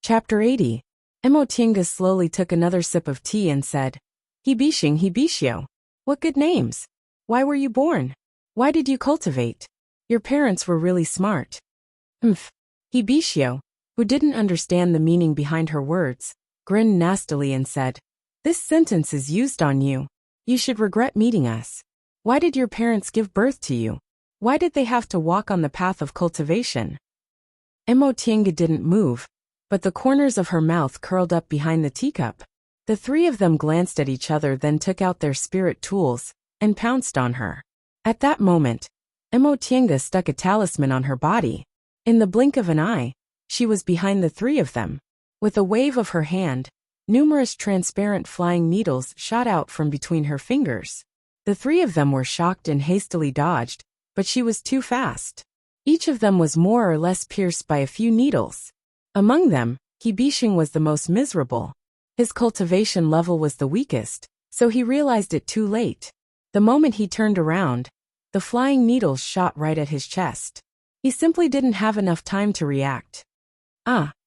Chapter 80. Emotinga slowly took another sip of tea and said, Hibishing Hibishio. What good names. Why were you born? Why did you cultivate? Your parents were really smart. Hibishio, who didn't understand the meaning behind her words, grinned nastily and said, This sentence is used on you. You should regret meeting us. Why did your parents give birth to you? Why did they have to walk on the path of cultivation? Emotinga didn't move, but the corners of her mouth curled up behind the teacup. The three of them glanced at each other, then took out their spirit tools and pounced on her. At that moment, Emotinga stuck a talisman on her body. In the blink of an eye, she was behind the three of them. With a wave of her hand, numerous transparent flying needles shot out from between her fingers. The three of them were shocked and hastily dodged, but she was too fast. Each of them was more or less pierced by a few needles. Among them, Hibishing was the most miserable. His cultivation level was the weakest, so he realized it too late. The moment he turned around, the flying needles shot right at his chest. He simply didn't have enough time to react.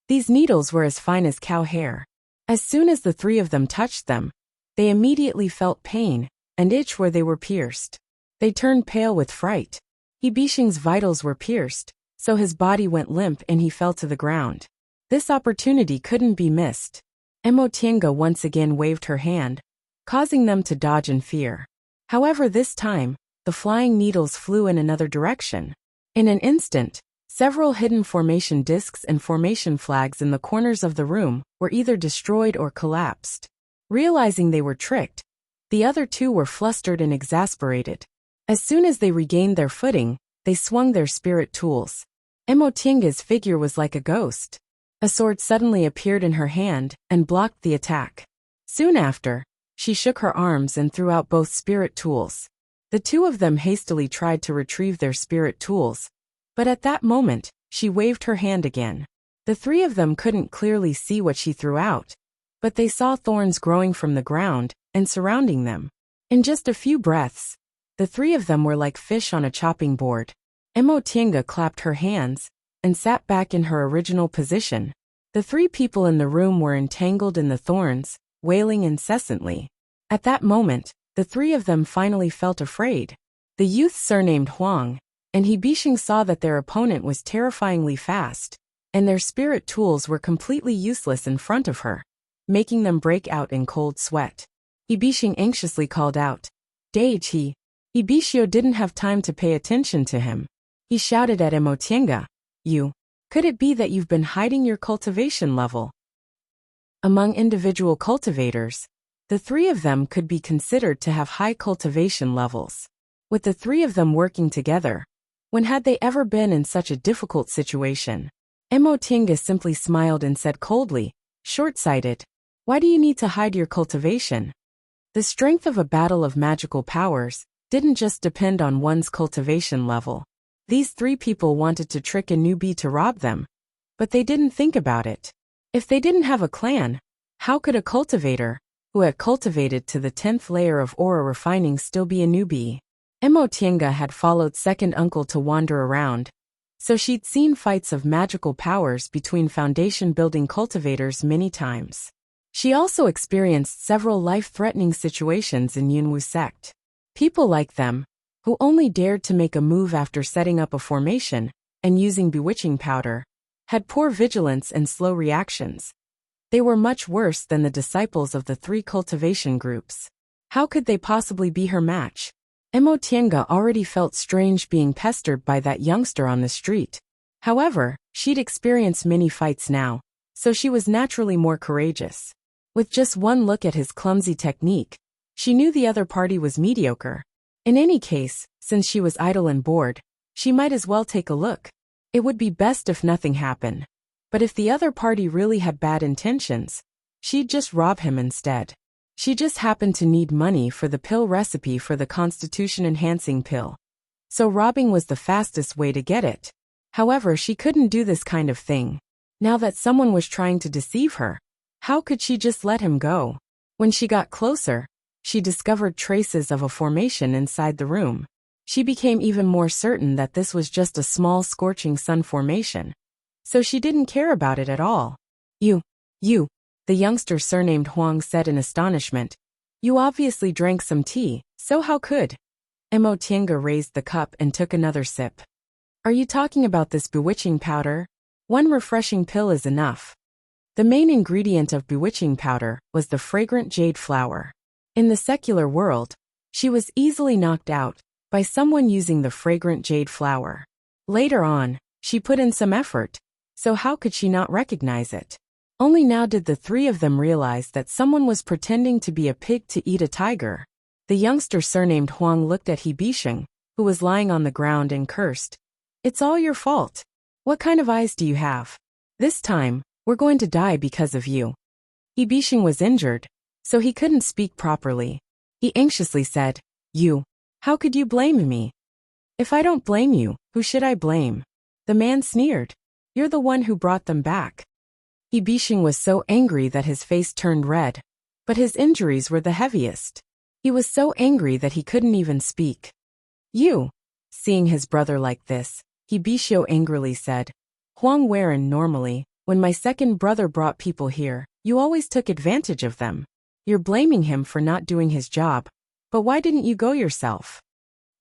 These needles were as fine as cow hair. As soon as the three of them touched them, they immediately felt pain and itch where they were pierced. They turned pale with fright. Hibishing's vitals were pierced, so his body went limp and he fell to the ground. This opportunity couldn't be missed. Emotinga once again waved her hand, causing them to dodge in fear. However, this time, the flying needles flew in another direction. In an instant, several hidden formation discs and formation flags in the corners of the room were either destroyed or collapsed. Realizing they were tricked, the other two were flustered and exasperated. As soon as they regained their footing, they swung their spirit tools. Emotinga's figure was like a ghost. A sword suddenly appeared in her hand and blocked the attack. Soon after, she shook her arms and threw out both spirit tools. The two of them hastily tried to retrieve their spirit tools, but at that moment, she waved her hand again. The three of them couldn't clearly see what she threw out, but they saw thorns growing from the ground and surrounding them. In just a few breaths, the three of them were like fish on a chopping board. Emotinga clapped her hands and sat back in her original position. The three people in the room were entangled in the thorns, wailing incessantly. At that moment, the three of them finally felt afraid. The youth surnamed Huang and Hibishing saw that their opponent was terrifyingly fast, and their spirit tools were completely useless in front of her, making them break out in cold sweat. Hibishing anxiously called out, Daichi. Hibishio didn't have time to pay attention to him. He shouted at Emotinga, Could it be that you've been hiding your cultivation level? Among individual cultivators, the three of them could be considered to have high cultivation levels. With the three of them working together, when had they ever been in such a difficult situation? Emotinga simply smiled and said coldly, Short-sighted. Why do you need to hide your cultivation? The strength of a battle of magical powers didn't just depend on one's cultivation level. These three people wanted to trick a newbie to rob them, but they didn't think about it. If they didn't have a clan, how could a cultivator, who had cultivated to the 10th layer of aura refining, still be a newbie? Emotinga had followed second uncle to wander around, so she'd seen fights of magical powers between foundation-building cultivators many times. She also experienced several life-threatening situations in Yunwu sect. People like them, who only dared to make a move after setting up a formation and using bewitching powder, had poor vigilance and slow reactions. They were much worse than the disciples of the three cultivation groups. How could they possibly be her match? Emotinga already felt strange being pestered by that youngster on the street. However, she'd experienced many fights now, so she was naturally more courageous. With just one look at his clumsy technique, she knew the other party was mediocre. In any case, since she was idle and bored, she might as well take a look. It would be best if nothing happened. But if the other party really had bad intentions, she'd just rob him instead. She just happened to need money for the pill recipe for the constitution-enhancing pill. So robbing was the fastest way to get it. However, she couldn't do this kind of thing. Now that someone was trying to deceive her, how could she just let him go? When she got closer, she discovered traces of a formation inside the room. She became even more certain that this was just a small scorching sun formation. So she didn't care about it at all. You, the youngster surnamed Huang said in astonishment. You obviously drank some tea, so how could? Mo Tiange raised the cup and took another sip. Are you talking about this bewitching powder? One refreshing pill is enough. The main ingredient of bewitching powder was the fragrant jade flower. In the secular world, she was easily knocked out by someone using the fragrant jade flower. Later on, she put in some effort, so how could she not recognize it? Only now did the three of them realize that someone was pretending to be a pig to eat a tiger. The youngster surnamed Huang looked at He Bisheng, who was lying on the ground, and cursed. It's all your fault. What kind of eyes do you have? This time, we're going to die because of you. He Bisheng was injured, so he couldn't speak properly. He anxiously said, How could you blame me? If I don't blame you, who should I blame? The man sneered. You're the one who brought them back. He Bisheng was so angry that his face turned red, but his injuries were the heaviest. He was so angry that he couldn't even speak. Seeing his brother like this, He Bisheng angrily said, Huang Weiren, normally, when my second brother brought people here, you always took advantage of them. You're blaming him for not doing his job, but why didn't you go yourself?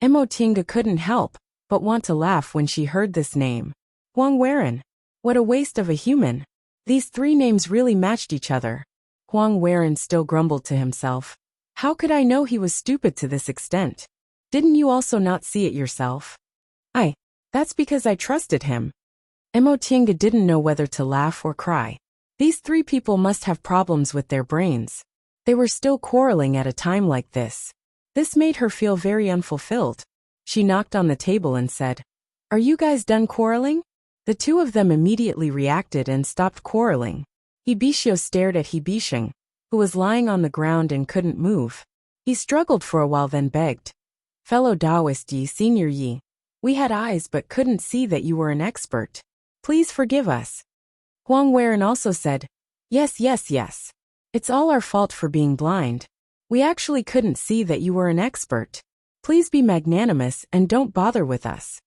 Mo Tiange couldn't help but want to laugh when she heard this name. Huang Weiren. What a waste of a human. These three names really matched each other. Huang Weiren still grumbled to himself. How could I know he was stupid to this extent? Didn't you also not see it yourself? That's because I trusted him. Mo Tiange didn't know whether to laugh or cry. These three people must have problems with their brains. They were still quarreling at a time like this. This made her feel very unfulfilled. She knocked on the table and said, Are you guys done quarreling? The two of them immediately reacted and stopped quarreling. He Bisheng stared at He Bisheng, who was lying on the ground and couldn't move. He struggled for a while, then begged. Fellow Taoist Yi, Senior Yi, we had eyes but couldn't see that you were an expert. Please forgive us. Huang Weiren also said, Yes. It's all our fault for being blind. We actually couldn't see that you were an expert. Please be magnanimous and don't bother with us.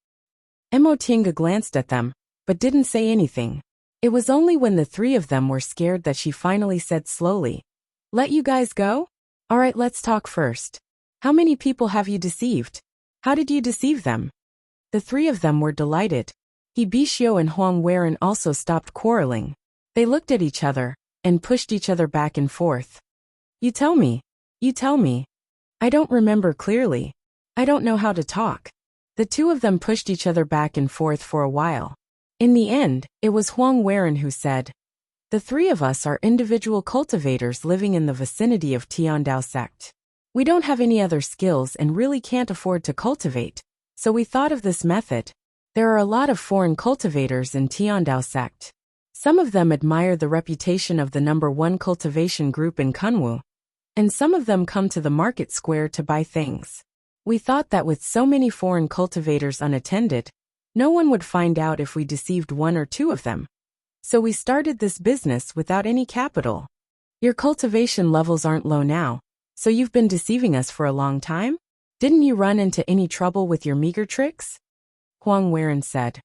Mo Tiange glanced at them, but didn't say anything. It was only when the three of them were scared that she finally said slowly, Let you guys go? All right, let's talk first. How many people have you deceived? How did you deceive them? The three of them were delighted. He Bisheng and Huang Weiren also stopped quarreling. They looked at each other and pushed each other back and forth. You tell me. I don't remember clearly. I don't know how to talk. The two of them pushed each other back and forth for a while. In the end, it was Huang Weiren who said, The three of us are individual cultivators living in the vicinity of Tiandao sect. We don't have any other skills and really can't afford to cultivate, so we thought of this method. There are a lot of foreign cultivators in Tiandao sect. Some of them admire the reputation of the #1 cultivation group in Kunwu, and some of them come to the market square to buy things. We thought that with so many foreign cultivators unattended, no one would find out if we deceived one or two of them. So we started this business without any capital. Your cultivation levels aren't low now, so you've been deceiving us for a long time? Didn't you run into any trouble with your meager tricks? Huang Weiren said.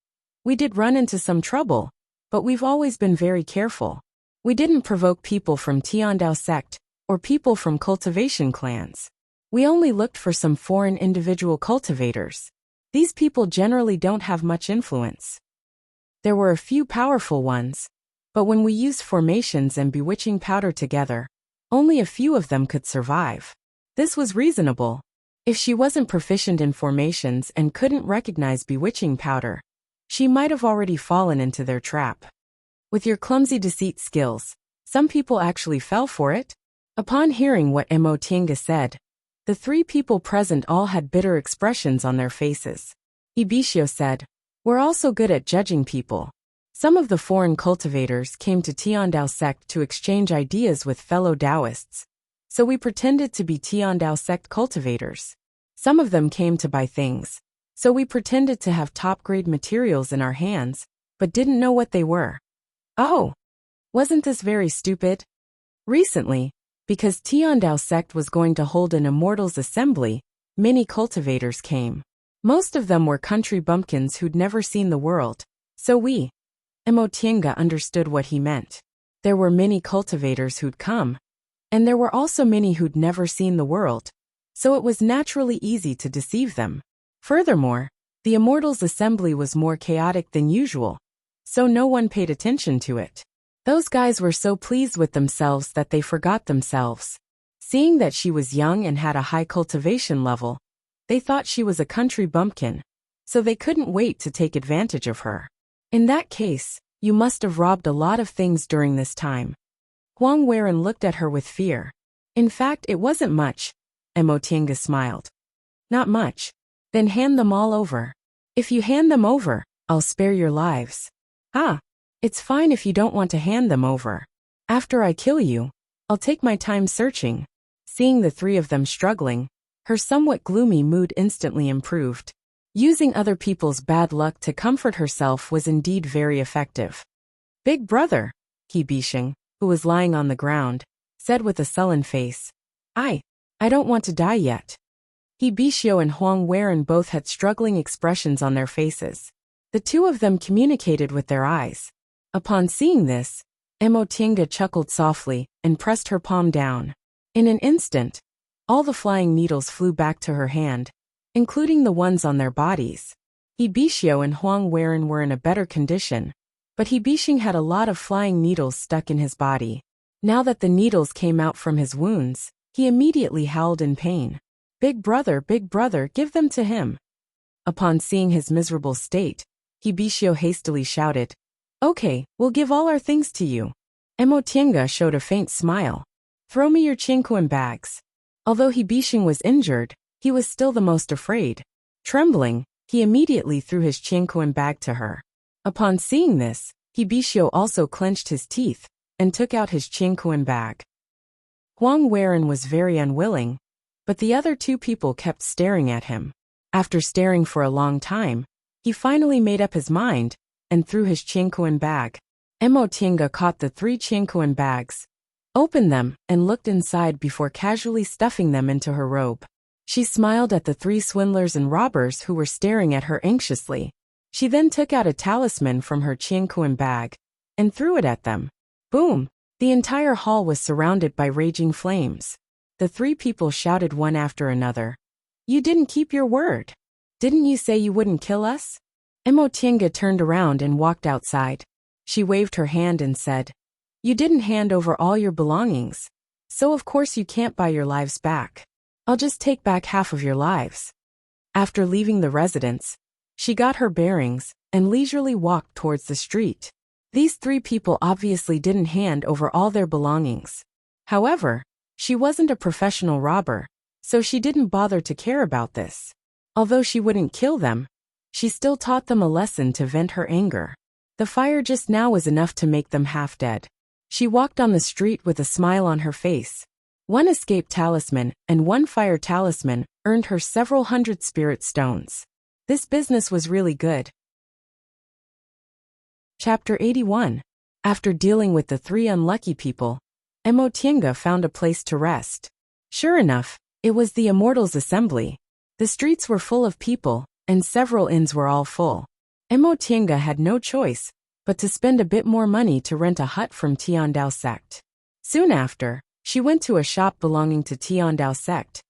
We did run into some trouble, but we've always been very careful. We didn't provoke people from Tiandao sect or people from cultivation clans. We only looked for some foreign individual cultivators. These people generally don't have much influence. There were a few powerful ones, but when we used formations and bewitching powder together, only a few of them could survive. This was reasonable. If she wasn't proficient in formations and couldn't recognize bewitching powder, she might have already fallen into their trap. With your clumsy deceit skills, some people actually fell for it. Upon hearing what Mo Tiange said, the three people present all had bitter expressions on their faces. He Bisheng said, We're also good at judging people. Some of the foreign cultivators came to Tiandao sect to exchange ideas with fellow Taoists, so we pretended to be Tiandao sect cultivators. Some of them came to buy things, so we pretended to have top-grade materials in our hands, but didn't know what they were. Oh! Wasn't this very stupid? Recently, because Tiandao sect was going to hold an Immortals Assembly, many cultivators came. Most of them were country bumpkins who'd never seen the world, so Mo Tiange understood what he meant. There were many cultivators who'd come, and there were also many who'd never seen the world, so it was naturally easy to deceive them. Furthermore, the Immortals' assembly was more chaotic than usual, so no one paid attention to it. Those guys were so pleased with themselves that they forgot themselves. Seeing that she was young and had a high cultivation level, they thought she was a country bumpkin, so they couldn't wait to take advantage of her. In that case, you must have robbed a lot of things during this time. Huang Weiren looked at her with fear. In fact, it wasn't much. Emotianga smiled. Not much. Then hand them all over. If you hand them over, I'll spare your lives. It's fine if you don't want to hand them over. After I kill you, I'll take my time searching. Seeing the three of them struggling, her somewhat gloomy mood instantly improved. Using other people's bad luck to comfort herself was indeed very effective. Big brother, He Bishing, who was lying on the ground, said with a sullen face. I don't want to die yet. He Bishio and Huang Weiren both had struggling expressions on their faces. The two of them communicated with their eyes. Upon seeing this, Emotianga chuckled softly and pressed her palm down. In an instant, all the flying needles flew back to her hand, including the ones on their bodies. He Bishio and Huang Weiren were in a better condition, but He Bishing had a lot of flying needles stuck in his body. Now that the needles came out from his wounds, he immediately howled in pain. Big brother, give them to him. Upon seeing his miserable state, He Bishio hastily shouted, Okay, we'll give all our things to you. Emotianga showed a faint smile. Throw me your chinkuan bags. Although He Bishing was injured, he was still the most afraid. Trembling, he immediately threw his chinkuan bag to her. Upon seeing this, He Bishio also clenched his teeth and took out his chinkuan bag. Huang Weiren was very unwilling, but the other two people kept staring at him. After staring for a long time, he finally made up his mind and threw his chinkuan bag. Emotianga caught the 3 chinkuan bags, opened them, and looked inside before casually stuffing them into her robe. She smiled at the 3 swindlers and robbers who were staring at her anxiously. She then took out a talisman from her chinkuan bag and threw it at them. Boom! The entire hall was surrounded by raging flames. The 3 people shouted one after another. You didn't keep your word. Didn't you say you wouldn't kill us? Emotianga turned around and walked outside. She waved her hand and said, You didn't hand over all your belongings, so of course you can't buy your lives back. I'll just take back half of your lives. After leaving the residence, she got her bearings and leisurely walked towards the street. These 3 people obviously didn't hand over all their belongings. However, she wasn't a professional robber, so she didn't bother to care about this. Although she wouldn't kill them, she still taught them a lesson to vent her anger. The fire just now was enough to make them half dead. She walked on the street with a smile on her face. 1 escape talisman and 1 fire talisman earned her several hundred spirit stones. This business was really good. Chapter 81. After dealing with the 3 unlucky people, Emotianga found a place to rest. Sure enough, it was the Immortals' assembly. The streets were full of people, and several inns were all full. Emotianga had no choice but to spend a bit more money to rent a hut from Tiandao sect. Soon after, she went to a shop belonging to Tiandao sect,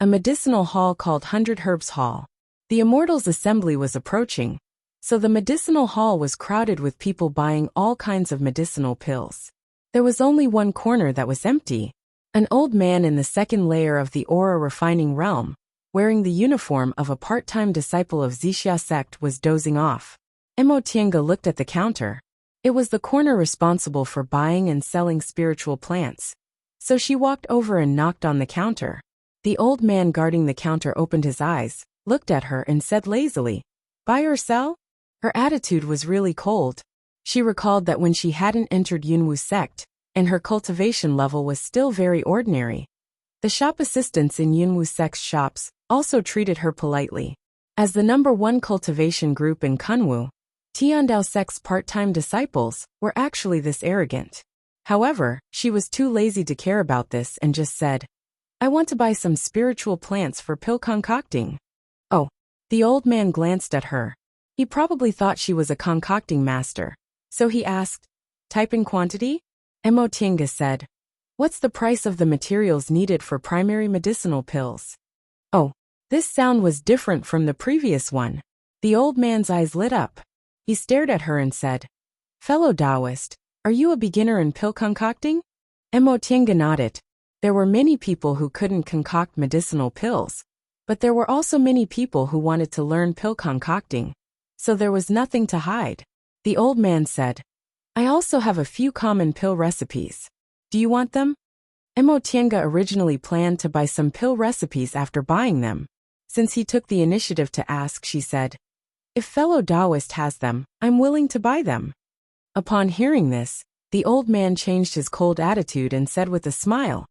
a medicinal hall called 100 Herbs Hall. The Immortals' assembly was approaching, so the medicinal hall was crowded with people buying all kinds of medicinal pills. There was only one corner that was empty. An old man in the 2nd layer of the aura refining realm, wearing the uniform of a part-time disciple of Zixia sect, was dozing off. Emotianga looked at the counter. It was the corner responsible for buying and selling spiritual plants. So she walked over and knocked on the counter. The old man guarding the counter opened his eyes, looked at her and said lazily, Buy or sell? Her attitude was really cold. She recalled that when she hadn't entered Yunwu sect, and her cultivation level was still very ordinary, the shop assistants in Yunwu sect's shops also treated her politely. As the number 1 cultivation group in Kunwu, Tiandao sect's part-time disciples were actually this arrogant. However, she was too lazy to care about this and just said, I want to buy some spiritual plants for pill concocting. Oh, the old man glanced at her. He probably thought she was a concocting master, so he asked, Type in quantity? Emotinga said, "What's the price of the materials needed for primary medicinal pills?" Oh, this sound was different from the previous one. The old man's eyes lit up. He stared at her and said, "Fellow Taoist, are you a beginner in pill concocting?" Emotinga nodded. There were many people who couldn't concoct medicinal pills, but there were also many people who wanted to learn pill concocting, so there was nothing to hide. The old man said, "I also have a few common pill recipes. Do you want them?" Emotinga originally planned to buy some pill recipes after buying them. Since he took the initiative to ask, she said, "If fellow Taoist has them, I'm willing to buy them." Upon hearing this, the old man changed his cold attitude and said with a smile,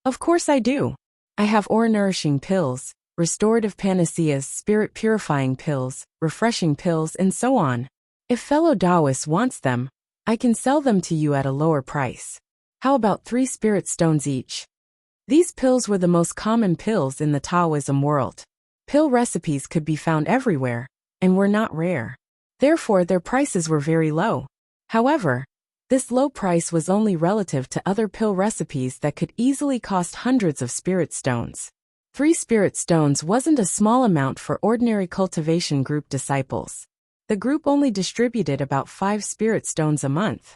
"Of course I do. I have aura-nourishing pills, restorative panaceas, spirit-purifying pills, refreshing pills, and so on. If fellow Taoist wants them, I can sell them to you at a lower price. How about 3 spirit stones each?" These pills were the most common pills in the Taoism world. Pill recipes could be found everywhere, and were not rare. Therefore, their prices were very low. However, this low price was only relative to other pill recipes that could easily cost hundreds of spirit stones. 3 spirit stones wasn't a small amount for ordinary cultivation group disciples. The group only distributed about 5 spirit stones a month.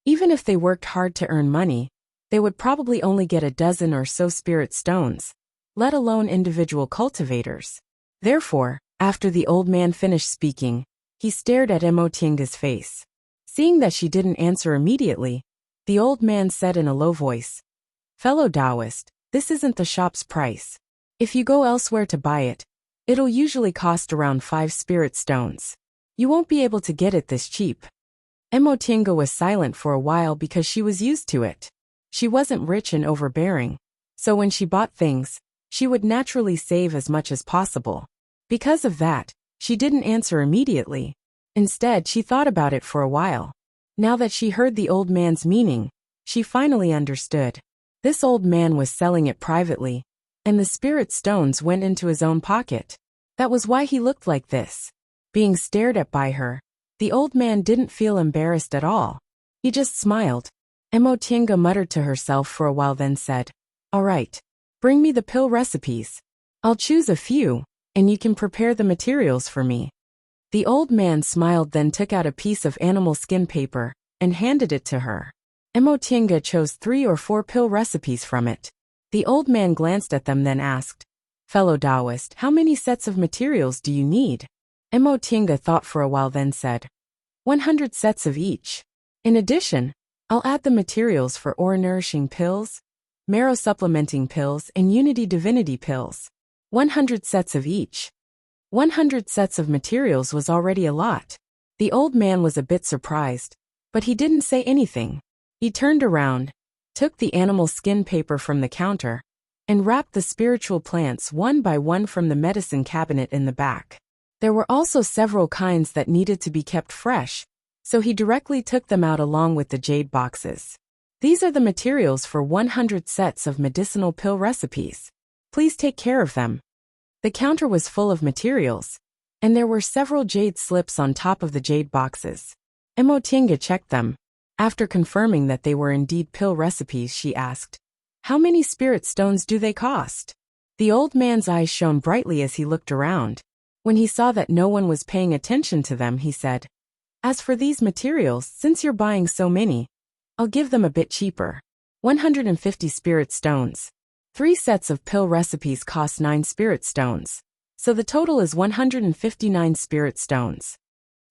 Even if they worked hard to earn money, they would probably only get a dozen or so spirit stones, let alone individual cultivators. Therefore, after the old man finished speaking, he stared at Emotinga's face. Seeing that she didn't answer immediately, the old man said in a low voice, "Fellow Taoist, this isn't the shop's price. If you go elsewhere to buy it, it'll usually cost around 5 spirit stones. You won't be able to get it this cheap." Emotinga was silent for a while because she was used to it. She wasn't rich and overbearing, so when she bought things, she would naturally save as much as possible. Because of that, she didn't answer immediately. Instead, she thought about it for a while. Now that she heard the old man's meaning, she finally understood. This old man was selling it privately, and the spirit stones went into his own pocket. That was why he looked like this. Being stared at by her, the old man didn't feel embarrassed at all. He just smiled. Emotinga muttered to herself for a while, then said, "All right, bring me the pill recipes. I'll choose a few, and you can prepare the materials for me." The old man smiled, then took out a piece of animal skin paper and handed it to her. Emotinga chose 3 or 4 pill recipes from it. The old man glanced at them, then asked, "Fellow Taoist, how many sets of materials do you need?" Emotinga thought for a while, then said, 100 sets of each. In addition, I'll add the materials for aura-nourishing pills, marrow supplementing pills, and unity divinity pills. 100 sets of each. 100 sets of materials was already a lot. The old man was a bit surprised, but he didn't say anything. He turned around, took the animal skin paper from the counter, and wrapped the spiritual plants one by one from the medicine cabinet in the back. There were also several kinds that needed to be kept fresh, so he directly took them out along with the jade boxes. "These are the materials for 100 sets of medicinal pill recipes. Please take care of them." The counter was full of materials, and there were several jade slips on top of the jade boxes. Emotinga checked them. After confirming that they were indeed pill recipes, she asked, "How many spirit stones do they cost?" The old man's eyes shone brightly as he looked around. When he saw that no one was paying attention to them, he said, "As for these materials, since you're buying so many, I'll give them a bit cheaper. 150 spirit stones. 3 sets of pill recipes cost 9 spirit stones, so the total is 159 spirit stones."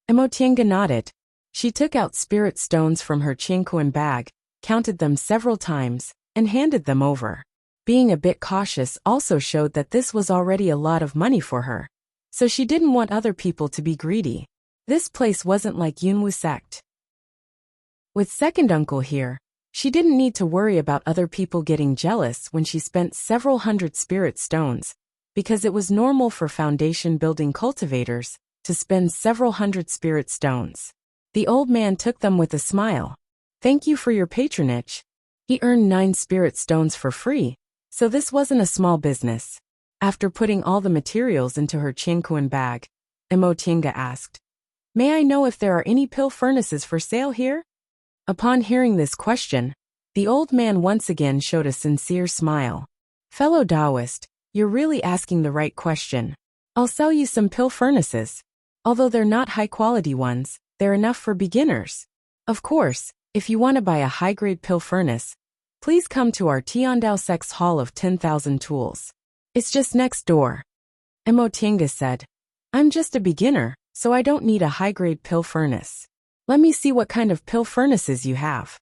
Emotinga nodded. She took out spirit stones from her chinquan bag, counted them several times, and handed them over. Being a bit cautious also showed that this was already a lot of money for her, so she didn't want other people to be greedy. This place wasn't like Yunwu sect. With second uncle here, she didn't need to worry about other people getting jealous when she spent several hundred spirit stones, because it was normal for foundation building cultivators to spend several hundred spirit stones. The old man took them with a smile. "Thank you for your patronage." He earned 9 spirit stones for free, so this wasn't a small business. After putting all the materials into her chinquan bag, Emotinga asked, "May I know if there are any pill furnaces for sale here?" Upon hearing this question, the old man once again showed a sincere smile. Fellow Taoist, you're really asking the right question. I'll sell you some pill furnaces. Although they're not high-quality ones, they're enough for beginners. Of course, if you want to buy a high-grade pill furnace, please come to our Tiandao Sex Hall of 10,000 Tools. It's just next door. Mo Tiange said. I'm just a beginner, so I don't need a high-grade pill furnace. Let me see what kind of pill furnaces you have.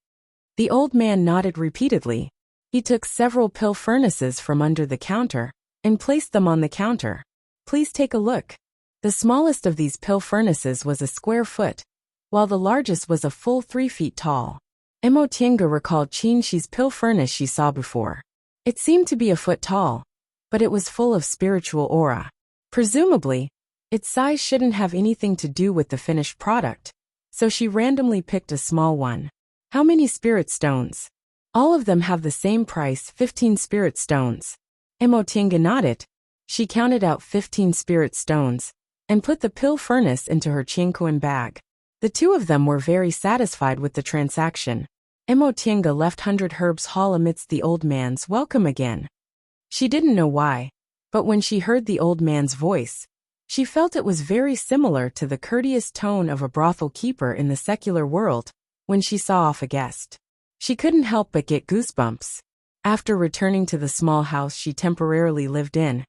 The old man nodded repeatedly. He took several pill furnaces from under the counter and placed them on the counter. Please take a look. The smallest of these pill furnaces was a square foot, while the largest was a full 3 feet tall. Mo Tiange recalled Qin Shi's pill furnace she saw before. It seemed to be a foot tall, but it was full of spiritual aura. Presumably, its size shouldn't have anything to do with the finished product, so she randomly picked a small one. How many spirit stones? All of them have the same price, 15 spirit stones. Mo Tiange nodded. She counted out 15 spirit stones and put the pill furnace into her Qianquan bag. The two of them were very satisfied with the transaction. Mo Tiange left 100 Herbs Hall amidst the old man's welcome again. She didn't know why, but when she heard the old man's voice, she felt it was very similar to the courteous tone of a brothel keeper in the secular world when she saw off a guest. She couldn't help but get goosebumps. After returning to the small house she temporarily lived in,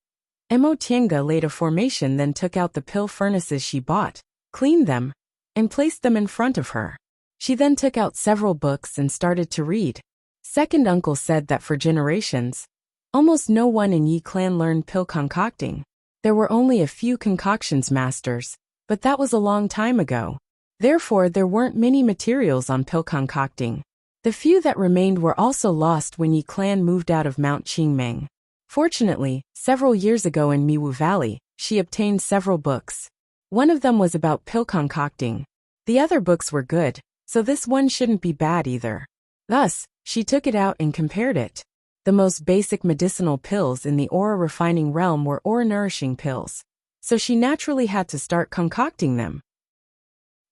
Mo Tiange laid a formation, then took out the pill furnaces she bought, cleaned them, and placed them in front of her. She then took out several books and started to read. Second uncle said that for generations, almost no one in Yi clan learned pill concocting. There were only a few concoctions masters, but that was a long time ago. Therefore, there weren't many materials on pill concocting. The few that remained were also lost when Yi clan moved out of Mount Qingmeng. Fortunately, several years ago in Miwu Valley, she obtained several books. One of them was about pill concocting. The other books were good, so this one shouldn't be bad either. Thus, she took it out and compared it. The most basic medicinal pills in the aura refining realm were aura nourishing pills, so she naturally had to start concocting them.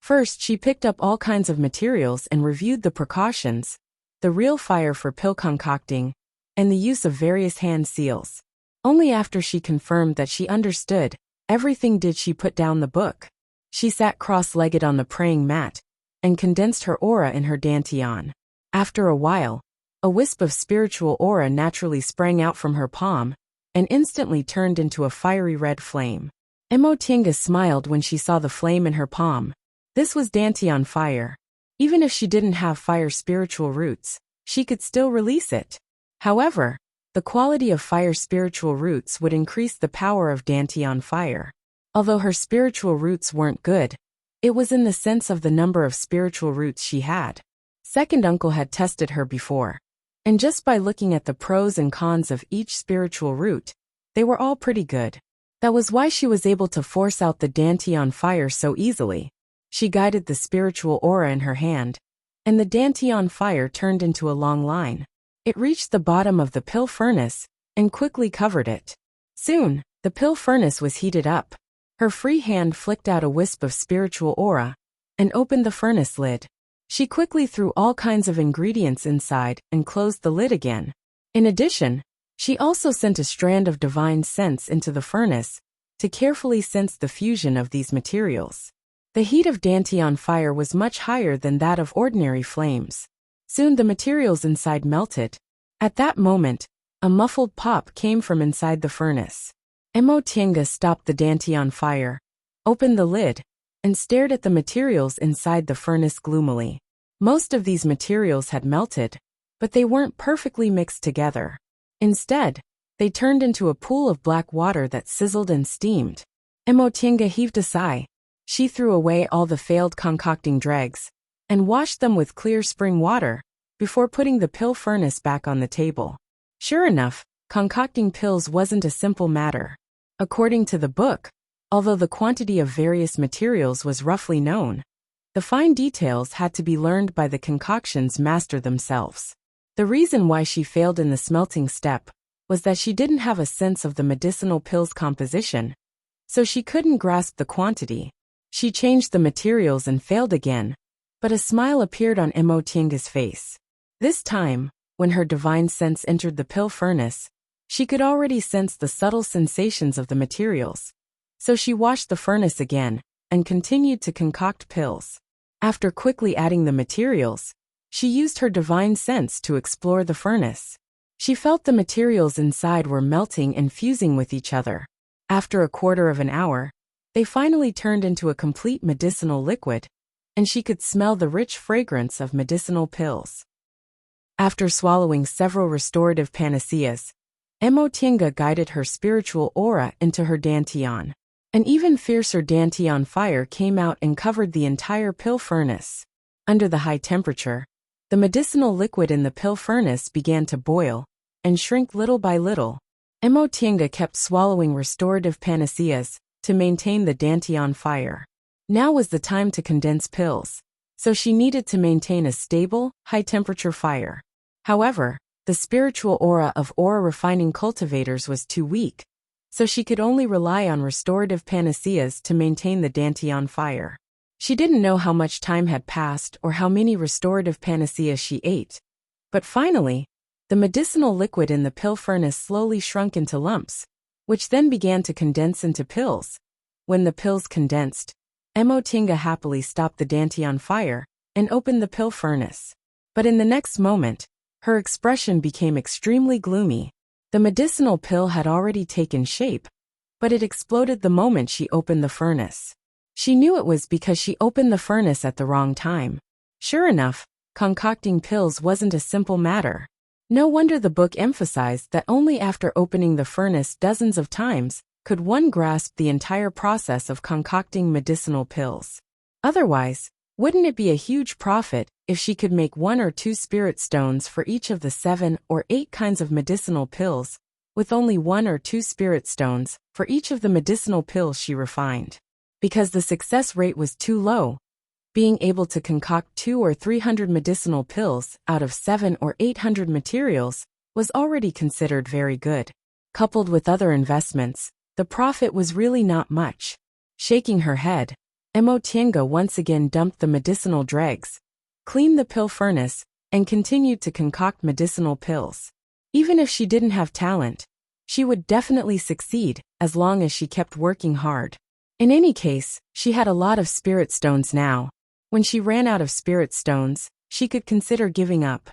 First, she picked up all kinds of materials and reviewed the precautions, the real fire for pill concocting, and the use of various hand seals. Only after she confirmed that she understood everything did she put down the book. She sat cross-legged on the praying mat and condensed her aura in her dantian. After a while, a wisp of spiritual aura naturally sprang out from her palm and instantly turned into a fiery red flame. Mo Tiange smiled when she saw the flame in her palm. This was dantian fire. Even if she didn't have fire spiritual roots, she could still release it. However, the quality of fire spiritual roots would increase the power of dantian fire. Although her spiritual roots weren't good, it was in the sense of the number of spiritual roots she had. Second uncle had tested her before, and just by looking at the pros and cons of each spiritual root, they were all pretty good. That was why she was able to force out the dantian fire so easily. She guided the spiritual aura in her hand, and the dantian fire turned into a long line. It reached the bottom of the pill furnace and quickly covered it. Soon, the pill furnace was heated up. Her free hand flicked out a wisp of spiritual aura and opened the furnace lid. She quickly threw all kinds of ingredients inside and closed the lid again. In addition, she also sent a strand of divine sense into the furnace to carefully sense the fusion of these materials. The heat of dantian fire was much higher than that of ordinary flames. Soon the materials inside melted. At that moment, a muffled pop came from inside the furnace. Mo Tiange stopped the dantian fire, opened the lid, and stared at the materials inside the furnace gloomily. Most of these materials had melted, but they weren't perfectly mixed together. Instead, they turned into a pool of black water that sizzled and steamed. Mo Tiange heaved a sigh. She threw away all the failed concocting dregs and washed them with clear spring water before putting the pill furnace back on the table. Sure enough, concocting pills wasn't a simple matter. According to the book, although the quantity of various materials was roughly known, the fine details had to be learned by the concoctions master themselves. The reason why she failed in the smelting step was that she didn't have a sense of the medicinal pill's composition, so she couldn't grasp the quantity. She changed the materials and failed again, But a smile appeared on Emotienga's face. This time, when her divine sense entered the pill furnace, she could already sense the subtle sensations of the materials. So she washed the furnace again and continued to concoct pills. After quickly adding the materials, she used her divine sense to explore the furnace. She felt the materials inside were melting and fusing with each other. After a quarter of an hour, they finally turned into a complete medicinal liquid, and she could smell the rich fragrance of medicinal pills. After swallowing several restorative panaceas, Emotienga guided her spiritual aura into her dantian. An even fiercer dantian fire came out and covered the entire pill furnace. Under the high temperature, the medicinal liquid in the pill furnace began to boil and shrink little by little. Emotienga kept swallowing restorative panaceas to maintain the dantian fire. Now was the time to condense pills, so she needed to maintain a stable, high-temperature fire. However, the spiritual aura of aura refining cultivators was too weak, so she could only rely on restorative panaceas to maintain the dantian fire. She didn't know how much time had passed or how many restorative panaceas she ate. But finally, the medicinal liquid in the pill furnace slowly shrunk into lumps, which then began to condense into pills. When the pills condensed, Emotienga happily stopped the dantian fire and opened the pill furnace. But in the next moment, her expression became extremely gloomy. The medicinal pill had already taken shape, but it exploded the moment she opened the furnace. She knew it was because she opened the furnace at the wrong time. Sure enough, concocting pills wasn't a simple matter. No wonder the book emphasized that only after opening the furnace dozens of times could one grasp the entire process of concocting medicinal pills. Otherwise, wouldn't it be a huge profit if she could make 1 or 2 spirit stones for each of the 7 or 8 kinds of medicinal pills, with only 1 or 2 spirit stones for each of the medicinal pills she refined? Because the success rate was too low, being able to concoct 200 or 300 medicinal pills out of 700 or 800 materials was already considered very good. Coupled with other investments, the profit was really not much. Shaking her head, Emotienga once again dumped the medicinal dregs, cleaned the pill furnace, and continued to concoct medicinal pills. Even if she didn't have talent, she would definitely succeed as long as she kept working hard. In any case, she had a lot of spirit stones now. When she ran out of spirit stones, she could consider giving up.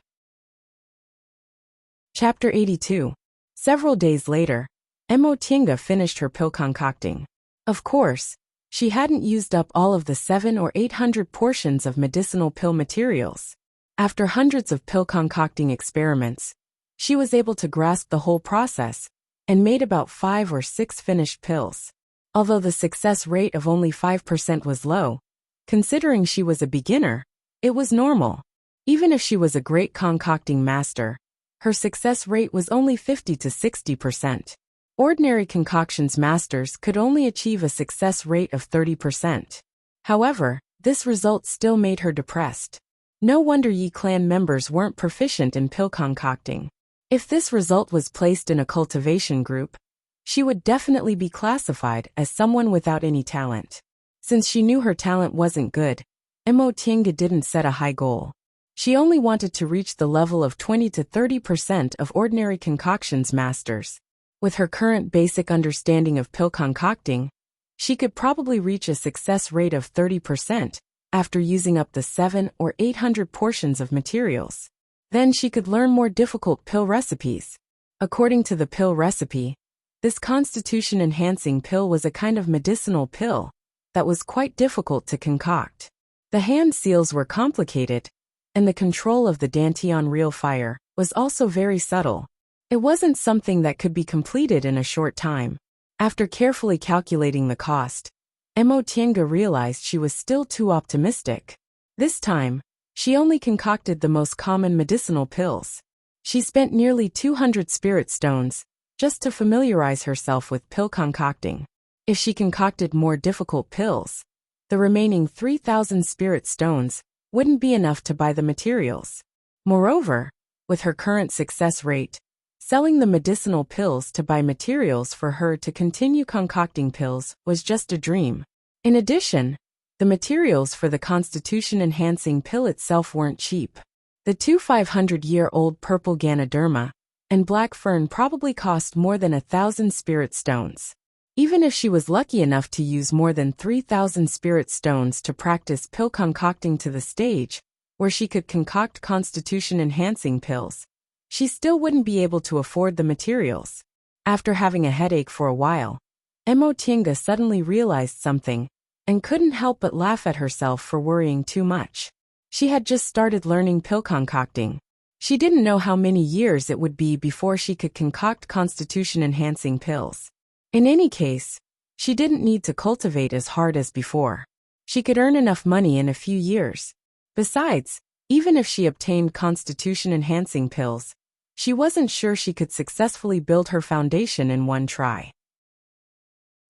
Chapter 82. Several days later, Emotienga finished her pill concocting. Of course, she hadn't used up all of the 700 or 800 portions of medicinal pill materials. After hundreds of pill concocting experiments, she was able to grasp the whole process and made about 5 or 6 finished pills. Although the success rate of only 5% was low, considering she was a beginner, it was normal. Even if she was a great concocting master, her success rate was only 50 to 60%. Ordinary concoctions masters could only achieve a success rate of 30%. However, this result still made her depressed. No wonder Yi clan members weren't proficient in pill concocting. If this result was placed in a cultivation group, she would definitely be classified as someone without any talent. Since she knew her talent wasn't good, Emotienga didn't set a high goal. She only wanted to reach the level of 20 to 30% of ordinary concoctions masters. With her current basic understanding of pill concocting, she could probably reach a success rate of 30% after using up the 700 or 800 portions of materials. Then she could learn more difficult pill recipes. According to the pill recipe, this constitution-enhancing pill was a kind of medicinal pill that was quite difficult to concoct. The hand seals were complicated, and the control of the dantian real fire was also very subtle. It wasn't something that could be completed in a short time. After carefully calculating the cost, Emotienga realized she was still too optimistic. This time, she only concocted the most common medicinal pills. She spent nearly 200 spirit stones just to familiarize herself with pill concocting. If she concocted more difficult pills, the remaining 3,000 spirit stones wouldn't be enough to buy the materials. Moreover, with her current success rate, selling the medicinal pills to buy materials for her to continue concocting pills was just a dream. In addition, The materials for the constitution-enhancing pill itself weren't cheap. The two 500-year-old purple Ganoderma and black fern probably cost more than 1,000 spirit stones. Even if she was lucky enough to use more than 3,000 spirit stones to practice pill concocting to the stage, where she could concoct constitution-enhancing pills, she still wouldn't be able to afford the materials. After having a headache for a while, Emotinga suddenly realized something, and couldn't help but laugh at herself for worrying too much. She had just started learning pill concocting. She didn't know how many years it would be before she could concoct constitution-enhancing pills. In any case, she didn't need to cultivate as hard as before. She could earn enough money in a few years. Besides, even if she obtained constitution-enhancing pills, she wasn't sure she could successfully build her foundation in one try.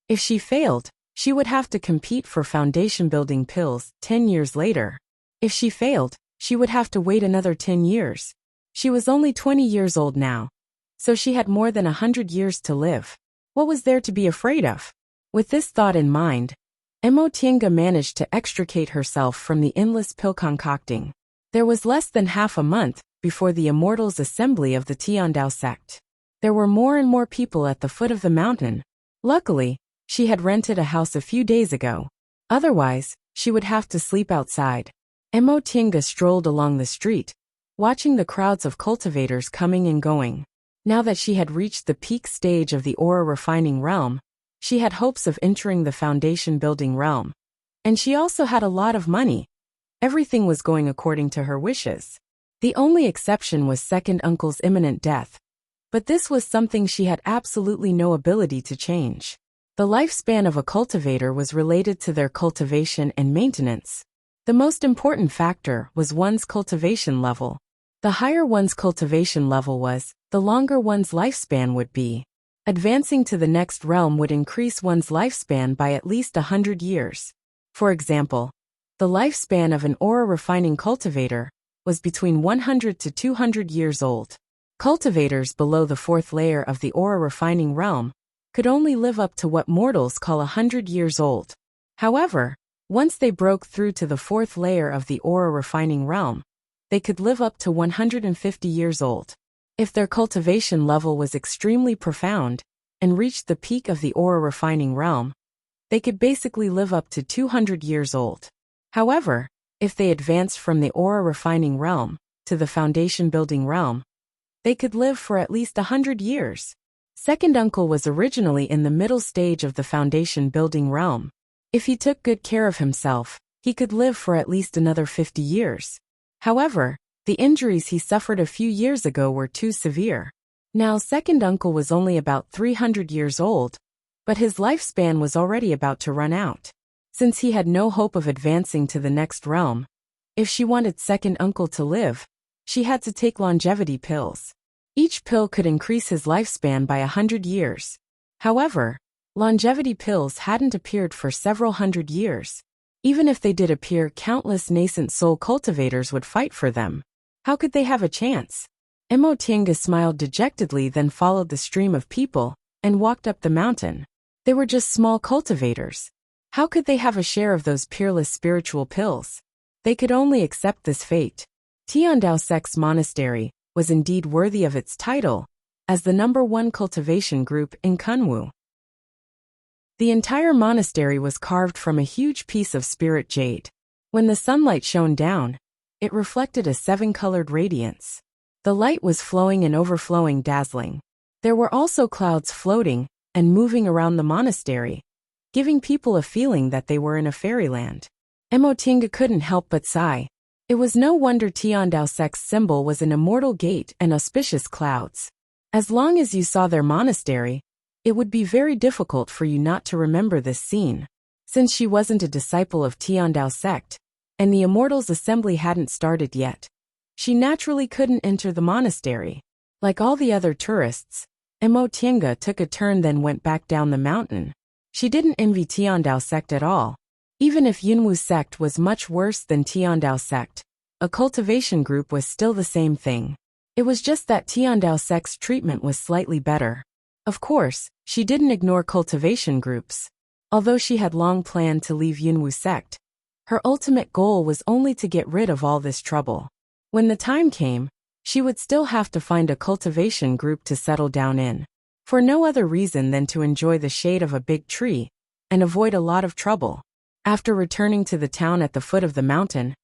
If she failed, she would have to compete for foundation-building pills 10 years later. If she failed, she would have to wait another 10 years. She was only 20 years old now, so she had more than 100 years to live. What was there to be afraid of? With this thought in mind, Emotinga managed to extricate herself from the endless pill concocting. There was less than half a month before the Immortals' assembly of the Tiandao sect. There were more and more people at the foot of the mountain. Luckily, she had rented a house a few days ago. Otherwise, she would have to sleep outside. Emotinga strolled along the street, watching the crowds of cultivators coming and going. Now that she had reached the peak stage of the aura refining realm, she had hopes of entering the foundation building realm. And she also had a lot of money. Everything was going according to her wishes. The only exception was second uncle's imminent death. But this was something she had absolutely no ability to change. The lifespan of a cultivator was related to their cultivation and maintenance. The most important factor was one's cultivation level. The higher one's cultivation level was, the longer one's lifespan would be. Advancing to the next realm would increase one's lifespan by at least 100 years. For example, the lifespan of an aura refining cultivator was between 100 to 200 years old. Cultivators below the fourth layer of the aura refining realm could only live up to what mortals call 100 years old. However, once they broke through to the fourth layer of the aura refining realm, they could live up to 150 years old. If their cultivation level was extremely profound and reached the peak of the aura refining realm, they could basically live up to 200 years old. However, if they advanced from the aura refining realm to the foundation building realm, they could live for at least 100 years. Second uncle was originally in the middle stage of the foundation building realm. If he took good care of himself, he could live for at least another 50 years. However, the injuries he suffered a few years ago were too severe. Now second uncle was only about 300 years old, but his lifespan was already about to run out. Since he had no hope of advancing to the next realm, if she wanted second uncle to live, she had to take longevity pills. Each pill could increase his lifespan by 100 years. However, longevity pills hadn't appeared for several hundred years. Even if they did appear, countless nascent soul cultivators would fight for them. How could they have a chance? Emotinga smiled dejectedly, then followed the stream of people and walked up the mountain. They were just small cultivators. How could they have a share of those peerless spiritual pills? They could only accept this fate. Tiandao Sect's monastery was indeed worthy of its title as the #1 cultivation group in Kunwu. The entire monastery was carved from a huge piece of spirit jade. When the sunlight shone down, it reflected a 7-colored radiance. The light was flowing and overflowing, dazzling. There were also clouds floating and moving around the monastery, giving people a feeling that they were in a fairyland. Emotinga couldn't help but sigh. It was no wonder Tiandao Sect's symbol was an immortal gate and auspicious clouds. As long as you saw their monastery, it would be very difficult for you not to remember this scene. Since she wasn't a disciple of Tiandao Sect, and the Immortals' assembly hadn't started yet, she naturally couldn't enter the monastery. Like all the other tourists, Emotinga took a turn, then went back down the mountain. She didn't envy Tiandao Sect at all. Even if Yunwu Sect was much worse than Tiandao Sect, a cultivation group was still the same thing. It was just that Tiandao Sect's treatment was slightly better. Of course, she didn't ignore cultivation groups. Although she had long planned to leave Yunwu Sect, Her ultimate goal was only to get rid of all this trouble. When the time came, she would still have to find a cultivation group to settle down in, for no other reason than to enjoy the shade of a big tree and avoid a lot of trouble. After returning to the town at the foot of the mountain,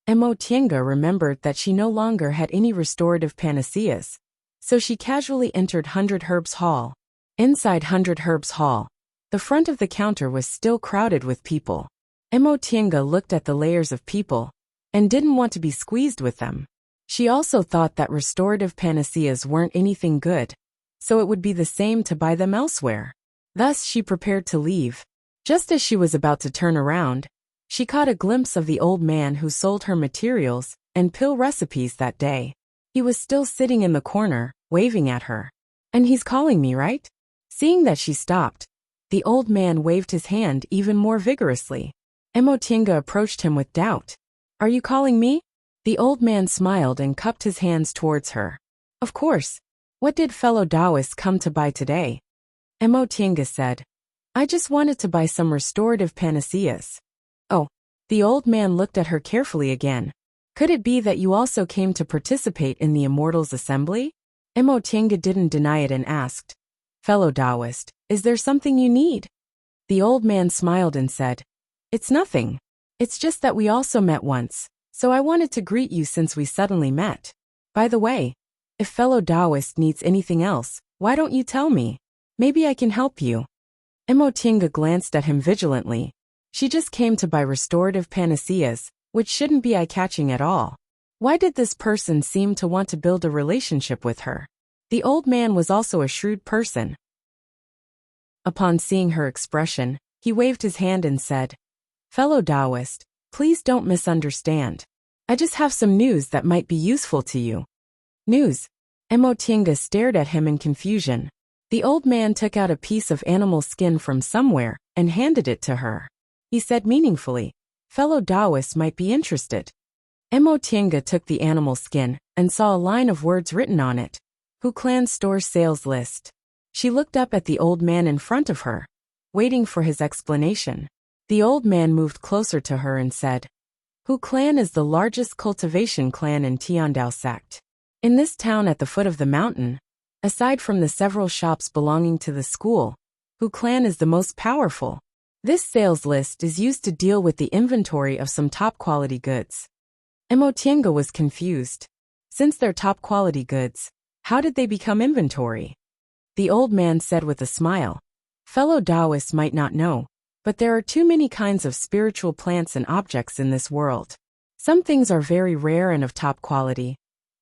Emotienga remembered that she no longer had any restorative panaceas, so she casually entered Hundred Herbs Hall. Inside Hundred Herbs Hall, the front of the counter was still crowded with people. Emotienga looked at the layers of people and didn't want to be squeezed with them. She also thought that restorative panaceas weren't anything good, so it would be the same to buy them elsewhere. Thus she prepared to leave. Just as she was about to turn around, she caught a glimpse of the old man who sold her materials and pill recipes that day. He was still sitting in the corner, waving at her. "And he's calling me, right?" Seeing that she stopped, the old man waved his hand even more vigorously. Emotienga approached him with doubt. "Are you calling me?" The old man smiled and cupped his hands towards her. "Of course. What did fellow Taoist come to buy today?" Emotienga said, "I just wanted to buy some restorative panaceas." "Oh." The old man looked at her carefully again. "Could it be that you also came to participate in the Immortals' Assembly?" Emotienga didn't deny it and asked, "Fellow Taoist, is there something you need?" The old man smiled and said, "It's nothing. It's just that we also met once, so I wanted to greet you since we suddenly met. By the way, if fellow Taoist needs anything else, why don't you tell me? Maybe I can help you." Emotienga glanced at him vigilantly. She just came to buy restorative panaceas, which shouldn't be eye-catching at all. Why did this person seem to want to build a relationship with her? The old man was also a shrewd person. Upon seeing her expression, he waved his hand and said, "Fellow Taoist, please don't misunderstand. I just have some news that might be useful to you." "News?" Emotienga stared at him in confusion. The old man took out a piece of animal skin from somewhere and handed it to her. He said meaningfully, "Fellow Taoist might be interested." Emotienga took the animal skin and saw a line of words written on it. Hu Clan Store Sales List. She looked up at the old man in front of her, waiting for his explanation. The old man moved closer to her and said, "Hu Clan is the largest cultivation clan in Tiandao sect. In this town at the foot of the mountain, aside from the several shops belonging to the school, Hu Clan is the most powerful. This sales list is used to deal with the inventory of some top-quality goods." Emotienga was confused. Since they're top-quality goods, how did they become inventory? The old man said with a smile, "Fellow Taoists might not know, but there are too many kinds of spiritual plants and objects in this world. Some things are very rare and of top quality,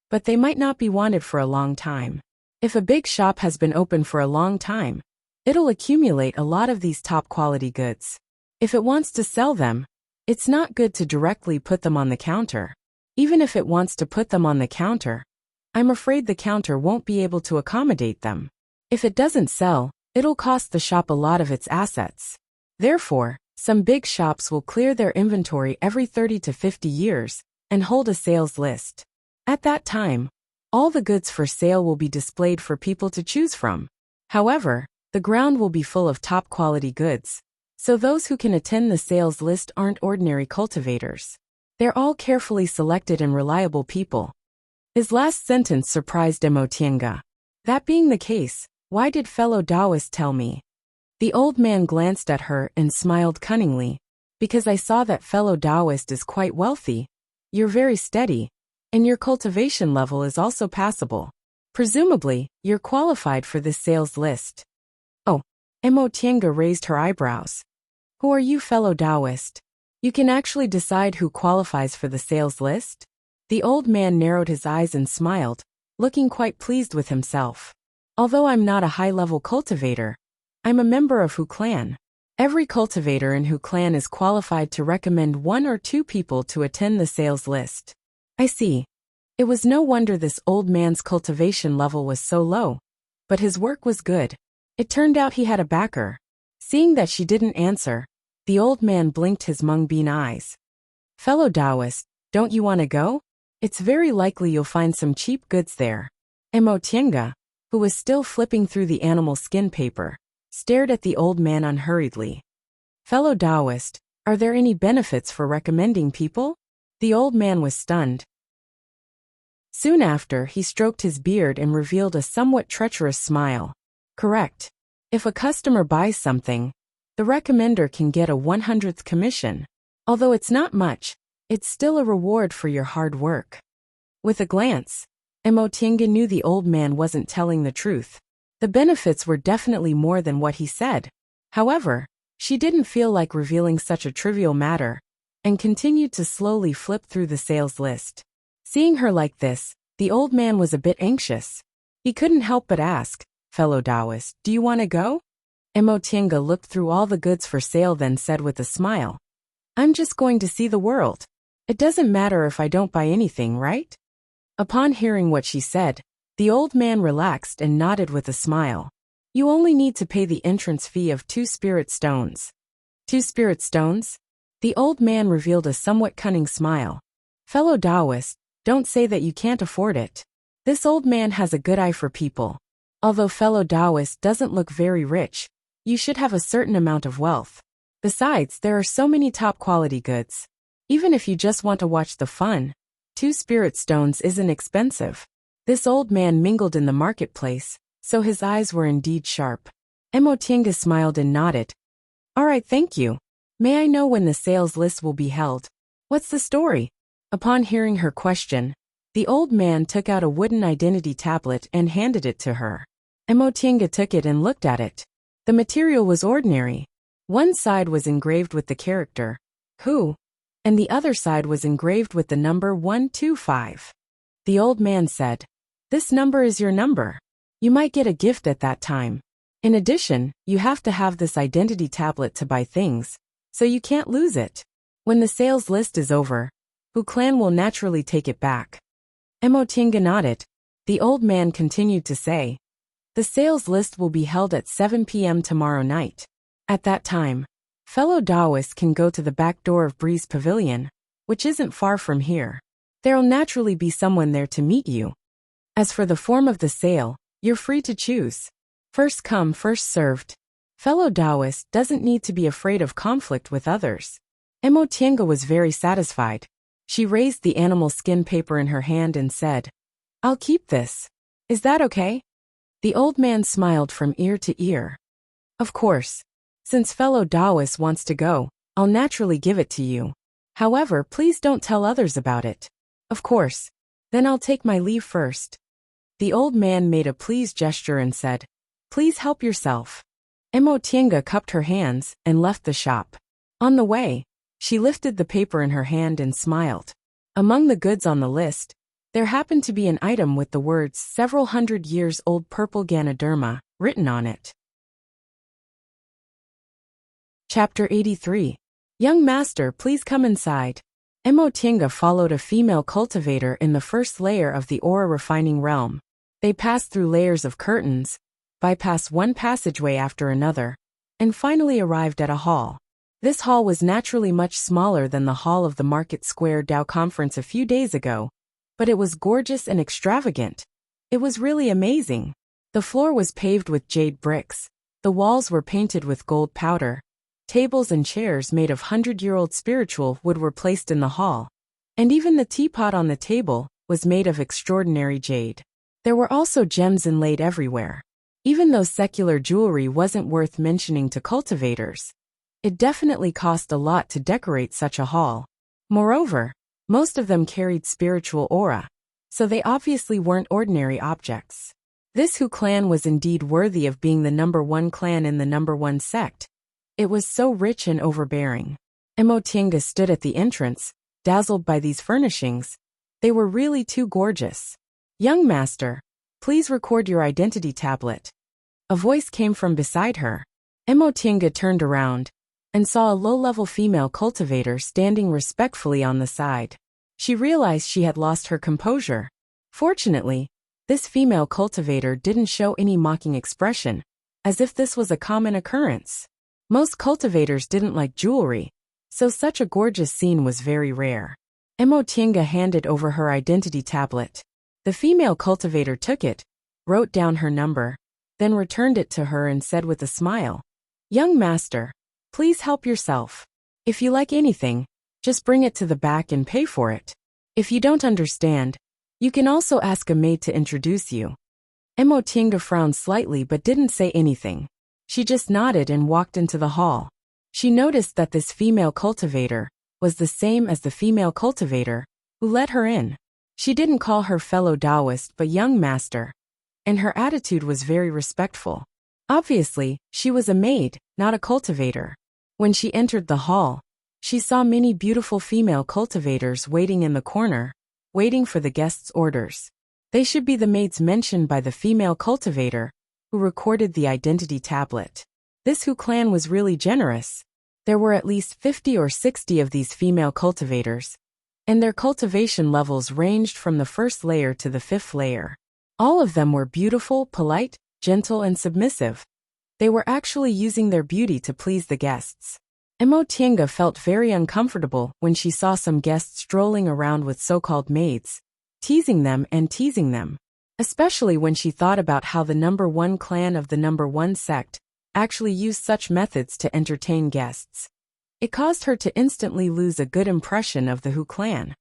but they might not be wanted for a long time. If a big shop has been open for a long time, it'll accumulate a lot of these top quality goods. If it wants to sell them, it's not good to directly put them on the counter. Even if it wants to put them on the counter, I'm afraid the counter won't be able to accommodate them. If it doesn't sell, it'll cost the shop a lot of its assets. Therefore, some big shops will clear their inventory every 30 to 50 years and hold a sales list. At that time, all the goods for sale will be displayed for people to choose from. However, the ground will be full of top-quality goods, so those who can attend the sales list aren't ordinary cultivators. They're all carefully selected and reliable people." His last sentence surprised Emotienga. "That being the case, why did fellow Taoist tell me?" The old man glanced at her and smiled cunningly. "Because I saw that fellow Taoist is quite wealthy. You're very steady, and your cultivation level is also passable. Presumably, you're qualified for this sales list." "Oh." Emotienga raised her eyebrows. "Who are you, fellow Taoist? You can actually decide who qualifies for the sales list?" The old man narrowed his eyes and smiled, looking quite pleased with himself. "Although I'm not a high-level cultivator, I'm a member of Hu Clan. Every cultivator in Hu Clan is qualified to recommend 1 or 2 people to attend the sales list." "I see." It was no wonder this old man's cultivation level was so low, but his work was good. It turned out he had a backer. Seeing that she didn't answer, the old man blinked his mung bean eyes. "Fellow Taoist, don't you want to go? It's very likely you'll find some cheap goods there." Emotienga, who was still flipping through the animal skin paper, stared at the old man unhurriedly. "Fellow Taoist, Are there any benefits for recommending people? The old man was stunned. Soon after, he stroked his beard and revealed a somewhat treacherous smile. Correct. If a customer buys something, the recommender can get a 100th commission. Although it's not much, it's still a reward for your hard work. With a glance, Emotinga knew the old man wasn't telling the truth. The benefits were definitely more than what he said. However, she didn't feel like revealing such a trivial matter, and continued to slowly flip through the sales list. Seeing her like this, the old man was a bit anxious. He couldn't help but ask, "Fellow Taoist, do you want to go?" Emotinga looked through all the goods for sale, then said with a smile, "I'm just going to see the world. It doesn't matter if I don't buy anything, right?" Upon hearing what she said, the old man relaxed and nodded with a smile. "You only need to pay the entrance fee of 2 spirit stones." 2 spirit stones? The old man revealed a somewhat cunning smile. "Fellow Taoist, don't say that you can't afford it. This old man has a good eye for people. Although fellow Taoist doesn't look very rich, you should have a certain amount of wealth. Besides, there are so many top-quality goods. Even if you just want to watch the fun, 2 spirit stones isn't expensive." This old man mingled in the marketplace, so his eyes were indeed sharp. Emotinga smiled and nodded. "All right, thank you. May I know when the sales list will be held? What's the story?" Upon hearing her question, the old man took out a wooden identity tablet and handed it to her. Emotinga took it and looked at it. The material was ordinary. One side was engraved with the character, "Who?" and the other side was engraved with the number 125. The old man said, "This number is your number. You might get a gift at that time. In addition, you have to have this identity tablet to buy things, so you can't lose it. When the sales list is over, Hu Clan will naturally take it back." Emotinga nodded. The old man continued to say, "The sales list will be held at 7 p.m. tomorrow night. At that time, fellow Taoists can go to the back door of Breeze Pavilion, which isn't far from here. There'll naturally be someone there to meet you. As for the form of the sale, you're free to choose. First come, first served. Fellow Taoist doesn't need to be afraid of conflict with others." Emotinga was very satisfied. She raised the animal skin paper in her hand and said, "I'll keep this. Is that okay?" The old man smiled from ear to ear. "Of course. Since fellow Taoist wants to go, I'll naturally give it to you. However, please don't tell others about it." "Of course. Then I'll take my leave first." The old man made a pleased gesture and said, "Please help yourself." Emotinga cupped her hands and left the shop. On the way, she lifted the paper in her hand and smiled. Among the goods on the list, there happened to be an item with the words "several hundred years old purple Ganoderma" written on it. Chapter 83. "Young master, please come inside." Emotinga followed a female cultivator in the first layer of the aura refining realm. They passed through layers of curtains, bypassed one passageway after another, and finally arrived at a hall. This hall was naturally much smaller than the hall of the Market Square Dao conference a few days ago, but it was gorgeous and extravagant. It was really amazing. The floor was paved with jade bricks. The walls were painted with gold powder. Tables and chairs made of 100-year-old spiritual wood were placed in the hall, and even the teapot on the table was made of extraordinary jade. There were also gems inlaid everywhere. Even though secular jewelry wasn't worth mentioning to cultivators, it definitely cost a lot to decorate such a hall. Moreover, most of them carried spiritual aura, so they obviously weren't ordinary objects. This Hu clan was indeed worthy of being the number 1 clan in the number 1 sect. It was so rich and overbearing. Emotinga stood at the entrance, dazzled by these furnishings. They were really too gorgeous. "Young master, please record your identity tablet." A voice came from beside her. Emotinga turned around and saw a low-level female cultivator standing respectfully on the side. She realized she had lost her composure. Fortunately, this female cultivator didn't show any mocking expression, as if this was a common occurrence. Most cultivators didn't like jewelry, so such a gorgeous scene was very rare. Emotinga handed over her identity tablet. The female cultivator took it, wrote down her number, then returned it to her and said with a smile, "Young master, please help yourself." If you like anything, just bring it to the back and pay for it. If you don't understand, you can also ask a maid to introduce you. Emotinga frowned slightly but didn't say anything. She just nodded and walked into the hall. She noticed that this female cultivator was the same as the female cultivator who let her in. She didn't call her fellow Taoist but young master, and her attitude was very respectful. Obviously, she was a maid, not a cultivator. When she entered the hall, she saw many beautiful female cultivators waiting in the corner, waiting for the guests' orders. They should be the maids mentioned by the female cultivator, who recorded the identity tablet. This Hu clan was really generous. There were at least 50 or 60 of these female cultivators, and their cultivation levels ranged from the first layer to the 5th layer. All of them were beautiful, polite, gentle and submissive. They were actually using their beauty to please the guests. Emotinga felt very uncomfortable when she saw some guests strolling around with so-called maids, teasing them, especially when she thought about how the number 1 clan of the number 1 sect actually used such methods to entertain guests. It caused her to instantly lose a good impression of the Hu clan.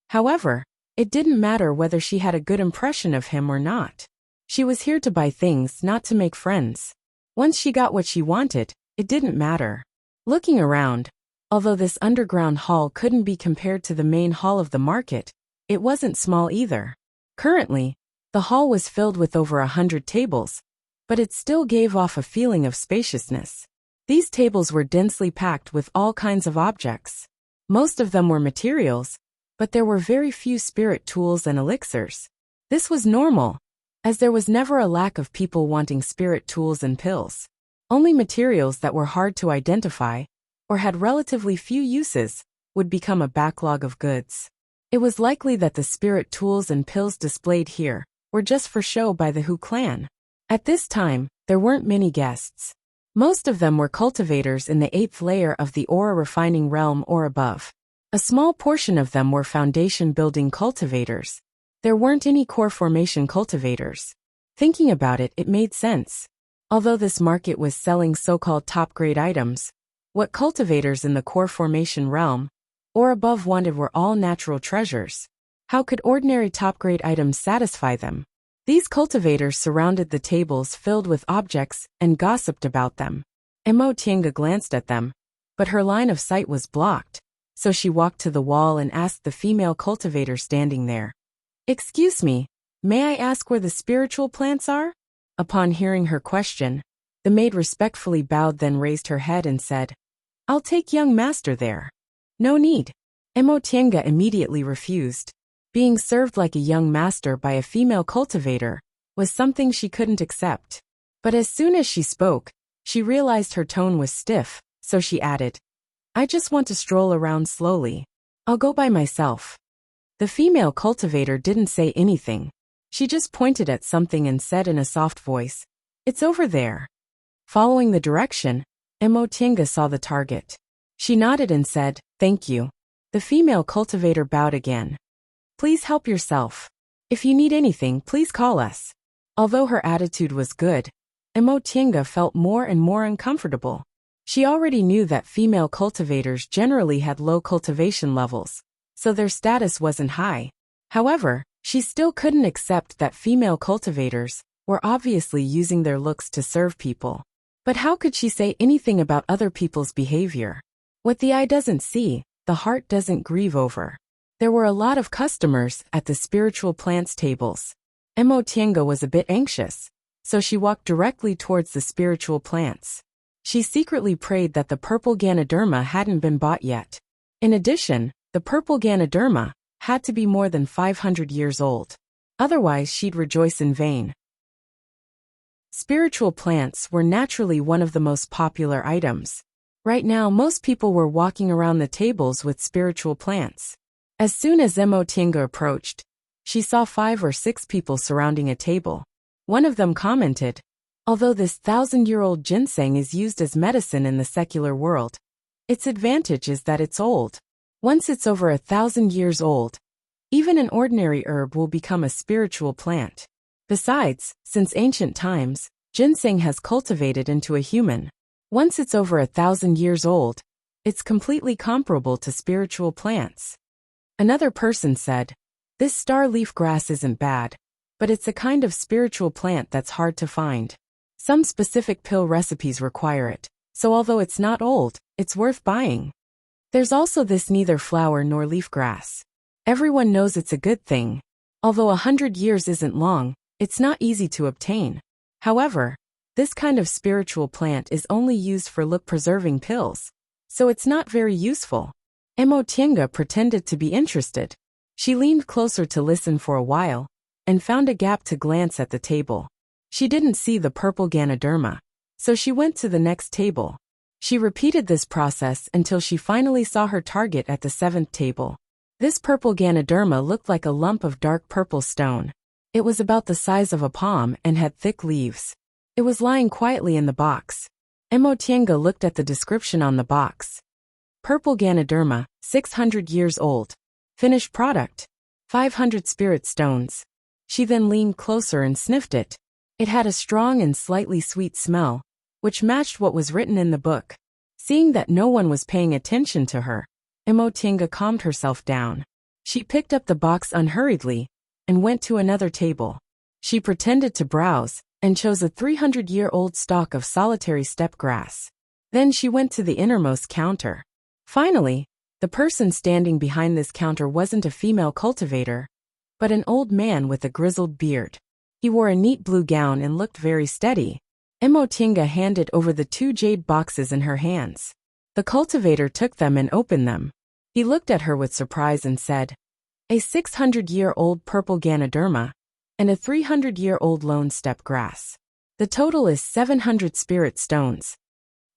However, it didn't matter whether she had a good impression of him or not. She was here to buy things, not to make friends. Once she got what she wanted, it didn't matter. Looking around, although this underground hall couldn't be compared to the main hall of the market, it wasn't small either. Currently, the hall was filled with over 100 tables, but it still gave off a feeling of spaciousness. These tables were densely packed with all kinds of objects. Most of them were materials, but there were very few spirit tools and elixirs. This was normal, as there was never a lack of people wanting spirit tools and pills. Only materials that were hard to identify, or had relatively few uses, would become a backlog of goods. It was likely that the spirit tools and pills displayed here were just for show by the Hu clan. At this time, there weren't many guests. Most of them were cultivators in the 8th layer of the aura refining realm or above. A small portion of them were foundation building cultivators. There weren't any core formation cultivators. Thinking about it, it made sense. Although this market was selling so-called top-grade items, what cultivators in the core formation realm or above wanted were all natural treasures. How could ordinary top-grade items satisfy them? These cultivators surrounded the tables filled with objects and gossiped about them. Emotinga glanced at them, but her line of sight was blocked, so she walked to the wall and asked the female cultivator standing there, "Excuse me, may I ask where the spiritual plants are?" Upon hearing her question, the maid respectfully bowed, then raised her head and said, "I'll take young master there." "No need." Emotinga immediately refused. Being served like a young master by a female cultivator was something she couldn't accept. But as soon as she spoke, she realized her tone was stiff, so she added, "I just want to stroll around slowly. I'll go by myself." The female cultivator didn't say anything. She just pointed at something and said in a soft voice, "It's over there." Following the direction, Emotinga saw the target. She nodded and said, "Thank you." The female cultivator bowed again. "Please help yourself. If you need anything, please call us." Although her attitude was good, Emotinga felt more and more uncomfortable. She already knew that female cultivators generally had low cultivation levels, so their status wasn't high. However, she still couldn't accept that female cultivators were obviously using their looks to serve people. But how could she say anything about other people's behavior? What the eye doesn't see, the heart doesn't grieve over. There were a lot of customers at the spiritual plants tables. Emotinga was a bit anxious, so she walked directly towards the spiritual plants. She secretly prayed that the purple Ganoderma hadn't been bought yet. In addition, the purple Ganoderma had to be more than 500 years old. Otherwise, she'd rejoice in vain. Spiritual plants were naturally one of the most popular items. Right now, most people were walking around the tables with spiritual plants. As soon as Emotinga approached, she saw 5 or 6 people surrounding a table. One of them commented, "Although this 1,000-year-old ginseng is used as medicine in the secular world, its advantage is that it's old. Once it's over 1,000 years old, even an ordinary herb will become a spiritual plant. Besides, since ancient times, ginseng has cultivated into a human. Once it's over 1,000 years old, It's completely comparable to spiritual plants. Another person said, this star leaf grass isn't bad, but it's a kind of spiritual plant that's hard to find. Some specific pill recipes require it, so although it's not old, it's worth buying. There's also this neither flower nor leaf grass. Everyone knows it's a good thing. Although 100 years isn't long, it's not easy to obtain. However, this kind of spiritual plant is only used for look-preserving pills, so it's not very useful. Emo Tienga pretended to be interested. She leaned closer to listen for a while, and found a gap to glance at the table. She didn't see the purple Ganoderma, so she went to the next table. She repeated this process until she finally saw her target at the 7th table. This purple Ganoderma looked like a lump of dark purple stone. It was about the size of a palm and had thick leaves. It was lying quietly in the box. Emo Tienga looked at the description on the box. Purple Ganoderma, 600 years old. Finished product, 500 spirit stones. She then leaned closer and sniffed it. It had a strong and slightly sweet smell, which matched what was written in the book. Seeing that no one was paying attention to her, Emo Tienga calmed herself down. She picked up the box unhurriedly and went to another table. She pretended to browse and chose a 300-year-old stalk of solitary steppe grass. Then she went to the innermost counter. Finally, the person standing behind this counter wasn't a female cultivator, but an old man with a grizzled beard. He wore a neat blue gown and looked very steady. Emo Tienga handed over the 2 jade boxes in her hands. The cultivator took them and opened them. He looked at her with surprise and said, a 600-year-old purple Ganoderma, and a 300-year-old lone steppe grass. The total is 700 spirit stones.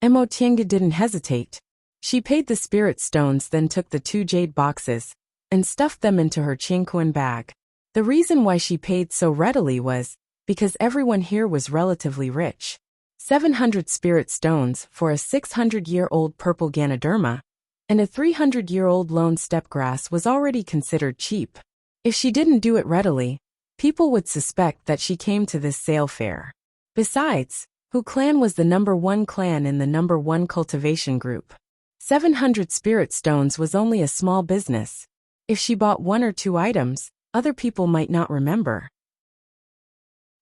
Emo Tienga didn't hesitate. She paid the spirit stones, then took the 2 jade boxes and stuffed them into her Qingquan bag. The reason why she paid so readily was because everyone here was relatively rich. 700 spirit stones for a 600-year-old purple Ganoderma and a 300-year-old lone steppe grass was already considered cheap. If she didn't do it readily, people would suspect that she came to this sale fair. Besides, Hu clan was the #1 clan in the #1 cultivation group. 700 spirit stones was only a small business. If she bought 1 or 2 items, other people might not remember.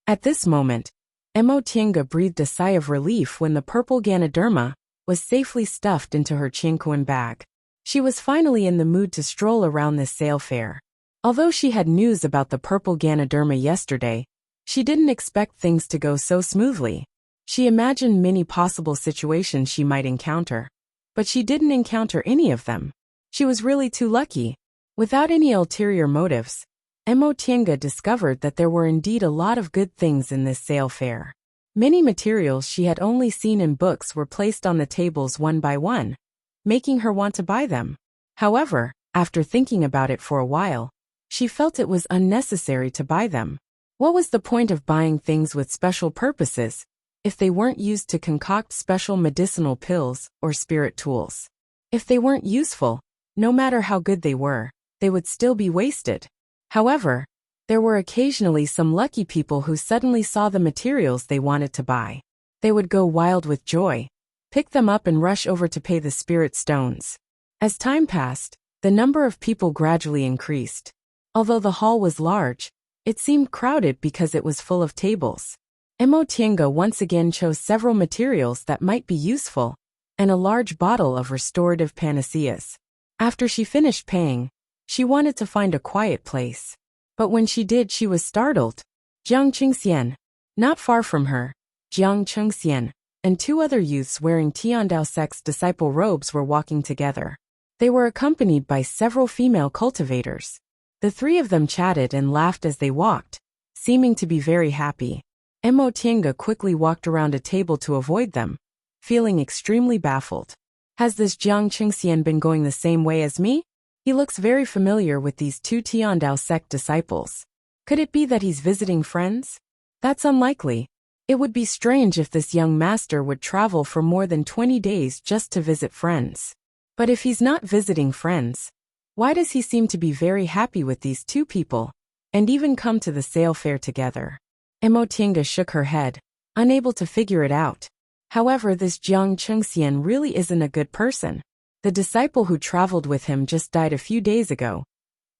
At this moment, Emo Tienga breathed a sigh of relief when the purple Ganoderma was safely stuffed into her Qingquan bag. She was finally in the mood to stroll around this sale fair. Although she had news about the purple Ganoderma yesterday, she didn't expect things to go so smoothly. She imagined many possible situations she might encounter, but she didn't encounter any of them. She was really too lucky. Without any ulterior motives, Emo Tienga discovered that there were indeed a lot of good things in this sale fair. Many materials she had only seen in books were placed on the tables one by one, making her want to buy them. However, after thinking about it for a while, she felt it was unnecessary to buy them. What was the point of buying things with special purposes if they weren't used to concoct special medicinal pills or spirit tools? If they weren't useful, no matter how good they were, they would still be wasted. However, there were occasionally some lucky people who suddenly saw the materials they wanted to buy. They would go wild with joy, pick them up and rush over to pay the spirit stones. As time passed, the number of people gradually increased. Although the hall was large, it seemed crowded because it was full of tables. Emo Tienga once again chose several materials that might be useful, and a large bottle of restorative panaceas. After she finished paying, she wanted to find a quiet place. But when she did, she was startled. Jiang Qingxian. Not far from her, Jiang Chengxian and 2 other youths wearing Tiandao sect's disciple robes were walking together. They were accompanied by several female cultivators. The 3 of them chatted and laughed as they walked, seeming to be very happy. Emo Tienga quickly walked around a table to avoid them, feeling extremely baffled. Has this Jiang Qingxian been going the same way as me? He looks very familiar with these 2 Tiandao sect disciples. Could it be that he's visiting friends? That's unlikely. It would be strange if this young master would travel for more than 20 days just to visit friends. But if he's not visiting friends, why does he seem to be very happy with these 2 people, and even come to the sale fair together? Emo Tienga shook her head, unable to figure it out. However, this Jiang Chengxian really isn't a good person. The disciple who traveled with him just died a few days ago,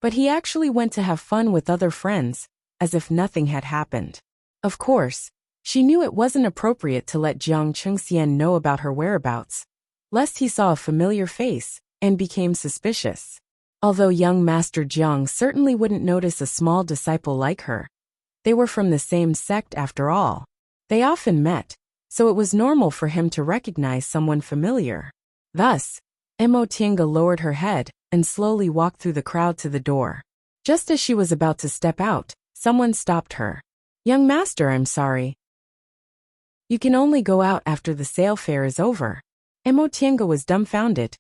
but he actually went to have fun with other friends, as if nothing had happened. Of course, she knew it wasn't appropriate to let Jiang Chengxian know about her whereabouts, lest he saw a familiar face and became suspicious. Although young Master Jiang certainly wouldn't notice a small disciple like her, they were from the same sect after all. They often met, so it was normal for him to recognize someone familiar. Thus, Mo Tiange lowered her head and slowly walked through the crowd to the door. Just as she was about to step out, someone stopped her. "Young master, I'm sorry. You can only go out after the sale fair is over." Mo Tiange was dumbfounded.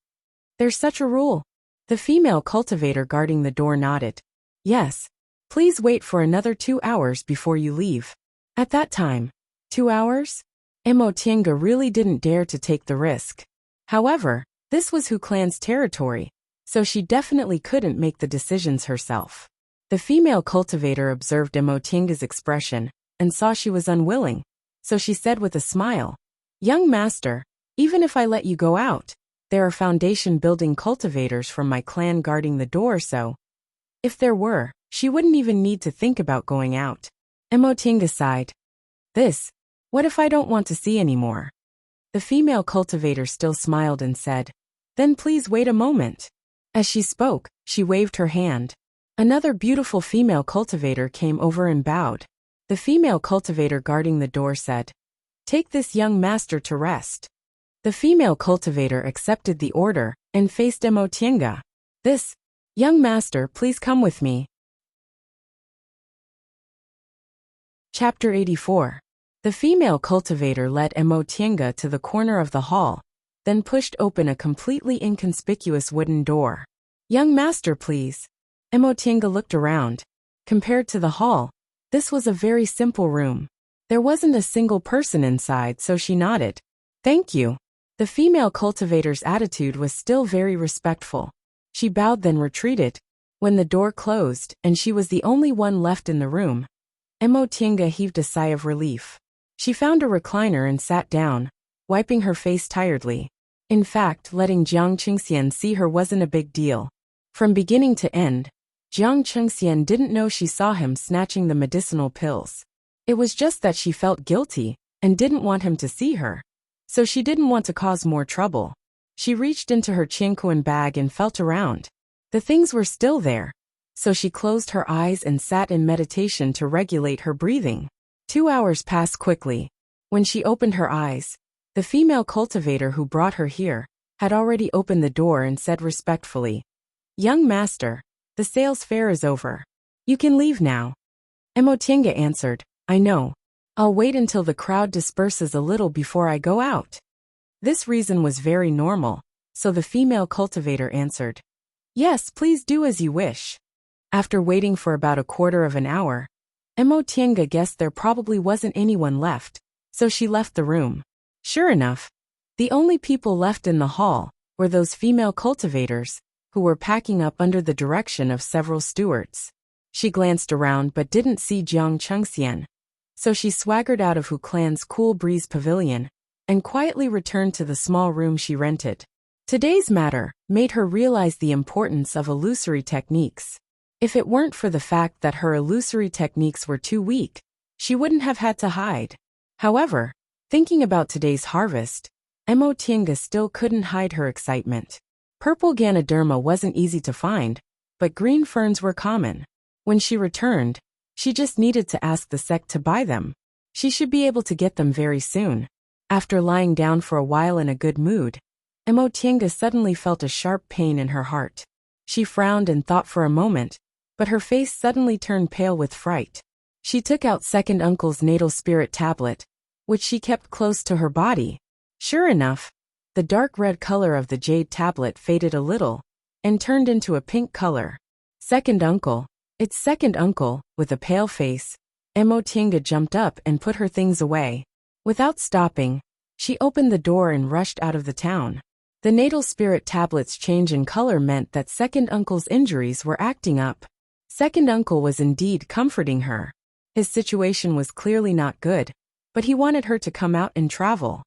"There's such a rule?" The female cultivator guarding the door nodded. "Yes. Please wait for another 2 hours before you leave." At that time, 2 hours? Mo Tiange really didn't dare to take the risk. However, this was Hu Clan's territory, so she definitely couldn't make the decisions herself. The female cultivator observed Mo Tiange's expression and saw she was unwilling, so she said with a smile, "Young master, even if I let you go out, there are foundation building cultivators from my clan guarding the door, so if there were, she wouldn't even need to think about going out." Mo Tiange sighed. What if I don't want to see anymore?" The female cultivator still smiled and said, "Then please wait a moment." As she spoke, she waved her hand. Another beautiful female cultivator came over and bowed. The female cultivator guarding the door said, "Take this young master to rest." The female cultivator accepted the order and faced Mo Tiange. "Young master, please come with me." Chapter 84. The female cultivator led Mo Tiange to the corner of the hall, then pushed open a completely inconspicuous wooden door. "Young master, please." Mo Tiange looked around. Compared to the hall, this was a very simple room. There wasn't a single person inside, so she nodded. "Thank you." The female cultivator's attitude was still very respectful. She bowed then retreated. When the door closed and she was the only one left in the room, Mo Tiange heaved a sigh of relief. She found a recliner and sat down, wiping her face tiredly. In fact, letting Jiang Chengxian see her wasn't a big deal. From beginning to end, Jiang Chengxian didn't know she saw him snatching the medicinal pills. It was just that she felt guilty and didn't want him to see her. So she didn't want to cause more trouble. She reached into her Qingquan bag and felt around. The things were still there. So she closed her eyes and sat in meditation to regulate her breathing. 2 hours passed quickly. When she opened her eyes, the female cultivator who brought her here had already opened the door and said respectfully, "Young master, the sales fair is over. You can leave now." Mo Tiange answered, "I know. I'll wait until the crowd disperses a little before I go out." This reason was very normal, so the female cultivator answered, "Yes, please do as you wish." After waiting for about a quarter of an hour, Mo Tiange guessed there probably wasn't anyone left, so she left the room. Sure enough, the only people left in the hall were those female cultivators, who were packing up under the direction of several stewards. She glanced around but didn't see Jiang Chengxian, so she swaggered out of Hu Clan's Cool Breeze Pavilion and quietly returned to the small room she rented. Today's matter made her realize the importance of illusory techniques. If it weren't for the fact that her illusory techniques were too weak, she wouldn't have had to hide. However, thinking about today's harvest, Mo Tiange still couldn't hide her excitement. Purple Ganoderma wasn't easy to find, but green ferns were common. When she returned, she just needed to ask the sect to buy them. She should be able to get them very soon. After lying down for a while in a good mood, Mo Tiange suddenly felt a sharp pain in her heart. She frowned and thought for a moment, but her face suddenly turned pale with fright. She took out second uncle's natal spirit tablet, which she kept close to her body. Sure enough, the dark red color of the jade tablet faded a little and turned into a pink color. Second uncle. It's second uncle, with a pale face. Mo Tiange jumped up and put her things away. Without stopping, she opened the door and rushed out of the town. The natal spirit tablet's change in color meant that second uncle's injuries were acting up. Second uncle was indeed comforting her. His situation was clearly not good, but he wanted her to come out and travel.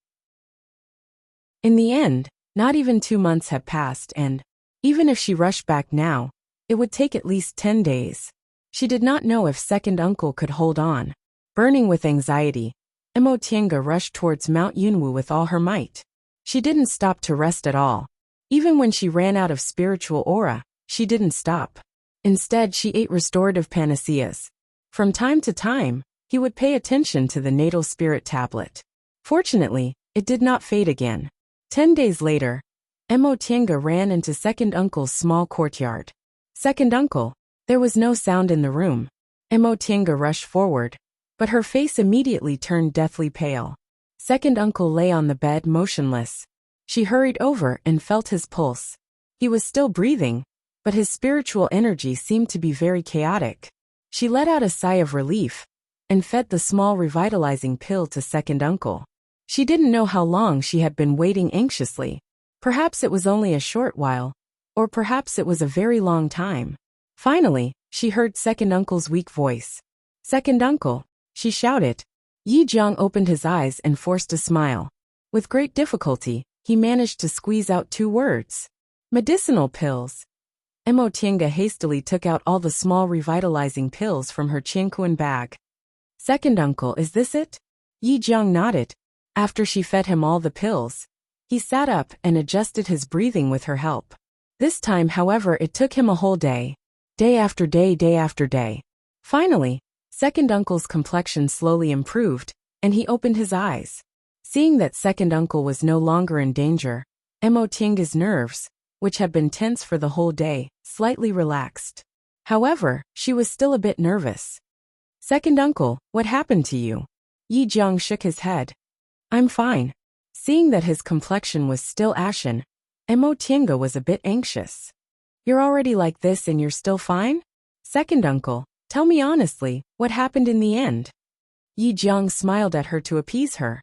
In the end, Not even 2 months had passed and, even if she rushed back now, it would take at least 10 days. She did not know if second uncle could hold on. Burning with anxiety, Emotienga rushed towards Mount Yunwu with all her might. She didn't stop to rest at all. Even when she ran out of spiritual aura, she didn't stop. Instead, she ate restorative panaceas. From time to time, he would pay attention to the natal spirit tablet. Fortunately, it did not fade again. 10 days later, Emotienga ran into second uncle's small courtyard. Second uncle, there was no sound in the room. Emotienga rushed forward, but her face immediately turned deathly pale. Second uncle lay on the bed motionless. She hurried over and felt his pulse. He was still breathing, but his spiritual energy seemed to be very chaotic. She let out a sigh of relief and fed the small revitalizing pill to second uncle. She didn't know how long she had been waiting anxiously. Perhaps it was only a short while, or perhaps it was a very long time. Finally, she heard second uncle's weak voice. "Second uncle," she shouted. Yi Jiang opened his eyes and forced a smile. With great difficulty, he managed to squeeze out 2 words. "Medicinal pills." Emotienga hastily took out all the small revitalizing pills from her Qianquan bag. "Second uncle, is this it?" Yi Jiang nodded. After she fed him all the pills, he sat up and adjusted his breathing with her help. This time, however, it took him a whole day. Day after day, day after day. Finally, second uncle's complexion slowly improved, and he opened his eyes. Seeing that second uncle was no longer in danger, Emotienga's nerves, which had been tense for the whole day, slightly relaxed. However, she was still a bit nervous. "Second uncle, what happened to you?" Yi Jiang shook his head. "I'm fine." Seeing that his complexion was still ashen, Emotienga was a bit anxious. "You're already like this and you're still fine? Second uncle, tell me honestly, what happened in the end?" Yi Jiang smiled at her to appease her.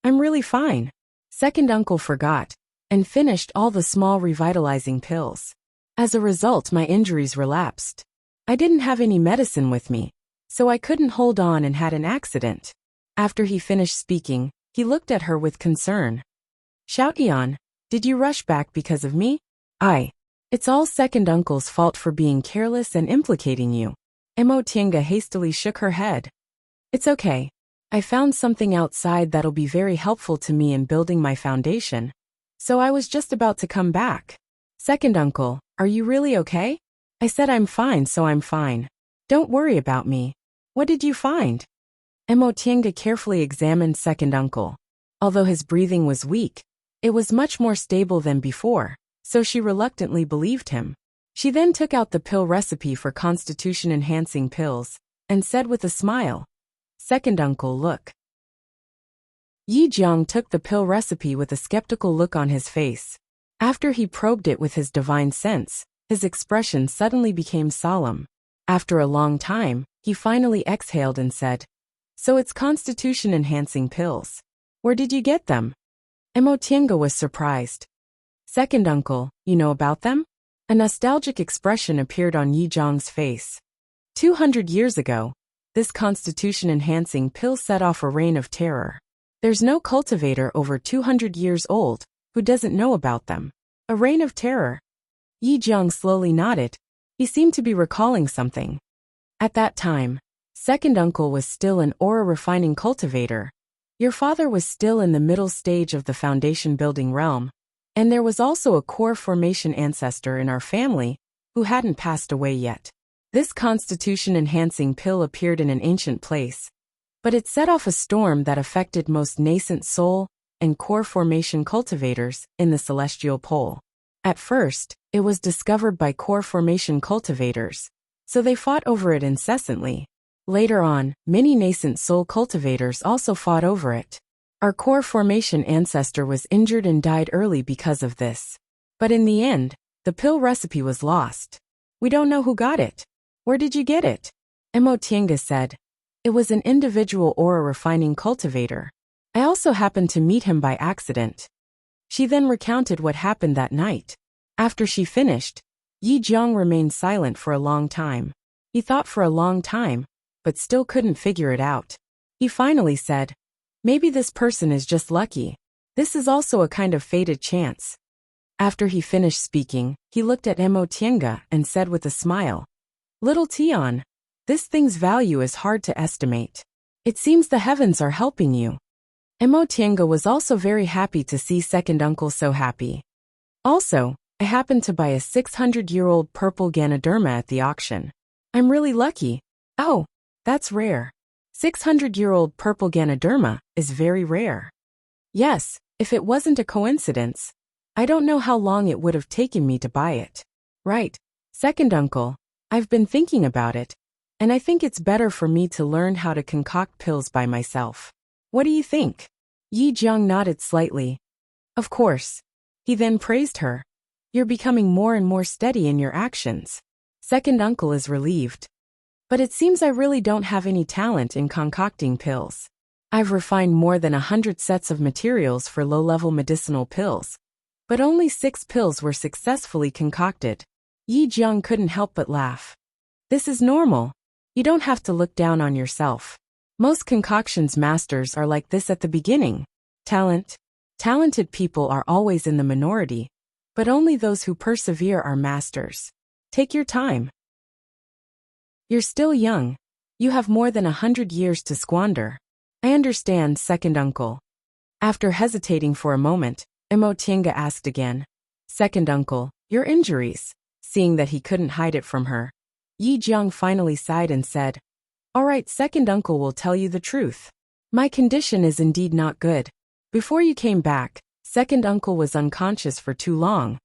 "I'm really fine." Second uncle forgot and finished all the small revitalizing pills. "As a result, my injuries relapsed. I didn't have any medicine with me, so I couldn't hold on and had an accident." After he finished speaking, he looked at her with concern. "Xiaotian, did you rush back because of me?" It's all second uncle's fault for being careless and implicating you." Emotienga hastily shook her head. "It's okay. I found something outside that'll be very helpful to me in building my foundation, so I was just about to come back." "Second uncle, are you really okay?" "I said I'm fine, so I'm fine. Don't worry about me." "What did you find?" Emotienga carefully examined second uncle. Although his breathing was weak, it was much more stable than before, so she reluctantly believed him. She then took out the pill recipe for constitution-enhancing pills and said with a smile, "Second uncle, look." Yi Jiang took the pill recipe with a skeptical look on his face. After he probed it with his divine sense, his expression suddenly became solemn. After a long time, he finally exhaled and said, "So it's constitution-enhancing pills. Where did you get them?" Emotienga was surprised. "Second uncle, you know about them?" A nostalgic expression appeared on Yi Jiang's face. 200 years ago, this constitution-enhancing pill set off a reign of terror. There's no cultivator over 200 years old who doesn't know about them. A reign of terror. Yi Jiang slowly nodded. He seemed to be recalling something. At that time, second uncle was still an aura-refining cultivator. Your father was still in the middle stage of the foundation-building realm, and there was also a core formation ancestor in our family who hadn't passed away yet. This constitution-enhancing pill appeared in an ancient place, but it set off a storm that affected most nascent soul and core formation cultivators in the celestial pole. At first, it was discovered by core formation cultivators, so they fought over it incessantly. Later on, many nascent soul cultivators also fought over it. Our core formation ancestor was injured and died early because of this. But in the end, the pill recipe was lost. We don't know who got it. Where did you get it? Emotienga said. It was an individual aura refining cultivator. I also happened to meet him by accident. She then recounted what happened that night. After she finished, Yi Jiang remained silent for a long time. He thought for a long time, but still couldn't figure it out. He finally said, "Maybe this person is just lucky. This is also a kind of fated chance." After he finished speaking, he looked at Emotienga and said with a smile, "Little Tion, this thing's value is hard to estimate. It seems the heavens are helping you." Emotienga was also very happy to see second uncle so happy. "Also, I happened to buy a 600-year-old purple Ganoderma at the auction. I'm really lucky." "Oh, that's rare. 600-year-old purple Ganoderma is very rare." "Yes, if it wasn't a coincidence. I don't know how long it would have taken me to buy it." "Right, second uncle. I've been thinking about it, and I think it's better for me to learn how to concoct pills by myself. What do you think?" Yi Jiang nodded slightly. "Of course." He then praised her. "You're becoming more and more steady in your actions." Second uncle is relieved. "But it seems I really don't have any talent in concocting pills. I've refined more than 100 sets of materials for low-level medicinal pills, but only 6 pills were successfully concocted." Yi Jiang couldn't help but laugh. "This is normal. You don't have to look down on yourself. Most concoctions masters are like this at the beginning. Talented people are always in the minority, but only those who persevere are masters. Take your time. You're still young. You have more than 100 years to squander." "I understand, second uncle." After hesitating for a moment, Emotienga asked again, "Second uncle, your injuries?" Seeing that he couldn't hide it from her, Yi Jiang finally sighed and said, "All right, second uncle will tell you the truth. My condition is indeed not good. Before you came back, second uncle was unconscious for too long,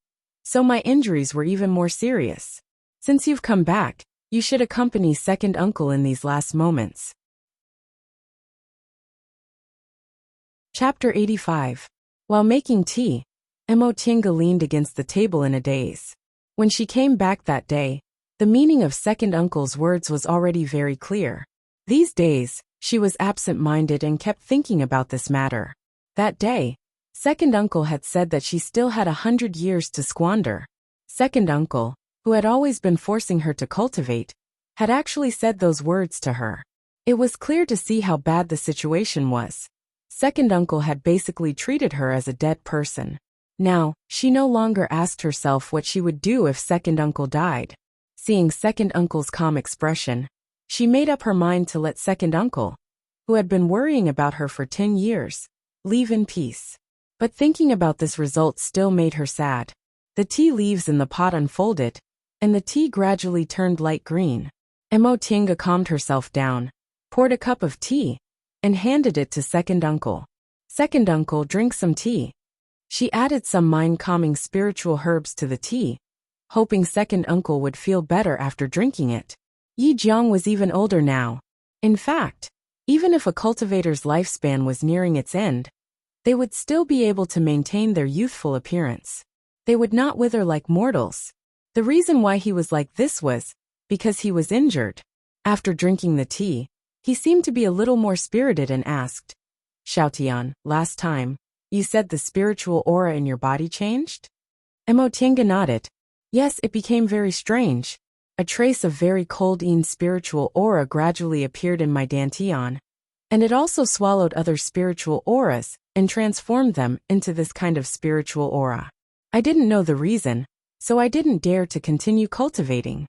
so my injuries were even more serious. Since you've come back, you should accompany second uncle in these last moments." Chapter 85. While making tea, Emotienga leaned against the table in a daze. When she came back that day, the meaning of second uncle's words was already very clear. These days, she was absent-minded and kept thinking about this matter. That day, second uncle had said that she still had 100 years to squander. Second uncle, who had always been forcing her to cultivate, had actually said those words to her. It was clear to see how bad the situation was. Second uncle had basically treated her as a dead person. Now, she no longer asked herself what she would do if second uncle died. Seeing second uncle's calm expression, she made up her mind to let second uncle, who had been worrying about her for 10 years, leave in peace. But thinking about this result still made her sad. The tea leaves in the pot unfolded, and the tea gradually turned light green. Emotienga calmed herself down, poured a cup of tea, and handed it to second uncle. "Second uncle, drink some tea." She added some mind-calming spiritual herbs to the tea, hoping second uncle would feel better after drinking it. Yi Jiang was even older now. In fact, even if a cultivator's lifespan was nearing its end, they would still be able to maintain their youthful appearance. They would not wither like mortals. The reason why he was like this was because he was injured. After drinking the tea, he seemed to be a little more spirited and asked, "Xiaotian, last time, you said the spiritual aura in your body changed?" Emotienga nodded. "Yes, it became very strange. A trace of very cold spiritual aura gradually appeared in my dantian, and it also swallowed other spiritual auras and transformed them into this kind of spiritual aura. I didn't know the reason, so I didn't dare to continue cultivating."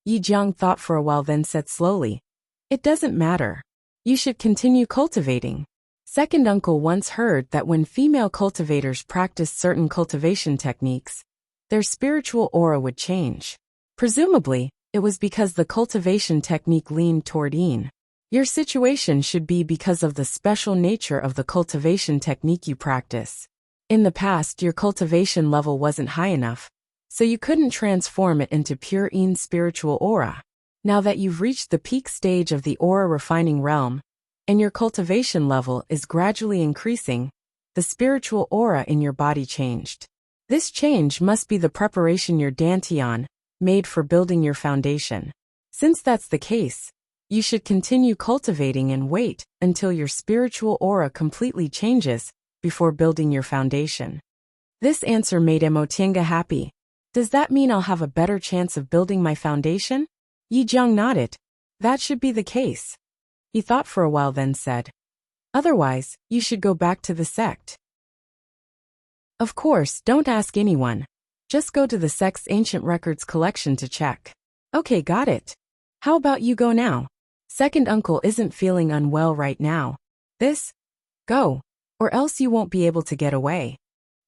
Yi Jiang thought for a while, then said slowly, "It doesn't matter. You should continue cultivating." Second uncle once heard that when female cultivators practiced certain cultivation techniques, their spiritual aura would change. Presumably, it was because the cultivation technique leaned toward yin. Your situation should be because of the special nature of the cultivation technique you practice. In the past, your cultivation level wasn't high enough, so you couldn't transform it into pure yin spiritual aura. Now that you've reached the peak stage of the aura refining realm, and your cultivation level is gradually increasing, the spiritual aura in your body changed. This change must be the preparation your dantian made for building your foundation. Since that's the case, you should continue cultivating and wait until your spiritual aura completely changes before building your foundation. This answer made Emotienga happy. Does that mean I'll have a better chance of building my foundation? Yi Jiang nodded. That should be the case. He thought for a while, then said, "Otherwise, you should go back to the sect." Of course, don't ask anyone. Just go to the sect's ancient records collection to check. Okay, got it. How about you go now? Second uncle isn't feeling unwell right now. Go. Or else you won't be able to get away.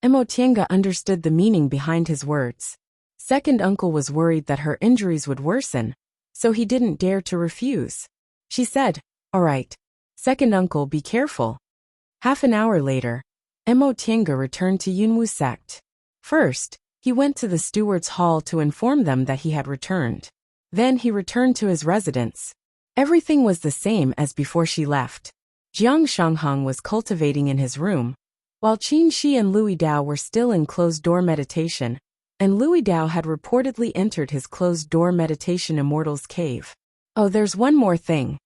Emotienga understood the meaning behind his words. Second uncle was worried that her injuries would worsen, so he didn't dare to refuse. She said, all right. Second uncle, be careful. Half an hour later, Emotienga returned to Yunwu sect. First, he went to the steward's hall to inform them that he had returned. Then he returned to his residence. Everything was the same as before she left. Jiang Shangheng was cultivating in his room, while Qin Shi and Louis Dao were still in closed-door meditation, and Louis Dao had reportedly entered his closed-door meditation immortal's cave. Oh, there's one more thing.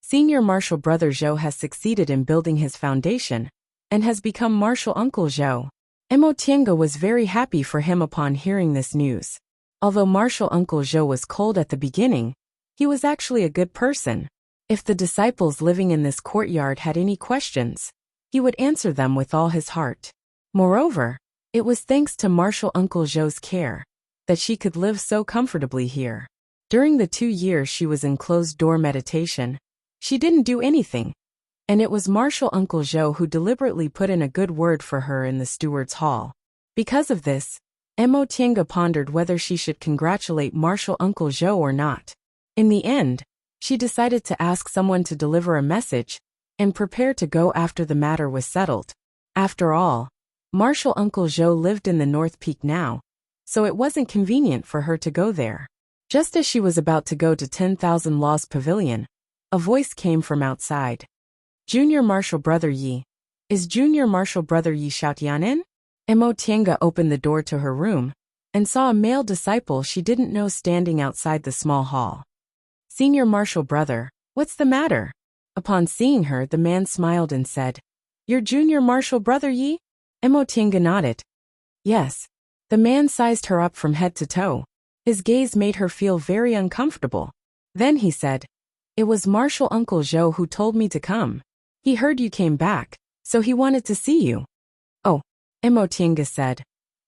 Senior Martial Brother Zhou has succeeded in building his foundation, and has become Martial Uncle Zhou. Emotienga was very happy for him upon hearing this news. Although Martial Uncle Zhou was cold at the beginning, he was actually a good person. If the disciples living in this courtyard had any questions, he would answer them with all his heart. Moreover, it was thanks to Martial Uncle Zhou's care that she could live so comfortably here. During the 2 years she was in closed-door meditation, she didn't do anything, and it was Martial Uncle Zhou who deliberately put in a good word for her in the steward's hall. Because of this, Emotienga pondered whether she should congratulate Martial Uncle Zhou or not. In the end, she decided to ask someone to deliver a message and prepare to go after the matter was settled. After all, Martial Uncle Zhou lived in the North Peak now, so it wasn't convenient for her to go there. Just as she was about to go to 10,000 Laws Pavilion, a voice came from outside. Junior Martial Brother Yi. Is Junior Martial Brother Yi Xiaotian in? Emotienga opened the door to her room and saw a male disciple she didn't know standing outside the small hall. Senior Martial Brother, what's the matter? Upon seeing her, the man smiled and said, You're Junior Martial Brother Yi? Emotienga nodded. Yes. The man sized her up from head to toe. His gaze made her feel very uncomfortable. Then he said, It was Martial Uncle Zhou who told me to come. He heard you came back, so he wanted to see you. Oh, Emotienga said.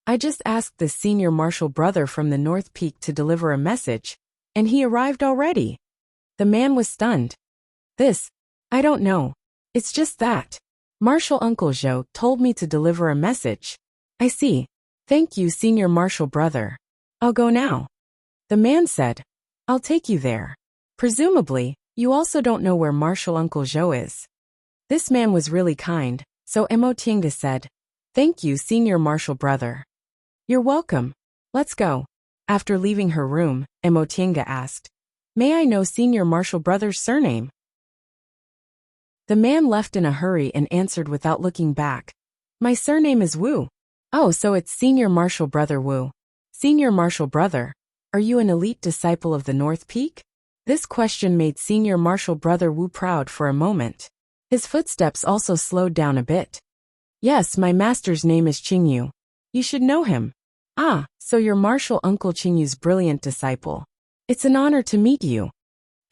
I just asked the Senior Martial Brother from the North Peak to deliver a message, and he arrived already. The man was stunned. I don't know. It's just that Martial Uncle Zhou told me to deliver a message. I see. Thank you, Senior Martial Brother. I'll go now. The man said, I'll take you there. Presumably, you also don't know where Martial Uncle Zhou is. This man was really kind, so Emotienga said, Thank you, Senior Martial Brother. You're welcome. Let's go. After leaving her room, Emotienga asked, May I know Senior Martial Brother's surname? The man left in a hurry and answered without looking back. My surname is Wu. Oh, so it's Senior Martial Brother Wu. Senior Martial Brother, are you an elite disciple of the North Peak? This question made Senior Martial Brother Wu proud for a moment. His footsteps also slowed down a bit. Yes, my master's name is Qingyu. You should know him. Ah, so you're Martial Uncle Qingyu's brilliant disciple. It's an honor to meet you.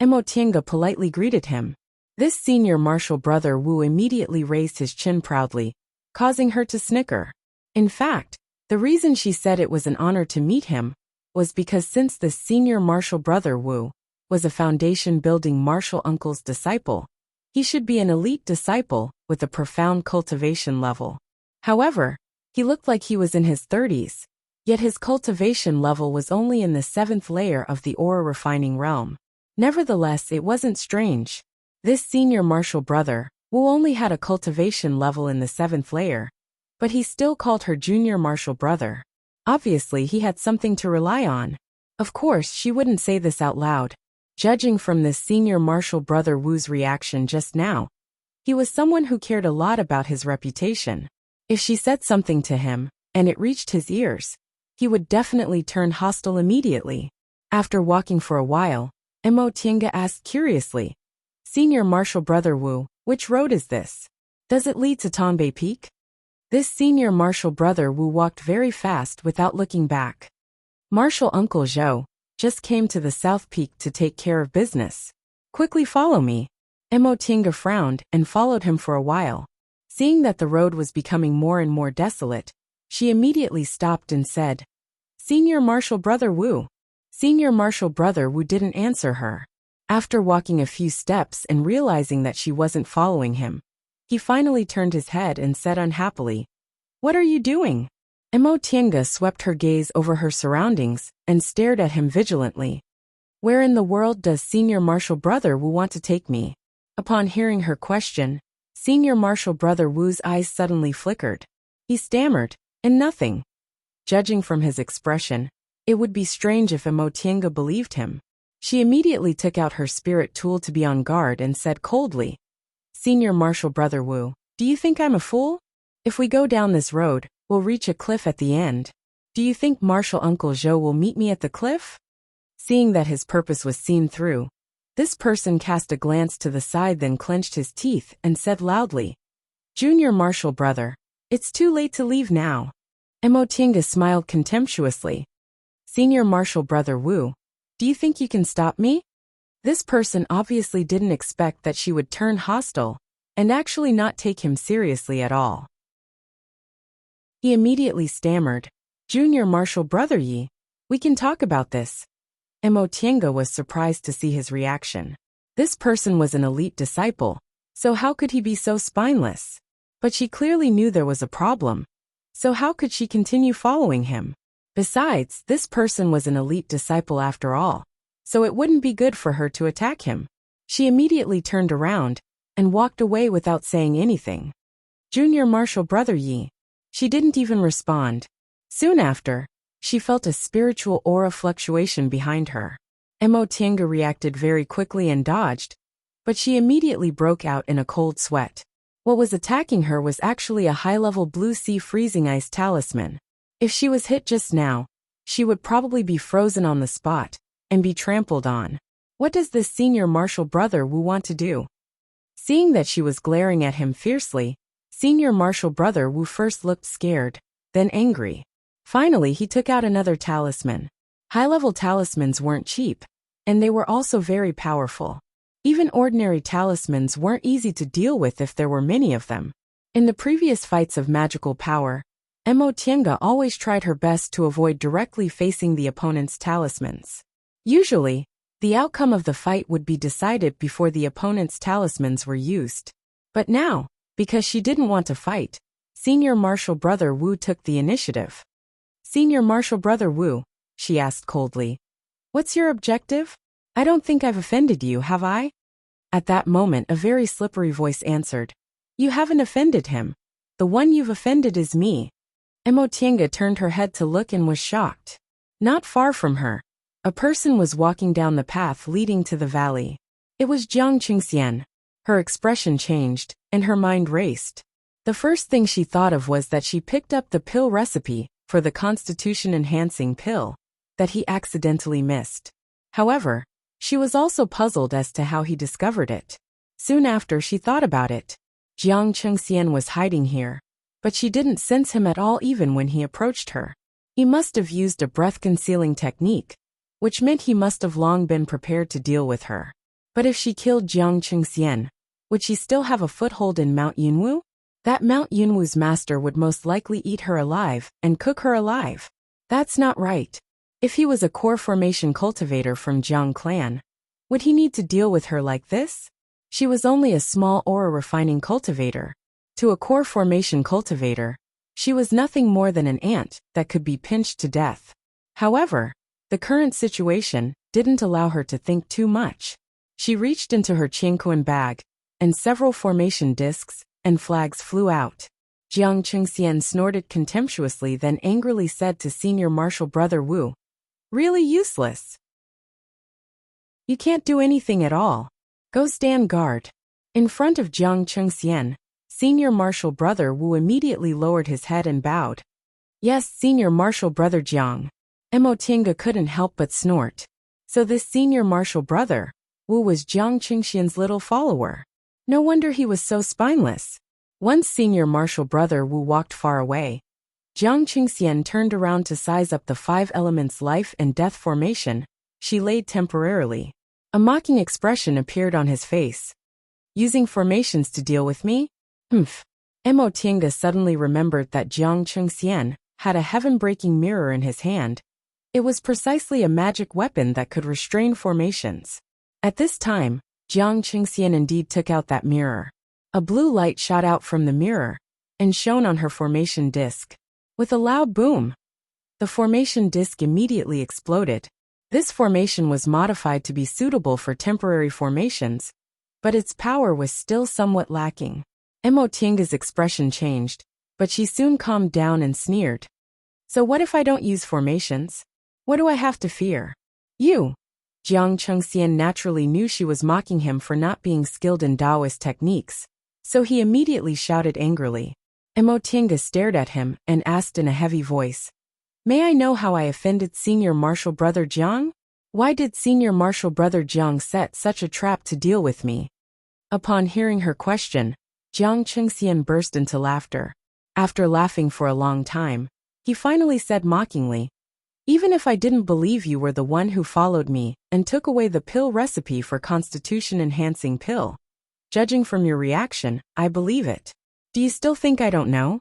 Emotienga politely greeted him. This Senior Martial Brother Wu immediately raised his chin proudly, causing her to snicker. In fact, the reason she said it was an honor to meet him was because since the Senior Martial Brother Wu was a foundation-building Martial Uncle's disciple, he should be an elite disciple with a profound cultivation level. However, he looked like he was in his 30s, yet his cultivation level was only in the 7th layer of the aura refining realm. Nevertheless, it wasn't strange. This Senior Martial Brother Wu only had a cultivation level in the 7th layer, but he still called her Junior Martial Brother. Obviously, he had something to rely on. Of course, she wouldn't say this out loud. Judging from this Senior Martial Brother Wu's reaction just now, he was someone who cared a lot about his reputation. If she said something to him, and it reached his ears, he would definitely turn hostile immediately. After walking for a while, Emotienga asked curiously, Senior Martial Brother Wu, which road is this? Does it lead to Tongbei Peak? This Senior Martial Brother Wu walked very fast without looking back. Martial Uncle Zhou just came to the South Peak to take care of business. Quickly follow me. Emotienga frowned and followed him for a while. Seeing that the road was becoming more and more desolate, She immediately stopped and said, "Senior Marshal Brother Wu." Senior Marshal Brother Wu didn't answer her. After walking a few steps and realizing that she wasn't following him, he finally turned his head and said unhappily, "What are you doing?" Mo Tiange swept her gaze over her surroundings and stared at him vigilantly. "Where in the world does Senior Marshal Brother Wu want to take me?" Upon hearing her question, Senior Marshal Brother Wu's eyes suddenly flickered. He stammered, "In nothing." Judging from his expression, it would be strange if Mo Tiange believed him. She immediately took out her spirit tool to be on guard and said coldly, "Senior Marshal Brother Wu, do you think I'm a fool? If we go down this road, we'll reach a cliff at the end. Do you think Marshal Uncle Zhou will meet me at the cliff?" Seeing that his purpose was seen through, this person cast a glance to the side, then clenched his teeth and said loudly, "Junior Marshal Brother, it's too late to leave now." Mo Tiange smiled contemptuously. "Senior Marshal Brother Wu, do you think you can stop me?" This person obviously didn't expect that she would turn hostile and actually not take him seriously at all. He immediately stammered, "Junior Marshal Brother Yi, we can talk about this." Mo Tiange was surprised to see his reaction. This person was an elite disciple, so how could he be so spineless? But she clearly knew there was a problem, so how could she continue following him? Besides, this person was an elite disciple after all, so it wouldn't be good for her to attack him. She immediately turned around and walked away without saying anything. "Junior Marshal Brother Yi." She didn't even respond. Soon after, she felt a spiritual aura fluctuation behind her. Mo Tiange reacted very quickly and dodged, but she immediately broke out in a cold sweat. What was attacking her was actually a high-level blue sea freezing ice talisman. If she was hit just now, she would probably be frozen on the spot and be trampled on. What does this Senior Marshal Brother Wu want to do? Seeing that she was glaring at him fiercely, Senior Marshal Brother Wu first looked scared, then angry. Finally, he took out another talisman. High-level talismans weren't cheap, and they were also very powerful. Even ordinary talismans weren't easy to deal with if there were many of them. In the previous fights of magical power, Mo Tiange always tried her best to avoid directly facing the opponent's talismans. Usually, the outcome of the fight would be decided before the opponent's talismans were used. But now, because she didn't want to fight, Senior Marshal Brother Wu took the initiative. "Senior Marshal Brother Wu," she asked coldly, "what's your objective? I don't think I've offended you, have I?" At that moment, a very slippery voice answered, "You haven't offended him. The one you've offended is me." Mo Tiange turned her head to look and was shocked. Not far from her, a person was walking down the path leading to the valley. It was Jiang Qingxian. Her expression changed, and her mind raced. The first thing she thought of was that she picked up the pill recipe for the constitution-enhancing pill that he accidentally missed. However, she was also puzzled as to how he discovered it. Soon after she thought about it, Jiang Qingxian was hiding here, but she didn't sense him at all even when he approached her. He must have used a breath-concealing technique, which meant he must have long been prepared to deal with her. But if she killed Jiang Qingxian, would she still have a foothold in Mount Yunwu? That Mount Yunwu's master would most likely eat her alive and cook her alive. That's not right. If he was a core formation cultivator from Jiang clan, would he need to deal with her like this? She was only a small aura refining cultivator. To a core formation cultivator, she was nothing more than an ant that could be pinched to death. However, the current situation didn't allow her to think too much. She reached into her Qingquan bag, and several formation discs and flags flew out. Jiang Qingxian snorted contemptuously, then angrily said to Senior Marshal Brother Wu, "Really useless. You can't do anything at all. Go stand guard." In front of Jiang Qingxian, Senior Marshal Brother Wu immediately lowered his head and bowed. "Yes, Senior Marshal Brother Jiang." Mo Tiange couldn't help but snort. So this Senior Marshal Brother Wu was Jiang Qingxian's little follower. No wonder he was so spineless. Once Senior Marshal Brother Wu walked far away, Jiang Qingxian turned around to size up the 5 elements life and death formation she laid temporarily. A mocking expression appeared on his face. "Using formations to deal with me? Humph." Mo Tiange suddenly remembered that Jiang Chengxian had a heaven-breaking mirror in his hand. It was precisely a magic weapon that could restrain formations. At this time, Jiang Chengxian indeed took out that mirror. A blue light shot out from the mirror and shone on her formation disc. With a loud boom, the formation disc immediately exploded. This formation was modified to be suitable for temporary formations, but its power was still somewhat lacking. Mo Tiange's expression changed, but she soon calmed down and sneered. So what if I don't use formations? What do I have to fear? You! Jiang Chengxian naturally knew she was mocking him for not being skilled in Taoist techniques, so he immediately shouted angrily. Mo Tiange stared at him and asked in a heavy voice, May I know how I offended Senior Marshal Brother Jiang? Why did Senior Marshal Brother Jiang set such a trap to deal with me? Upon hearing her question, Jiang Chengxian burst into laughter. After laughing for a long time, he finally said mockingly, Even if I didn't believe you were the one who followed me and took away the pill recipe for constitution-enhancing pill, judging from your reaction, I believe it. Do you still think I don't know?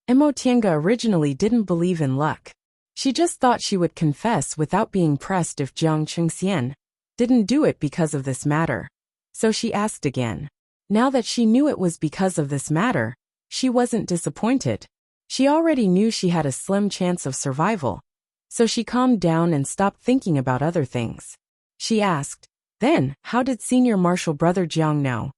Mo Tiange originally didn't believe in luck. She just thought she would confess without being pressed if Jiang Chengxian didn't do it because of this matter. So she asked again. Now that she knew it was because of this matter, she wasn't disappointed. She already knew she had a slim chance of survival, so she calmed down and stopped thinking about other things. She asked, Then, how did Senior Marshal Brother Jiang know?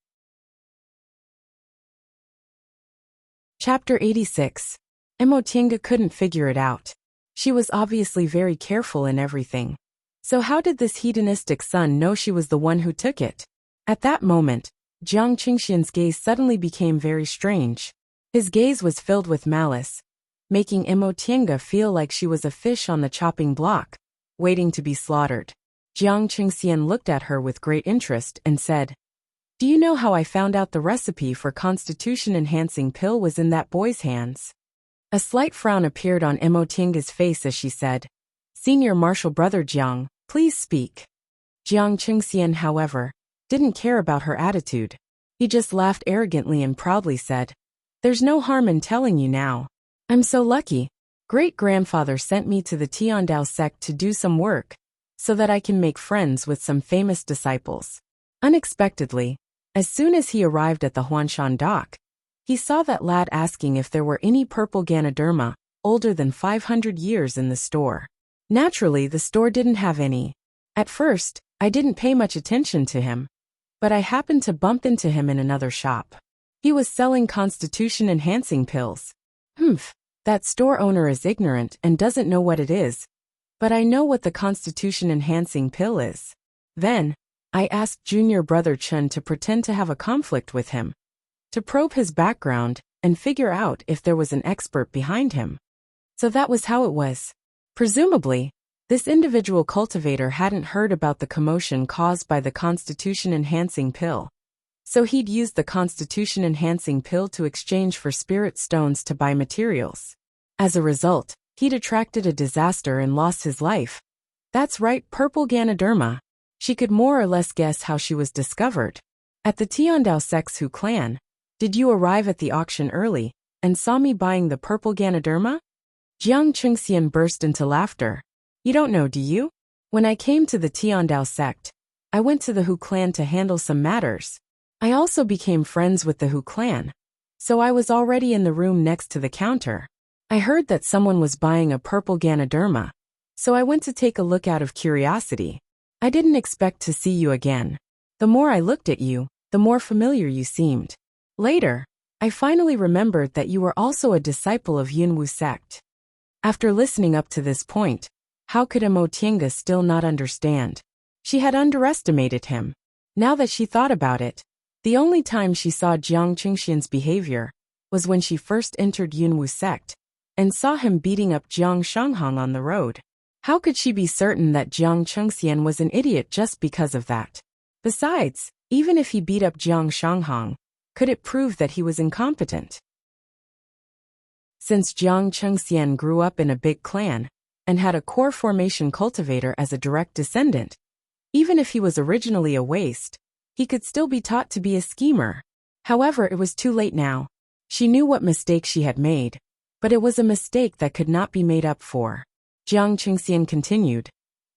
Chapter 86. Mo Tiange couldn't figure it out. She was obviously very careful in everything. So how did this hedonistic son know she was the one who took it? At that moment, Jiang Chengxian's gaze suddenly became very strange. His gaze was filled with malice, making Mo Tiange feel like she was a fish on the chopping block, waiting to be slaughtered. Jiang Chengxian looked at her with great interest and said, Do you know how I found out the recipe for constitution-enhancing pill was in that boy's hands? A slight frown appeared on Mo Tiange's face as she said, Senior Marshal Brother Jiang, please speak. Jiang Chengxian, however, didn't care about her attitude. He just laughed arrogantly and proudly said, There's no harm in telling you now. I'm so lucky. Great-grandfather sent me to the Tiandao sect to do some work, so that I can make friends with some famous disciples. Unexpectedly, as soon as he arrived at the Huanshan dock, he saw that lad asking if there were any purple Ganoderma older than 500 years in the store. Naturally, the store didn't have any. At first, I didn't pay much attention to him, but I happened to bump into him in another shop. He was selling constitution-enhancing pills. That store owner is ignorant and doesn't know what it is, but I know what the constitution-enhancing pill is. Then, I asked Junior Brother Chun to pretend to have a conflict with him, to probe his background and figure out if there was an expert behind him. So that was how it was. Presumably, this individual cultivator hadn't heard about the commotion caused by the constitution-enhancing pill, so he'd used the constitution-enhancing pill to exchange for spirit stones to buy materials. As a result, he'd attracted a disaster and lost his life. That's right, purple Ganoderma. She could more or less guess how she was discovered. At the Tiandao Sexhu clan, did you arrive at the auction early and saw me buying the purple Ganoderma? Jiang Chengxian burst into laughter. You don't know, do you? When I came to the Tiandao sect, I went to the Hu clan to handle some matters. I also became friends with the Hu clan, so I was already in the room next to the counter. I heard that someone was buying a purple Ganoderma, so I went to take a look out of curiosity. I didn't expect to see you again. The more I looked at you, the more familiar you seemed. Later, I finally remembered that you were also a disciple of Yunwu sect. After listening up to this point, how could Mo Tiange still not understand? She had underestimated him. Now that she thought about it, the only time she saw Jiang Chengxian's behavior was when she first entered Yunwu sect and saw him beating up Jiang Shanghang on the road. How could she be certain that Jiang Chengxian was an idiot just because of that? Besides, even if he beat up Jiang Shanghang, could it prove that he was incompetent? Since Jiang Chengxian grew up in a big clan and had a core formation cultivator as a direct descendant, even if he was originally a waste, he could still be taught to be a schemer. However, it was too late now. She knew what mistake she had made, but it was a mistake that could not be made up for. Jiang Qingxian continued.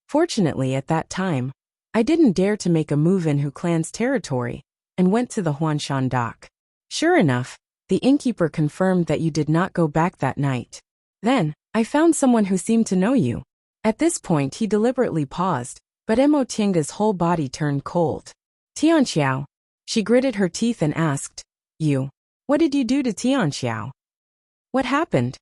Fortunately at that time, I didn't dare to make a move in Hu clan's territory, and went to the Huanshan dock. Sure enough, the innkeeper confirmed that you did not go back that night. Then, I found someone who seemed to know you. At this point he deliberately paused, but Mo Tiange's whole body turned cold. Tianxiao. She gritted her teeth and asked, You. What did you do to Tianxiao? What happened?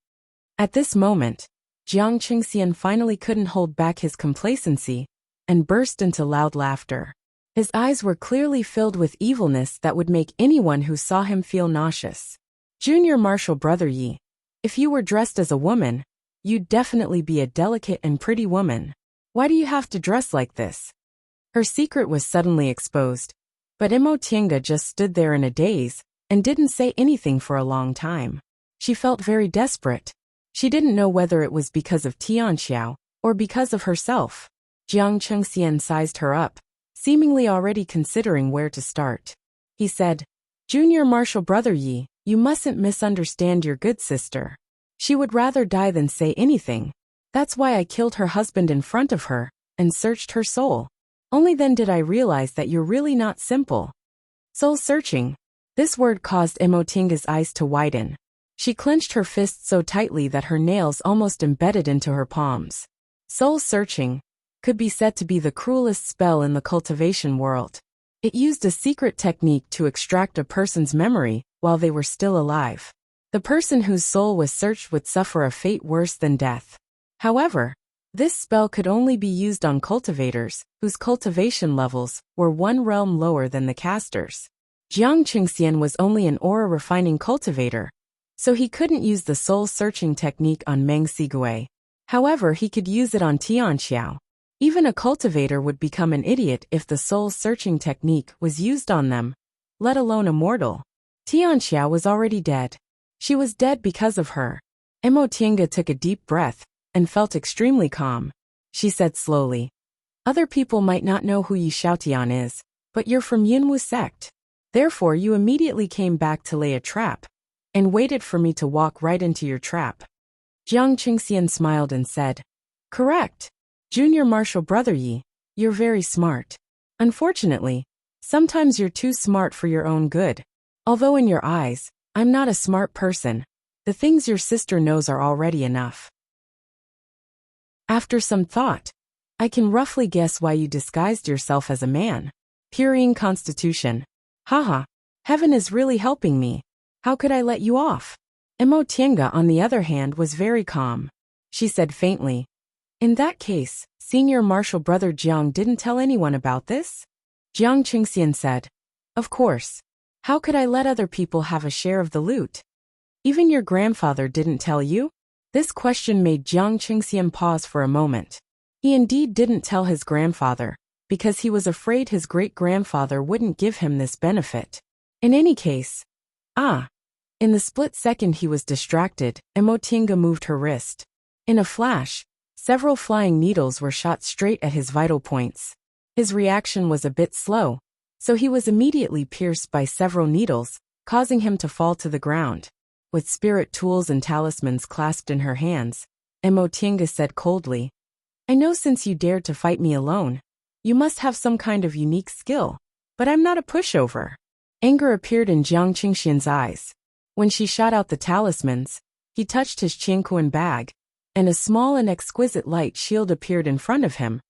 At this moment, Jiang Qingxian finally couldn't hold back his complacency, and burst into loud laughter. His eyes were clearly filled with evilness that would make anyone who saw him feel nauseous. Junior Marshal Brother Yi, if you were dressed as a woman, you'd definitely be a delicate and pretty woman. Why do you have to dress like this? Her secret was suddenly exposed, but Mo Tiange just stood there in a daze, and didn't say anything for a long time. She felt very desperate. She didn't know whether it was because of Tianxiao, or because of herself. Jiang Qingxian sized her up, seemingly already considering where to start. He said, Junior Marshal Brother Yi, you mustn't misunderstand your good sister. She would rather die than say anything. That's why I killed her husband in front of her, and searched her soul. Only then did I realize that you're really not simple. Soul searching. This word caused Mo Tiange's eyes to widen. She clenched her fists so tightly that her nails almost embedded into her palms. Soul searching could be said to be the cruelest spell in the cultivation world. It used a secret technique to extract a person's memory while they were still alive. The person whose soul was searched would suffer a fate worse than death. However, this spell could only be used on cultivators, whose cultivation levels were one realm lower than the casters. Jiang Qingxian was only an aura refining cultivator, so he couldn't use the soul-searching technique on Meng Sigui. However, he could use it on Tianxiao. Even a cultivator would become an idiot if the soul-searching technique was used on them, let alone a mortal. Tianxiao was already dead. She was dead because of her. Mo Tiange took a deep breath, and felt extremely calm. She said slowly, Other people might not know who Yi Xiaotian is, but you're from Yunwu sect. Therefore you immediately came back to lay a trap, and waited for me to walk right into your trap. Jiang Qingxian smiled and said, Correct. Junior Marshal Brother Yi, you're very smart. Unfortunately, sometimes you're too smart for your own good. Although in your eyes, I'm not a smart person, the things your sister knows are already enough. After some thought, I can roughly guess why you disguised yourself as a man. Purine Constitution. Haha, heaven is really helping me. How could I let you off? Mo Tiange, on the other hand, was very calm. She said faintly, In that case, Senior Marshal Brother Jiang didn't tell anyone about this? Jiang Qingxian said, Of course. How could I let other people have a share of the loot? Even your grandfather didn't tell you? This question made Jiang Qingxian pause for a moment. He indeed didn't tell his grandfather, because he was afraid his great-grandfather wouldn't give him this benefit. In any case, in the split second he was distracted, Mo Tiange moved her wrist. In a flash, several flying needles were shot straight at his vital points. His reaction was a bit slow, so he was immediately pierced by several needles, causing him to fall to the ground. With spirit tools and talismans clasped in her hands, Mo Tiange said coldly, I know since you dared to fight me alone, you must have some kind of unique skill, but I'm not a pushover. Anger appeared in Jiang Qingxian's eyes. When she shot out the talismans, he touched his Qingquan bag, and a small and exquisite light shield appeared in front of him,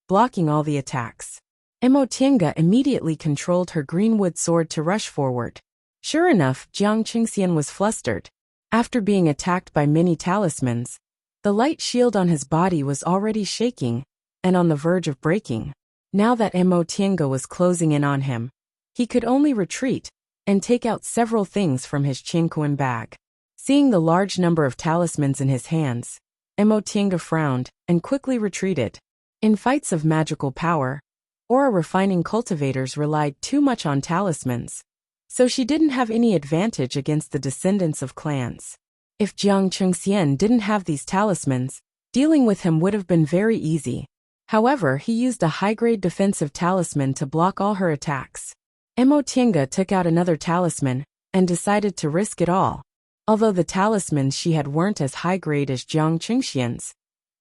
blocking all the attacks. Mo Tiange immediately controlled her greenwood sword to rush forward. Sure enough, Jiang Qingxian was flustered. After being attacked by many talismans, the light shield on his body was already shaking, and on the verge of breaking. Now that Mo Tiange was closing in on him, he could only retreat, and take out several things from his Qingquan bag. Seeing the large number of talismans in his hands, Mo Tiange frowned, and quickly retreated. In fights of magical power, aura refining cultivators relied too much on talismans, so she didn't have any advantage against the descendants of clans. If Jiang Qingxian didn't have these talismans, dealing with him would have been very easy. However, he used a high-grade defensive talisman to block all her attacks. Mo Tiange took out another talisman, and decided to risk it all. Although the talismans she had weren't as high-grade as Jiang Chengxian's,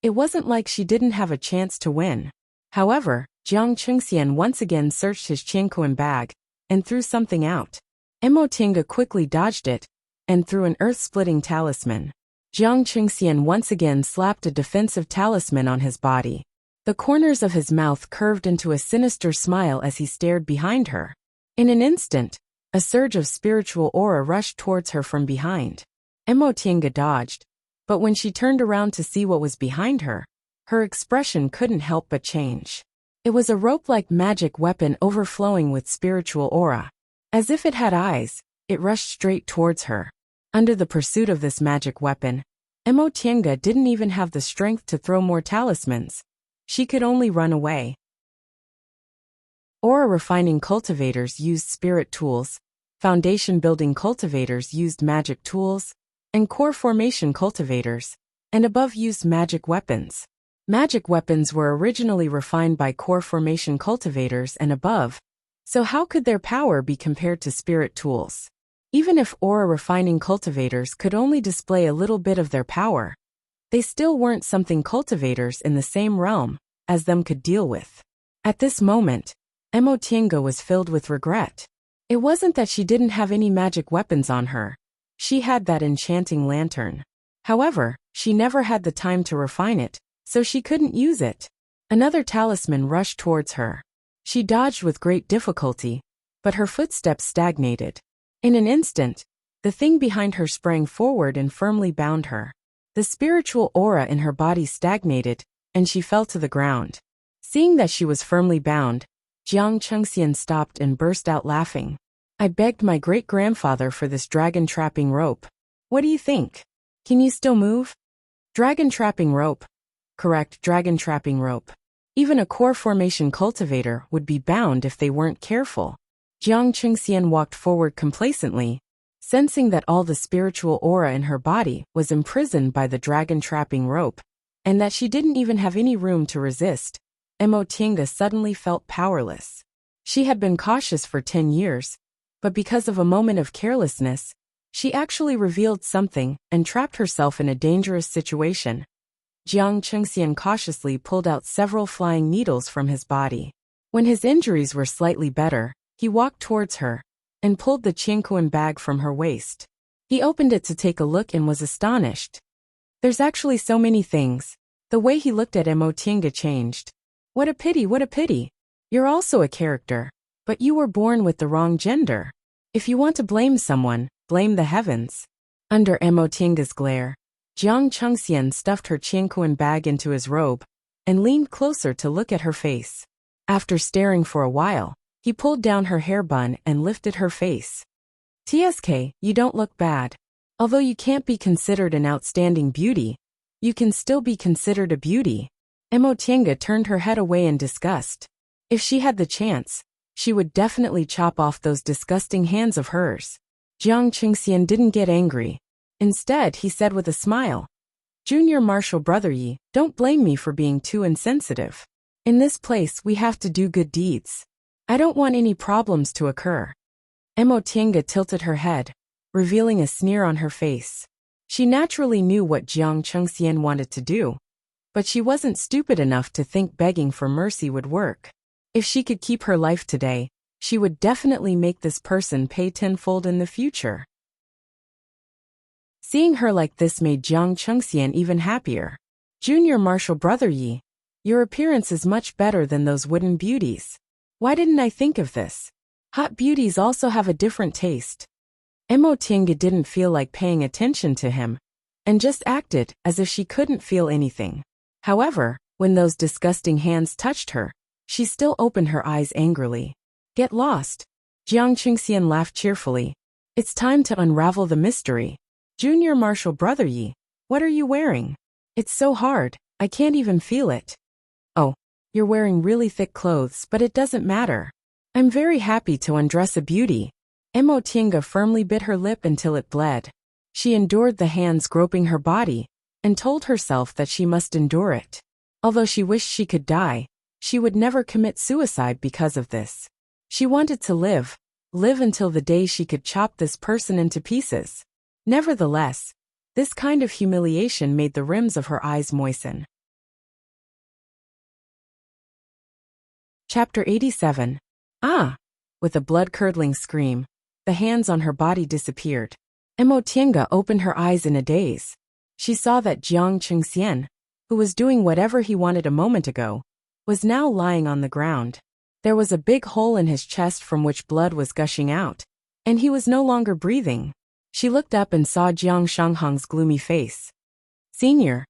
it wasn't like she didn't have a chance to win. However, Jiang Chengxian once again searched his Qianquan bag and threw something out. Mo Tinga quickly dodged it and threw an earth-splitting talisman. Jiang Chengxian once again slapped a defensive talisman on his body. The corners of his mouth curved into a sinister smile as he stared behind her. In an instant, a surge of spiritual aura rushed towards her from behind. Mo Tinga dodged, but when she turned around to see what was behind her, her expression couldn't help but change. It was a rope-like magic weapon overflowing with spiritual aura. As if it had eyes, it rushed straight towards her. Under the pursuit of this magic weapon, Mo Tinga didn't even have the strength to throw more talismans. She could only run away. Aura refining cultivators used spirit tools, foundation building cultivators used magic tools, and core formation cultivators, and above used magic weapons. Magic weapons were originally refined by core formation cultivators and above, so how could their power be compared to spirit tools? Even if aura refining cultivators could only display a little bit of their power, they still weren't something cultivators in the same realm as them could deal with. At this moment, Mo Tinga was filled with regret. It wasn't that she didn't have any magic weapons on her. She had that enchanting lantern. However, she never had the time to refine it, so she couldn't use it. Another talisman rushed towards her. She dodged with great difficulty, but her footsteps stagnated. In an instant, the thing behind her sprang forward and firmly bound her. The spiritual aura in her body stagnated, and she fell to the ground. Seeing that she was firmly bound, Jiang Chengxian stopped and burst out laughing. I begged my great-grandfather for this dragon-trapping rope. What do you think? Can you still move? Dragon-trapping rope. Correct, dragon-trapping rope. Even a core formation cultivator would be bound if they weren't careful. Jiang Chengxian walked forward complacently, sensing that all the spiritual aura in her body was imprisoned by the dragon-trapping rope, and that she didn't even have any room to resist. Mo Tinga suddenly felt powerless. She had been cautious for 10 years, but because of a moment of carelessness, she actually revealed something and trapped herself in a dangerous situation. Jiang Chengxian cautiously pulled out several flying needles from his body. When his injuries were slightly better, he walked towards her and pulled the Qianquan bag from her waist. He opened it to take a look and was astonished. There's actually so many things. The way he looked at Mo Tinga changed. What a pity, what a pity. You're also a character, but you were born with the wrong gender. If you want to blame someone, blame the heavens. Under Mo Tinga's glare, Jiang Chengxian stuffed her Qianquan bag into his robe and leaned closer to look at her face. After staring for a while, he pulled down her hair bun and lifted her face. TSK, you don't look bad. Although you can't be considered an outstanding beauty, you can still be considered a beauty. Mo Tinga turned her head away in disgust. If she had the chance, she would definitely chop off those disgusting hands of hers. Jiang Chengxian didn't get angry. Instead, he said with a smile, Junior Marshal Brother Yi, don't blame me for being too insensitive. In this place, we have to do good deeds. I don't want any problems to occur. Mo Tinga tilted her head, revealing a sneer on her face. She naturally knew what Jiang Chengxian wanted to do, but she wasn't stupid enough to think begging for mercy would work. If she could keep her life today, she would definitely make this person pay tenfold in the future. Seeing her like this made Jiang Chengxian even happier. Junior Marshal Brother Yi, your appearance is much better than those wooden beauties. Why didn't I think of this? Hot beauties also have a different taste. Mo Tinga didn't feel like paying attention to him, and just acted as if she couldn't feel anything. However, when those disgusting hands touched her, she still opened her eyes angrily. Get lost. Jiang Chengxian laughed cheerfully. It's time to unravel the mystery. Junior Marshal Brother Yi, what are you wearing? It's so hard, I can't even feel it. Oh, you're wearing really thick clothes, but it doesn't matter. I'm very happy to undress a beauty. Mo Tinga firmly bit her lip until it bled. She endured the hands groping her body, and told herself that she must endure it. Although she wished she could die, she would never commit suicide because of this. She wanted to live live until the day she could chop this person into pieces. Nevertheless, this kind of humiliation made the rims of her eyes moisten. Chapter 87. Ah! With a blood-curdling scream, the hands on her body disappeared. Mo Tiange opened her eyes in a daze. She saw that Jiang Chengxian, who was doing whatever he wanted a moment ago, was now lying on the ground. There was a big hole in his chest from which blood was gushing out, and he was no longer breathing. She looked up and saw Jiang Shanghang's gloomy face. Senior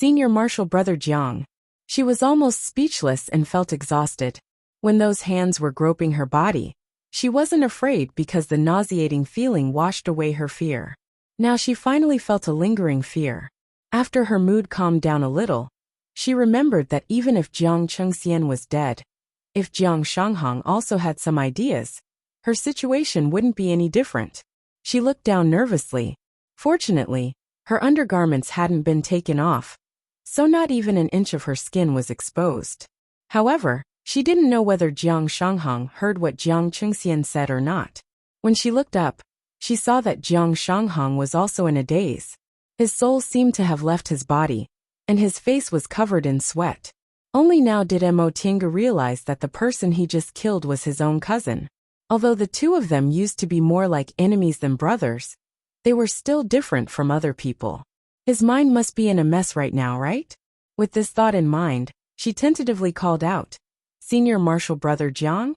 Marshal Brother Jiang. She was almost speechless and felt exhausted. When those hands were groping her body, she wasn't afraid because the nauseating feeling washed away her fear. Now she finally felt a lingering fear. After her mood calmed down a little, she remembered that even if Jiang Chengxian was dead, if Jiang Shanghang also had some ideas, her situation wouldn't be any different. She looked down nervously. Fortunately, her undergarments hadn't been taken off, so not even an inch of her skin was exposed. However, she didn't know whether Jiang Shanghang heard what Jiang Chengxian said or not. When she looked up, she saw that Jiang Shanghang was also in a daze. His soul seemed to have left his body, and his face was covered in sweat. Only now did Mo Tiange realize that the person he just killed was his own cousin. Although the two of them used to be more like enemies than brothers, they were still different from other people. His mind must be in a mess right now, right? With this thought in mind, she tentatively called out, "Senior Marshal Brother Jiang?"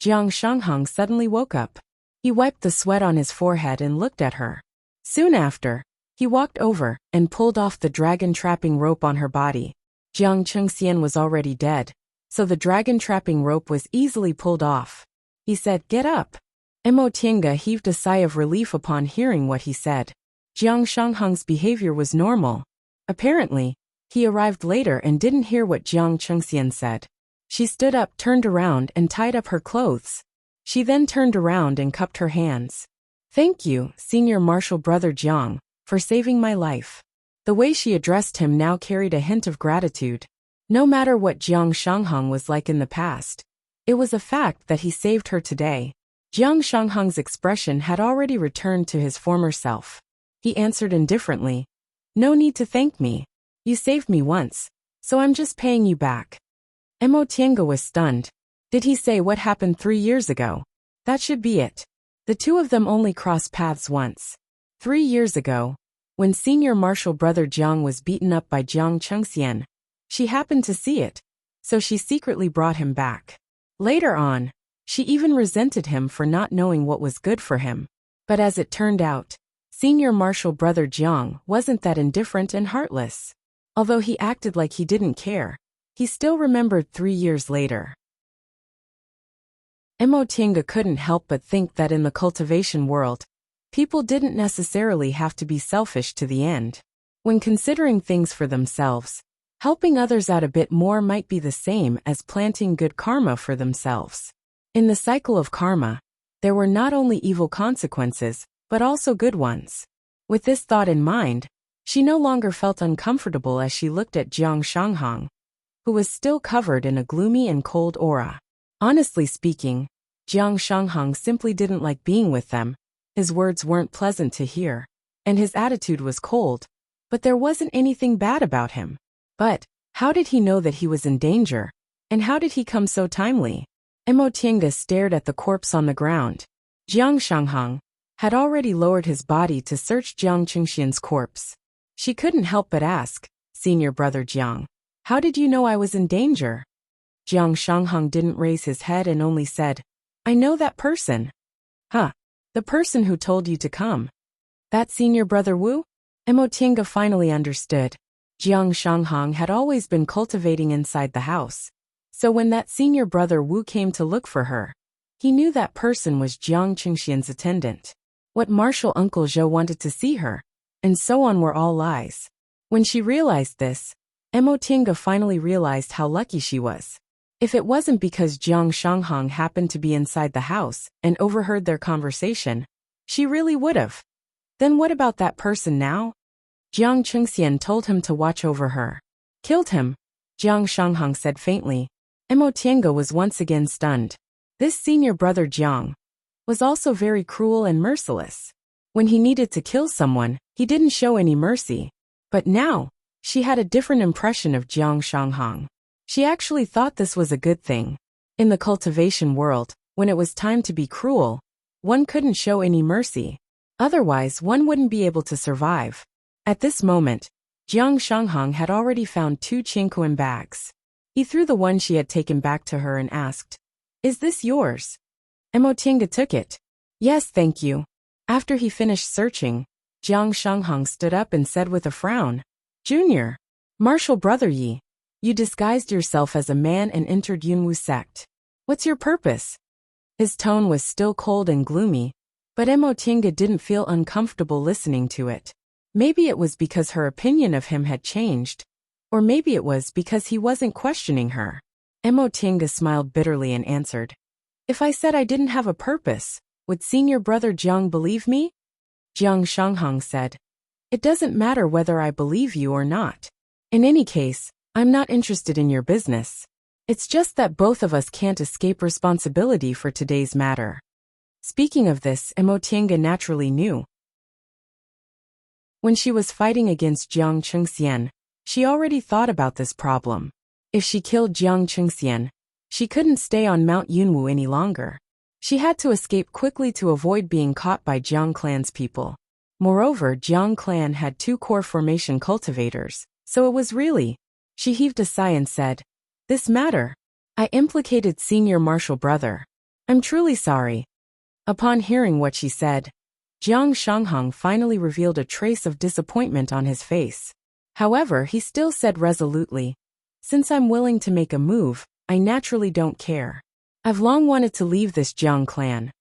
Jiang Shanghang suddenly woke up. He wiped the sweat on his forehead and looked at her. Soon after, he walked over and pulled off the dragon-trapping rope on her body. Jiang Chengxian was already dead, so the dragon-trapping rope was easily pulled off. He said, "Get up." Mo Tiange heaved a sigh of relief upon hearing what he said. Jiang Shanghang's behavior was normal. Apparently, he arrived later and didn't hear what Jiang Chengxian said. She stood up, turned around, and tied up her clothes. She then turned around and cupped her hands. "Thank you, Senior Marshal Brother Jiang, for saving my life." The way she addressed him now carried a hint of gratitude. No matter what Jiang Shanghang was like in the past, it was a fact that he saved her today. Jiang Shanghang's expression had already returned to his former self. He answered indifferently, "No need to thank me. You saved me once, so I'm just paying you back." Mo Tiange was stunned. Did he say what happened 3 years ago? That should be it. The two of them only crossed paths once. 3 years ago, when Senior Marshal Brother Jiang was beaten up by Jiang Chengxian, she happened to see it, so she secretly brought him back. Later on, she even resented him for not knowing what was good for him. But as it turned out, Senior Marshal Brother Jiang wasn't that indifferent and heartless. Although he acted like he didn't care, he still remembered 3 years later. Mo Tiange couldn't help but think that in the cultivation world, people didn't necessarily have to be selfish to the end. When considering things for themselves, helping others out a bit more might be the same as planting good karma for themselves. In the cycle of karma, there were not only evil consequences, but also good ones. With this thought in mind, she no longer felt uncomfortable as she looked at Jiang Shanghang, who was still covered in a gloomy and cold aura. Honestly speaking, Jiang Shanghang simply didn't like being with them. His words weren't pleasant to hear, and his attitude was cold, but there wasn't anything bad about him. But how did he know that he was in danger, and how did he come so timely? Mo Tiange stared at the corpse on the ground. Jiang Shanghang had already lowered his body to search Jiang Chengxian's corpse. She couldn't help but ask, "Senior Brother Jiang, how did you know I was in danger?" Jiang Shanghang didn't raise his head and only said, "I know that person." "Huh, the person who told you to come. That Senior Brother Wu?" Mo Tiange finally understood. Jiang Shanghang had always been cultivating inside the house, so when that Senior Brother Wu came to look for her, he knew that person was Jiang Chengxian's attendant. What Marshal Uncle Zhou wanted to see her, and so on were all lies. When she realized this, Mo Tiange finally realized how lucky she was. If it wasn't because Jiang Shanghang happened to be inside the house and overheard their conversation, she really would have. Then what about that person now? Jiang Chengxian told him to watch over her. "Killed him," Jiang Shanghang said faintly. Mo Tiange was once again stunned. This Senior Brother Jiang, was also very cruel and merciless. When he needed to kill someone, he didn't show any mercy. But now, she had a different impression of Jiang Shanghang. She actually thought this was a good thing. In the cultivation world, when it was time to be cruel, one couldn't show any mercy. Otherwise, one wouldn't be able to survive. At this moment, Jiang Shanghang had already found 2 Qingquan bags. He threw the one she had taken back to her and asked, "Is this yours?" Mo Tiange took it. "Yes, thank you." After he finished searching, Jiang Shanghang stood up and said with a frown, "Junior, Martial Brother Yi, you disguised yourself as a man and entered Yunwu sect. What's your purpose?" His tone was still cold and gloomy, but Mo Tiange didn't feel uncomfortable listening to it. Maybe it was because her opinion of him had changed, or maybe it was because he wasn't questioning her. Mo Tiange smiled bitterly and answered, "If I said I didn't have a purpose, would senior brother Jiang believe me?" Jiang Shanghang said, "It doesn't matter whether I believe you or not. In any case, I'm not interested in your business. It's just that both of us can't escape responsibility for today's matter." Speaking of this, Mo Tiange naturally knew. When she was fighting against Jiang Chengxian, she already thought about this problem. If she killed Jiang Chengxian, she couldn't stay on Mount Yunwu any longer. She had to escape quickly to avoid being caught by Jiang clan's people. Moreover, Jiang clan had 2 core formation cultivators, so it was really. She heaved a sigh and said, "This matter. I implicated senior martial brother. I'm truly sorry." Upon hearing what she said, Jiang Shanghang finally revealed a trace of disappointment on his face. However, he still said resolutely, "Since I'm willing to make a move, I naturally don't care. I've long wanted to leave this Jiang clan."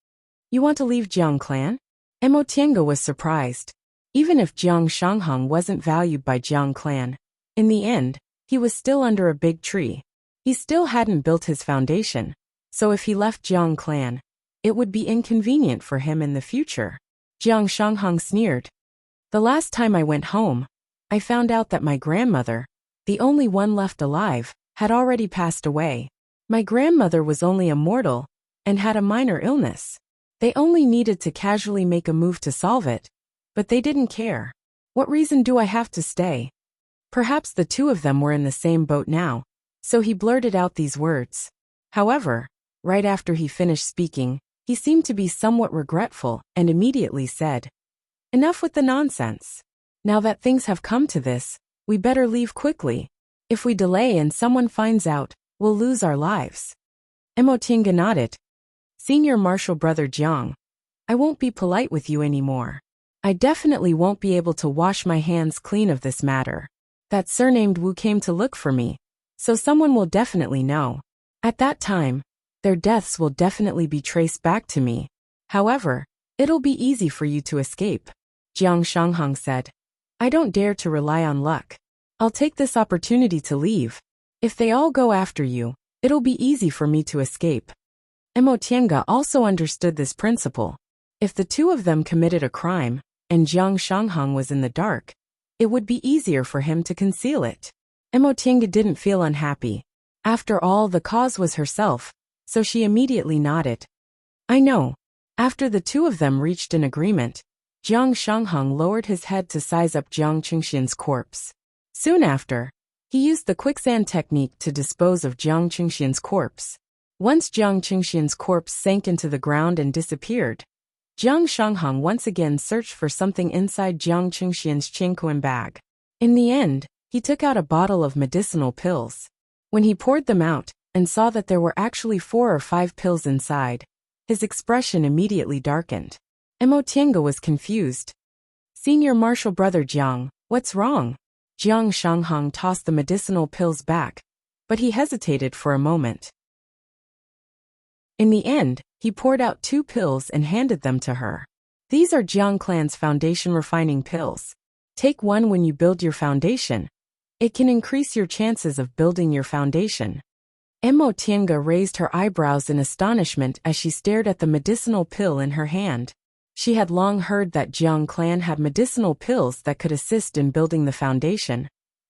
"You want to leave Jiang clan?" Mo Tiange was surprised. Even if Jiang Shanghang wasn't valued by Jiang clan, in the end, he was still under a big tree. He still hadn't built his foundation, so if he left Jiang clan, it would be inconvenient for him in the future. Jiang Shanghang sneered. "The last time I went home, I found out that my grandmother, the only one left alive, had already passed away. My grandmother was only a mortal and had a minor illness. They only needed to casually make a move to solve it, but they didn't care. What reason do I have to stay?" Perhaps the 2 of them were in the same boat now, so he blurted out these words. However, right after he finished speaking, he seemed to be somewhat regretful and immediately said, "Enough with the nonsense. Now that things have come to this, we better leave quickly. If we delay and someone finds out, we'll lose our lives." Mo Tiange nodded. "Senior martial brother Jiang, I won't be polite with you anymore. I definitely won't be able to wash my hands clean of this matter. That surnamed Wu came to look for me, so someone will definitely know. At that time, their deaths will definitely be traced back to me. However, it'll be easy for you to escape." Jiang Shanghang said, "I don't dare to rely on luck. I'll take this opportunity to leave. If they all go after you, it'll be easy for me to escape." Mo Tiange also understood this principle. If the 2 of them committed a crime, and Jiang Shanghang was in the dark, it would be easier for him to conceal it. Mo Tiange didn't feel unhappy. After all, the cause was herself, so she immediately nodded. "I know." After the 2 of them reached an agreement, Jiang Shanghang lowered his head to size up Jiang Qingxian's corpse. Soon after, he used the quicksand technique to dispose of Jiang Qingxian's corpse. Once Jiang Qingxian's corpse sank into the ground and disappeared, Jiang Shanghang once again searched for something inside Jiang Qingxian's Qingquan bag. In the end, he took out a bottle of medicinal pills. When he poured them out and saw that there were actually 4 or 5 pills inside, his expression immediately darkened. Mo Tiange was confused. "Senior martial brother Jiang, what's wrong?" Jiang Shanghang tossed the medicinal pills back, but he hesitated for a moment. In the end, he poured out 2 pills and handed them to her. "These are Jiang clan's foundation refining pills. Take one when you build your foundation. It can increase your chances of building your foundation." Mo Tiange raised her eyebrows in astonishment as she stared at the medicinal pill in her hand. She had long heard that Jiang clan had medicinal pills that could assist in building the foundation,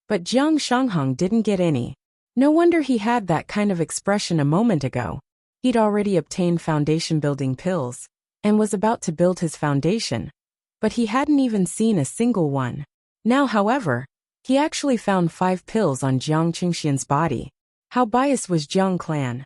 but Jiang Shanghang didn't get any. No wonder he had that kind of expression a moment ago. He'd already obtained foundation building pills, and was about to build his foundation, but he hadn't even seen a single one. Now, however, he actually found 5 pills on Jiang Qingxian's body. How biased was Jiang clan?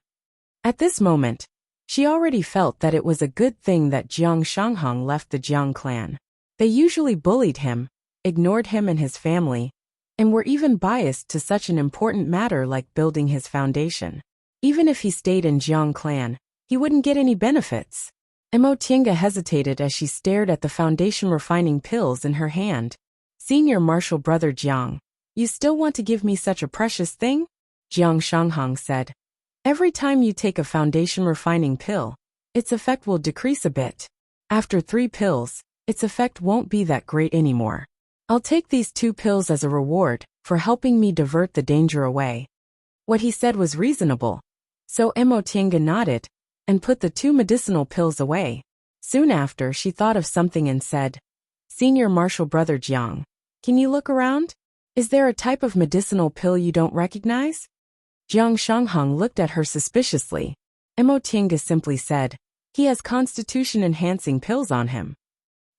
At this moment, she already felt that it was a good thing that Jiang Shanghang left the Jiang clan. They usually bullied him, ignored him and his family, and were even biased to such an important matter like building his foundation. Even if he stayed in Jiang clan, he wouldn't get any benefits. Mo Tiange hesitated as she stared at the foundation refining pills in her hand. Senior Marshal Brother Jiang, you still want to give me such a precious thing? Jiang Shanghang said. Every time you take a foundation refining pill, its effect will decrease a bit. After 3 pills, its effect won't be that great anymore. I'll take these 2 pills as a reward for helping me divert the danger away. What he said was reasonable, so Mo Tiange nodded and put the 2 medicinal pills away. Soon after, she thought of something and said, Senior Marshal Brother Jiang, can you look around? Is there a type of medicinal pill you don't recognize? Jiang Shanghang looked at her suspiciously. Mo Tiange simply said, he has constitution-enhancing pills on him.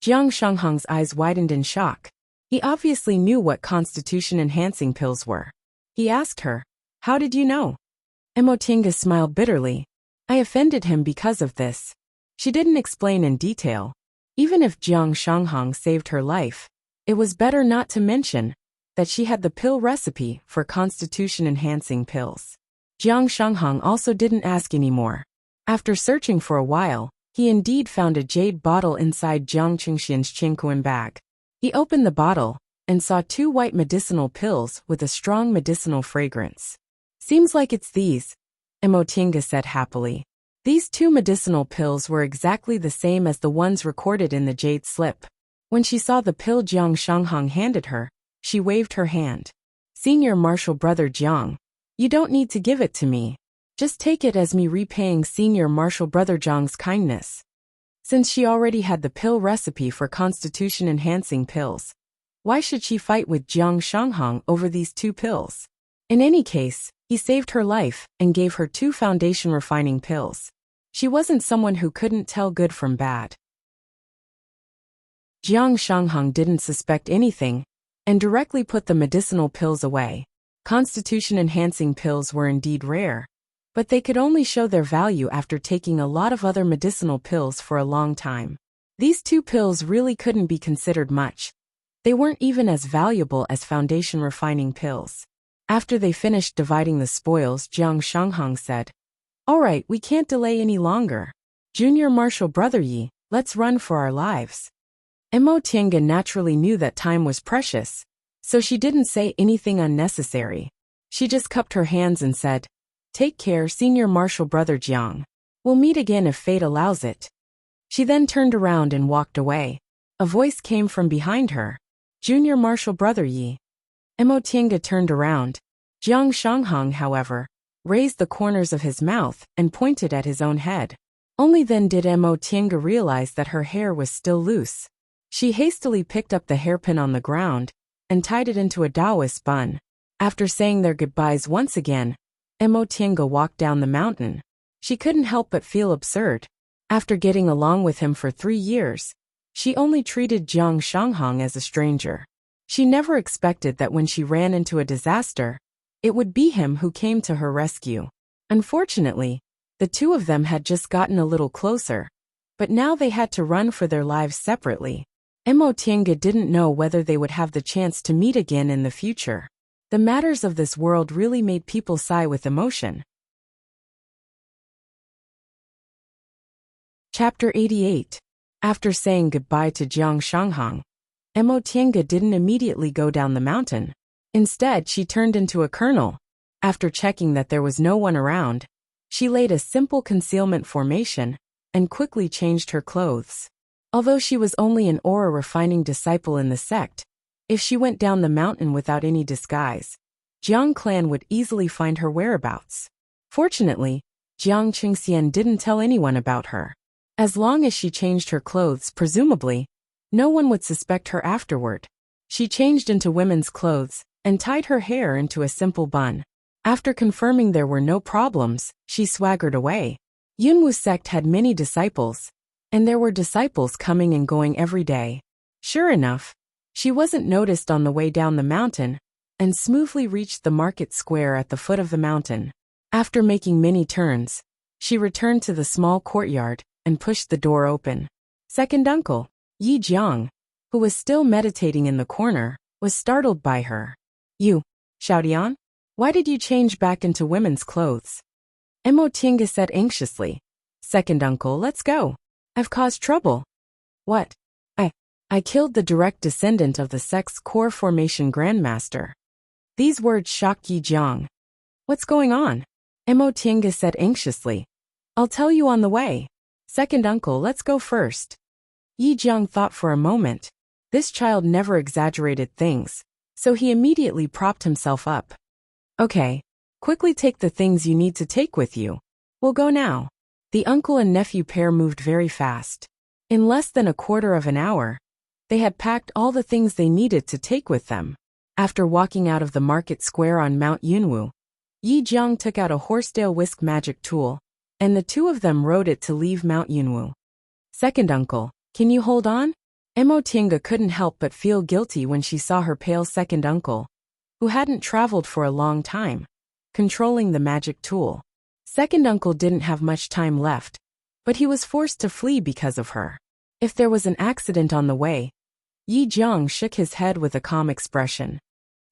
Jiang Shanghang's eyes widened in shock. He obviously knew what constitution-enhancing pills were. He asked her, how did you know? Mo Tiange smiled bitterly. I offended him because of this. She didn't explain in detail. Even if Jiang Shanghang saved her life, it was better not to mention that she had the pill recipe for constitution-enhancing pills. Jiang Shanghang also didn't ask anymore. After searching for a while, he indeed found a jade bottle inside Jiang Qingxian's Qingquan bag. He opened the bottle and saw 2 white medicinal pills with a strong medicinal fragrance. Seems like it's these, Mo Tiange said happily. These 2 medicinal pills were exactly the same as the ones recorded in the jade slip. When she saw the pill Jiang Shanghang handed her, she waved her hand. Senior Marshal Brother Jiang, you don't need to give it to me. Just take it as me repaying Senior Marshal Brother Jiang's kindness. Since she already had the pill recipe for constitution-enhancing pills, why should she fight with Jiang Shanghang over these 2 pills? In any case, he saved her life and gave her 2 foundation refining pills. She wasn't someone who couldn't tell good from bad. Jiang Shanghang didn't suspect anything and directly put the medicinal pills away. Constitution-enhancing pills were indeed rare, but they could only show their value after taking a lot of other medicinal pills for a long time. These 2 pills really couldn't be considered much. They weren't even as valuable as foundation refining pills. After they finished dividing the spoils, Jiang Shanghang said, all right, we can't delay any longer. Junior Marshal Brother Yi, let's run for our lives. Mo Tiange naturally knew that time was precious, so she didn't say anything unnecessary. She just cupped her hands and said, take care, Senior Marshal Brother Jiang. We'll meet again if fate allows it. She then turned around and walked away. A voice came from behind her. Junior Marshal Brother Yi. Mo Tiange turned around. Jiang Shanghang, however, raised the corners of his mouth and pointed at his own head. Only then did Mo Tiange realize that her hair was still loose. She hastily picked up the hairpin on the ground and tied it into a Taoist bun. After saying their goodbyes once again, Mo Tiange walked down the mountain. She couldn't help but feel absurd. After getting along with him for 3 years, she only treated Jiang Shanghang as a stranger. She never expected that when she ran into a disaster, it would be him who came to her rescue. Unfortunately, the 2 of them had just gotten a little closer, but now they had to run for their lives separately. Mo Tiange didn't know whether they would have the chance to meet again in the future. The matters of this world really made people sigh with emotion. Chapter 88. After saying goodbye to Jiang Shanghang, Mo Tiange didn't immediately go down the mountain. Instead, she turned into a colonel. After checking that there was no one around, she laid a simple concealment formation and quickly changed her clothes. Although she was only an aura refining disciple in the sect, if she went down the mountain without any disguise, Jiang clan would easily find her whereabouts. Fortunately, Jiang Qingxian didn't tell anyone about her. As long as she changed her clothes, presumably, no one would suspect her afterward. She changed into women's clothes and tied her hair into a simple bun. After confirming there were no problems, she swaggered away. Yunwu sect had many disciples, and there were disciples coming and going every day. Sure enough, she wasn't noticed on the way down the mountain, and smoothly reached the market square at the foot of the mountain. After making many turns, she returned to the small courtyard and pushed the door open. Second uncle, Yi Jiang, who was still meditating in the corner, was startled by her. You, Xiaotian? Why did you change back into women's clothes? Mo Tinga said anxiously. Second uncle, let's go. I've caused trouble. What? I killed the direct descendant of the sect's core formation grandmaster. These words shocked Yi Jiang. What's going on? Mo Tinga said anxiously. I'll tell you on the way. Second uncle, let's go first. Yi Jiang thought for a moment. This child never exaggerated things, so he immediately propped himself up. Okay, quickly take the things you need to take with you. We'll go now. The uncle and nephew pair moved very fast. In less than a quarter of an hour, they had packed all the things they needed to take with them. After walking out of the market square on Mount Yunwu, Yi Jiang took out a horsetail whisk magic tool, and the two of them rode it to leave Mount Yunwu. Second uncle, can you hold on? Mo Tinga couldn't help but feel guilty when she saw her pale second uncle, who hadn't traveled for a long time, controlling the magic tool. Second uncle didn't have much time left, but he was forced to flee because of her. If there was an accident on the way, Yi Jiang shook his head with a calm expression.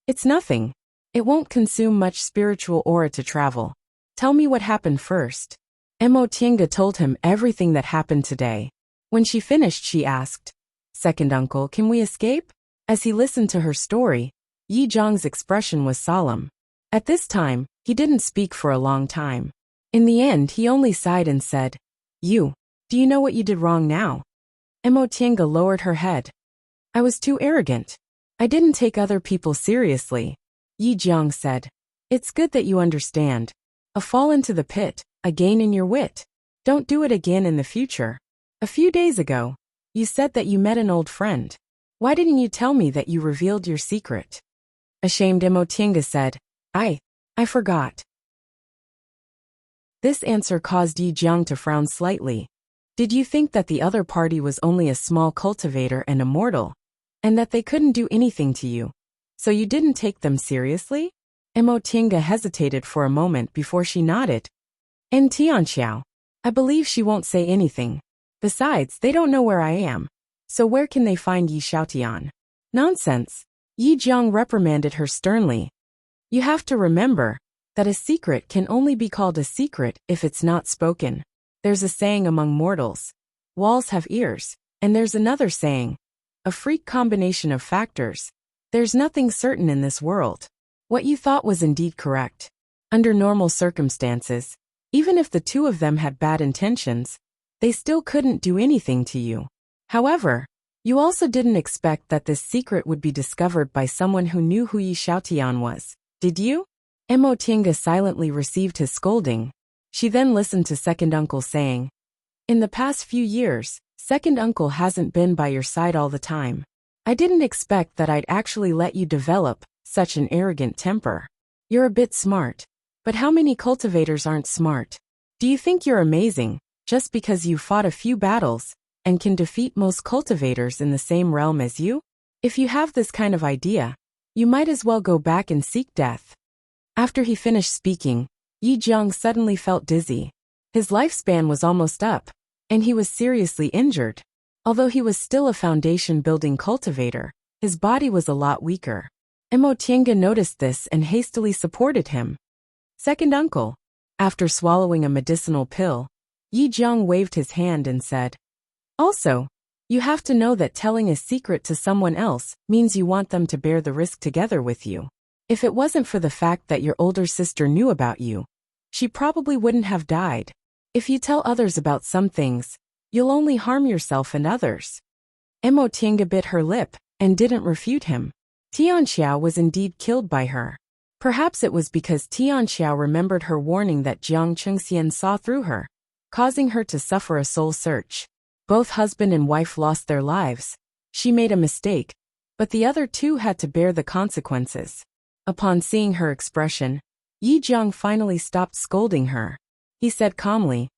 It's nothing. It won't consume much spiritual aura to travel. Tell me what happened first. Mo Tinga told him everything that happened today. When she finished, she asked, Second uncle, can we escape? As he listened to her story, Yi Jiang's expression was solemn. At this time, he didn't speak for a long time. In the end, he only sighed and said, do you know what you did wrong now? Mo Tinga lowered her head. I was too arrogant. I didn't take other people seriously. Yi Jiang said, It's good that you understand. A fall into the pit, a gain in your wit. Don't do it again in the future. A few days ago, you said that you met an old friend. Why didn't you tell me that you revealed your secret? Ashamed, Mo Tinga said, I forgot. This answer caused Yi Jiang to frown slightly. Did you think that the other party was only a small cultivator and a mortal, and that they couldn't do anything to you, so you didn't take them seriously? Mo Tinga hesitated for a moment before she nodded. And Tianxiao, I believe she won't say anything. Besides, they don't know where I am, so where can they find Yi Xiaotian? Nonsense. Yi Jiang reprimanded her sternly. You have to remember that a secret can only be called a secret if it's not spoken. There's a saying among mortals, walls have ears, and there's another saying, a freak combination of factors. There's nothing certain in this world. What you thought was indeed correct. Under normal circumstances, even if the two of them had bad intentions, they still couldn't do anything to you. However, you also didn't expect that this secret would be discovered by someone who knew who Yi Xiaotian was, did you? Mo Tinga silently received his scolding. She then listened to second uncle saying, In the past few years, second uncle hasn't been by your side all the time. I didn't expect that I'd actually let you develop such an arrogant temper. You're a bit smart, but how many cultivators aren't smart? Do you think you're amazing, just because you fought a few battles, and can defeat most cultivators in the same realm as you? If you have this kind of idea, you might as well go back and seek death. After he finished speaking, Yi Jiang suddenly felt dizzy. His lifespan was almost up, and he was seriously injured. Although he was still a foundation-building cultivator, his body was a lot weaker. Mo Tinga noticed this and hastily supported him. Second uncle. After swallowing a medicinal pill, Yi Jiang waved his hand and said, Also, you have to know that telling a secret to someone else means you want them to bear the risk together with you. If it wasn't for the fact that your older sister knew about you, she probably wouldn't have died. If you tell others about some things, you'll only harm yourself and others. Mo Tinga bit her lip and didn't refute him. Tianxiao was indeed killed by her. Perhaps it was because Tianxiao remembered her warning that Jiang Chengxian saw through her, causing her to suffer a soul search. Both husband and wife lost their lives. She made a mistake, but the other two had to bear the consequences. Upon seeing her expression, Yi Jiang finally stopped scolding her. He said calmly,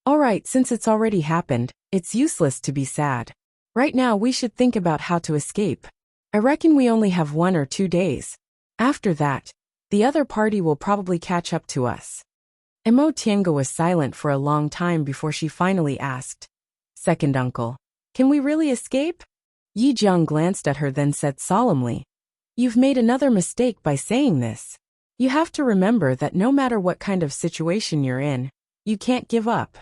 Alright, since it's already happened, it's useless to be sad. Right now we should think about how to escape. I reckon we only have 1 or 2 days. After that, the other party will probably catch up to us. Emo Tienga was silent for a long time before she finally asked, Second uncle, can we really escape? Yi Jiang glanced at her then said solemnly, You've made another mistake by saying this. You have to remember that no matter what kind of situation you're in, you can't give up.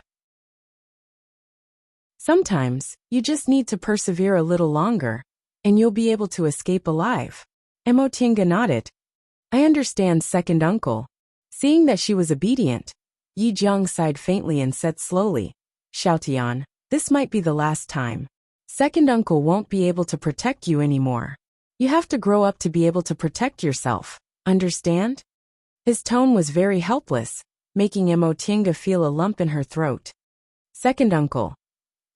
Sometimes, you just need to persevere a little longer, and you'll be able to escape alive. Emo Tienga nodded. I understand, second uncle. Seeing that she was obedient, Yi Jiang sighed faintly and said slowly, Xiaotian, this might be the last time. Second uncle won't be able to protect you anymore. You have to grow up to be able to protect yourself, understand? His tone was very helpless, making Emo Tienga feel a lump in her throat. Second uncle.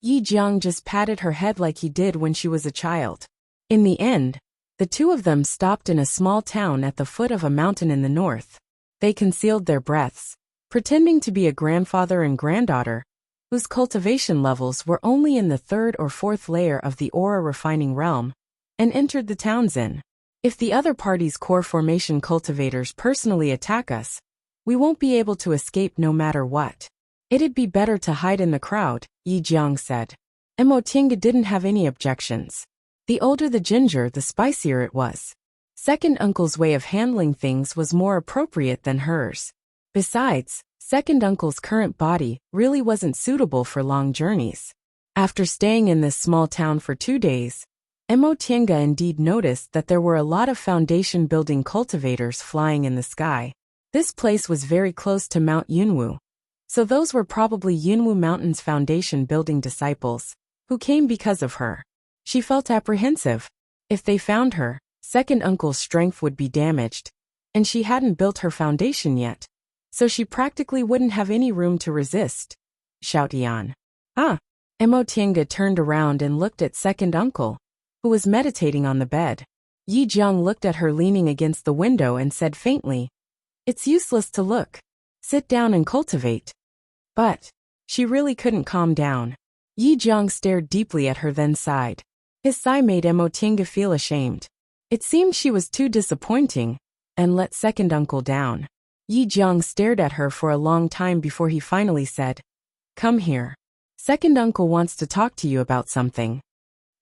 Yi Jiang just patted her head like he did when she was a child. In the end, the two of them stopped in a small town at the foot of a mountain in the north. They concealed their breaths, pretending to be a grandfather and granddaughter, whose cultivation levels were only in the 3rd or 4th layer of the aura refining realm, and entered the town's inn. If the other party's core formation cultivators personally attack us, we won't be able to escape no matter what. It'd be better to hide in the crowd, Yi Jiang said. Emo Tienga didn't have any objections. The older the ginger, the spicier it was. Second uncle's way of handling things was more appropriate than hers. Besides, second uncle's current body really wasn't suitable for long journeys. After staying in this small town for 2 days, Emo Tienga indeed noticed that there were a lot of foundation building cultivators flying in the sky. This place was very close to Mount Yunwu. So those were probably Yunwu Mountain's foundation building disciples, who came because of her. She felt apprehensive. If they found her, second uncle's strength would be damaged, and she hadn't built her foundation yet, so she practically wouldn't have any room to resist. Xiaotian. Ah! Emo Tienga turned around and looked at second uncle, who was meditating on the bed. Yi Jiang looked at her leaning against the window and said faintly, It's useless to look. Sit down and cultivate. But she really couldn't calm down. Yi Jiang stared deeply at her then sighed. His sigh made Emo Tienga feel ashamed. It seemed she was too disappointing, and let second uncle down. Yi Jiang stared at her for a long time before he finally said, Come here. Second uncle wants to talk to you about something.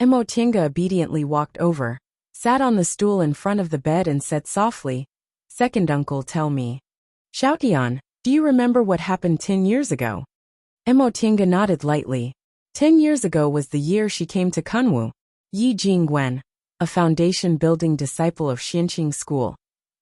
Emo Tienga obediently walked over, sat on the stool in front of the bed and said softly, Second uncle, tell me. Xiaotian, do you remember what happened 10 years ago? Emo Tienga nodded lightly. 10 years ago was the year she came to Kunwu. Yi Jingwen, a foundation-building disciple of Xianqing School,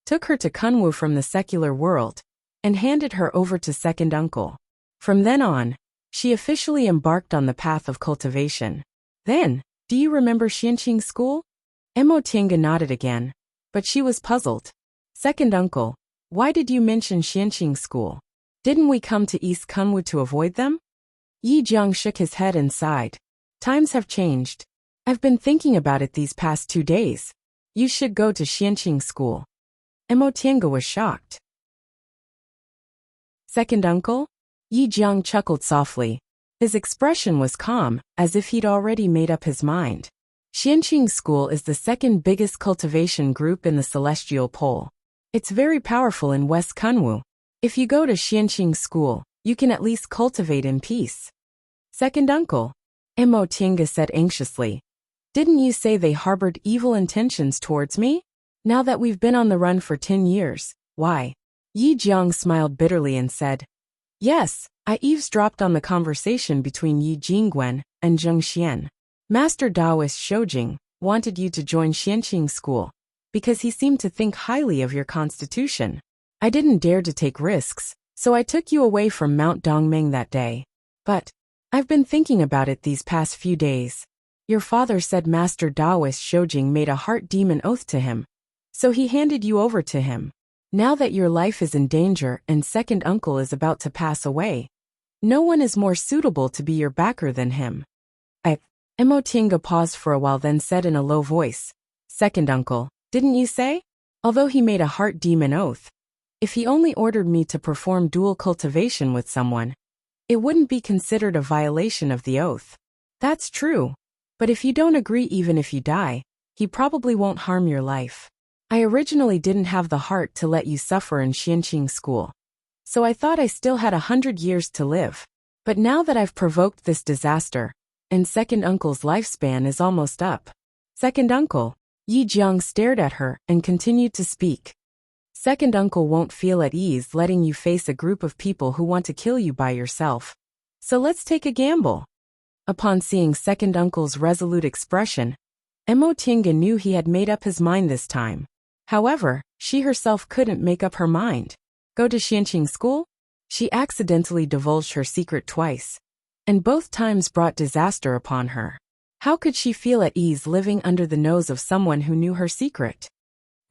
took her to Kunwu from the secular world, and handed her over to second uncle. From then on, she officially embarked on the path of cultivation. Then, do you remember Xianqing School? Emo Tienga nodded again, but she was puzzled. Second uncle, why did you mention Xianqing School? Didn't we come to East Kunwu to avoid them? Yi Jiang shook his head and sighed. Times have changed. I've been thinking about it these past 2 days. You should go to Xianqing School. Emo Tienga was shocked. Second uncle? Yi Jiang chuckled softly. His expression was calm, as if he'd already made up his mind. Xianqing School is the second biggest cultivation group in the Celestial Pole. It's very powerful in West Kunwu. If you go to Xianqing School, you can at least cultivate in peace. Second uncle, Emo Tienga said anxiously. Didn't you say they harbored evil intentions towards me? Now that we've been on the run for 10 years, why? Yi Jiang smiled bitterly and said, Yes, I eavesdropped on the conversation between Yi Jingwen and Zheng Xian. Master Taoist Shoujing wanted you to join Xianqing School, because he seemed to think highly of your constitution. I didn't dare to take risks, so I took you away from Mount Dongmeng that day. But I've been thinking about it these past few days. Your father said Master Taoist Shoujing made a heart demon oath to him, so he handed you over to him. Now that your life is in danger and second uncle is about to pass away, no one is more suitable to be your backer than him. Emo Tienga paused for a while then said in a low voice, Second uncle, didn't you say? Although he made a heart demon oath, if he only ordered me to perform dual cultivation with someone, It wouldn't be considered a violation of the oath. That's true. But if you don't agree even if you die, he probably won't harm your life. I originally didn't have the heart to let you suffer in Xianqing school. So I thought I still had 100 years to live. But now that I've provoked this disaster, and second uncle's lifespan is almost up. Second uncle. Yi Jiang stared at her and continued to speak. Second uncle won't feel at ease letting you face a group of people who want to kill you by yourself. So let's take a gamble. Upon seeing second uncle's resolute expression, Mo Tinga knew he had made up his mind this time. However, she herself couldn't make up her mind. Go to Xianqing school? She accidentally divulged her secret twice, and both times brought disaster upon her. How could she feel at ease living under the nose of someone who knew her secret?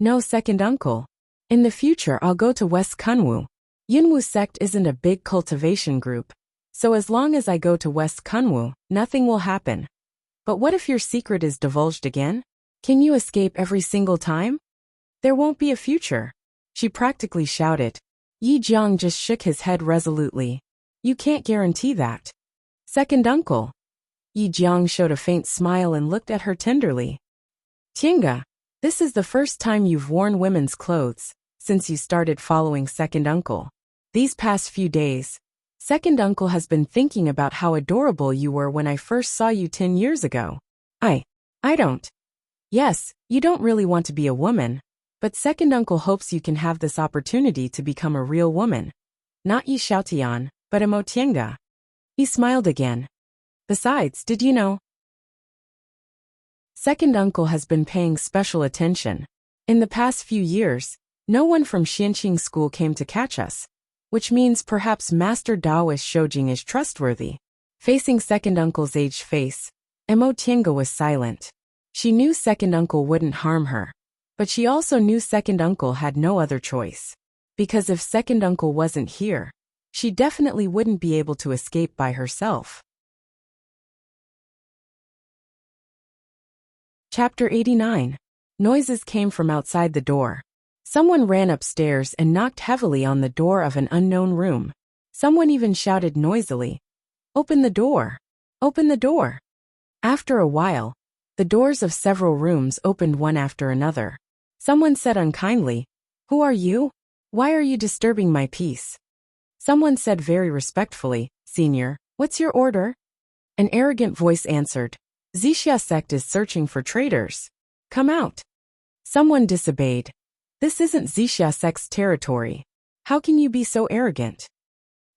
No, second uncle. In the future I'll go to West Kunwu. Yunwu sect isn't a big cultivation group, so as long as I go to West Kunwu, nothing will happen. But what if your secret is divulged again? Can you escape every single time? There won't be a future. She practically shouted. Yi Jiang just shook his head resolutely. You can't guarantee that. Second uncle. Yi Jiang showed a faint smile and looked at her tenderly. Tinga, this is the first time you've worn women's clothes since you started following second uncle. These past few days, second uncle has been thinking about how adorable you were when I first saw you 10 years ago. I don't. Yes, you don't really want to be a woman, but second uncle hopes you can have this opportunity to become a real woman. Not Yi Xiaotian, but Mo Tinga. He smiled again. Besides, did you know? Second uncle has been paying special attention. In the past few years, no one from Xianqing school came to catch us, which means perhaps Master Daoist Shoujing is trustworthy. Facing second uncle's aged face, Mo Tinga was silent. She knew second uncle wouldn't harm her, but she also knew second uncle had no other choice. Because if second uncle wasn't here, she definitely wouldn't be able to escape by herself. Chapter 89. Noises came from outside the door. Someone ran upstairs and knocked heavily on the door of an unknown room. Someone even shouted noisily, "Open the door! Open the door!" After a while, the doors of several rooms opened one after another. Someone said unkindly, "Who are you? Why are you disturbing my peace?" Someone said very respectfully, "Senior, what's your order?" An arrogant voice answered, "Zixia sect is searching for traitors. Come out." Someone disobeyed. "This isn't Zixia sect's territory. How can you be so arrogant?"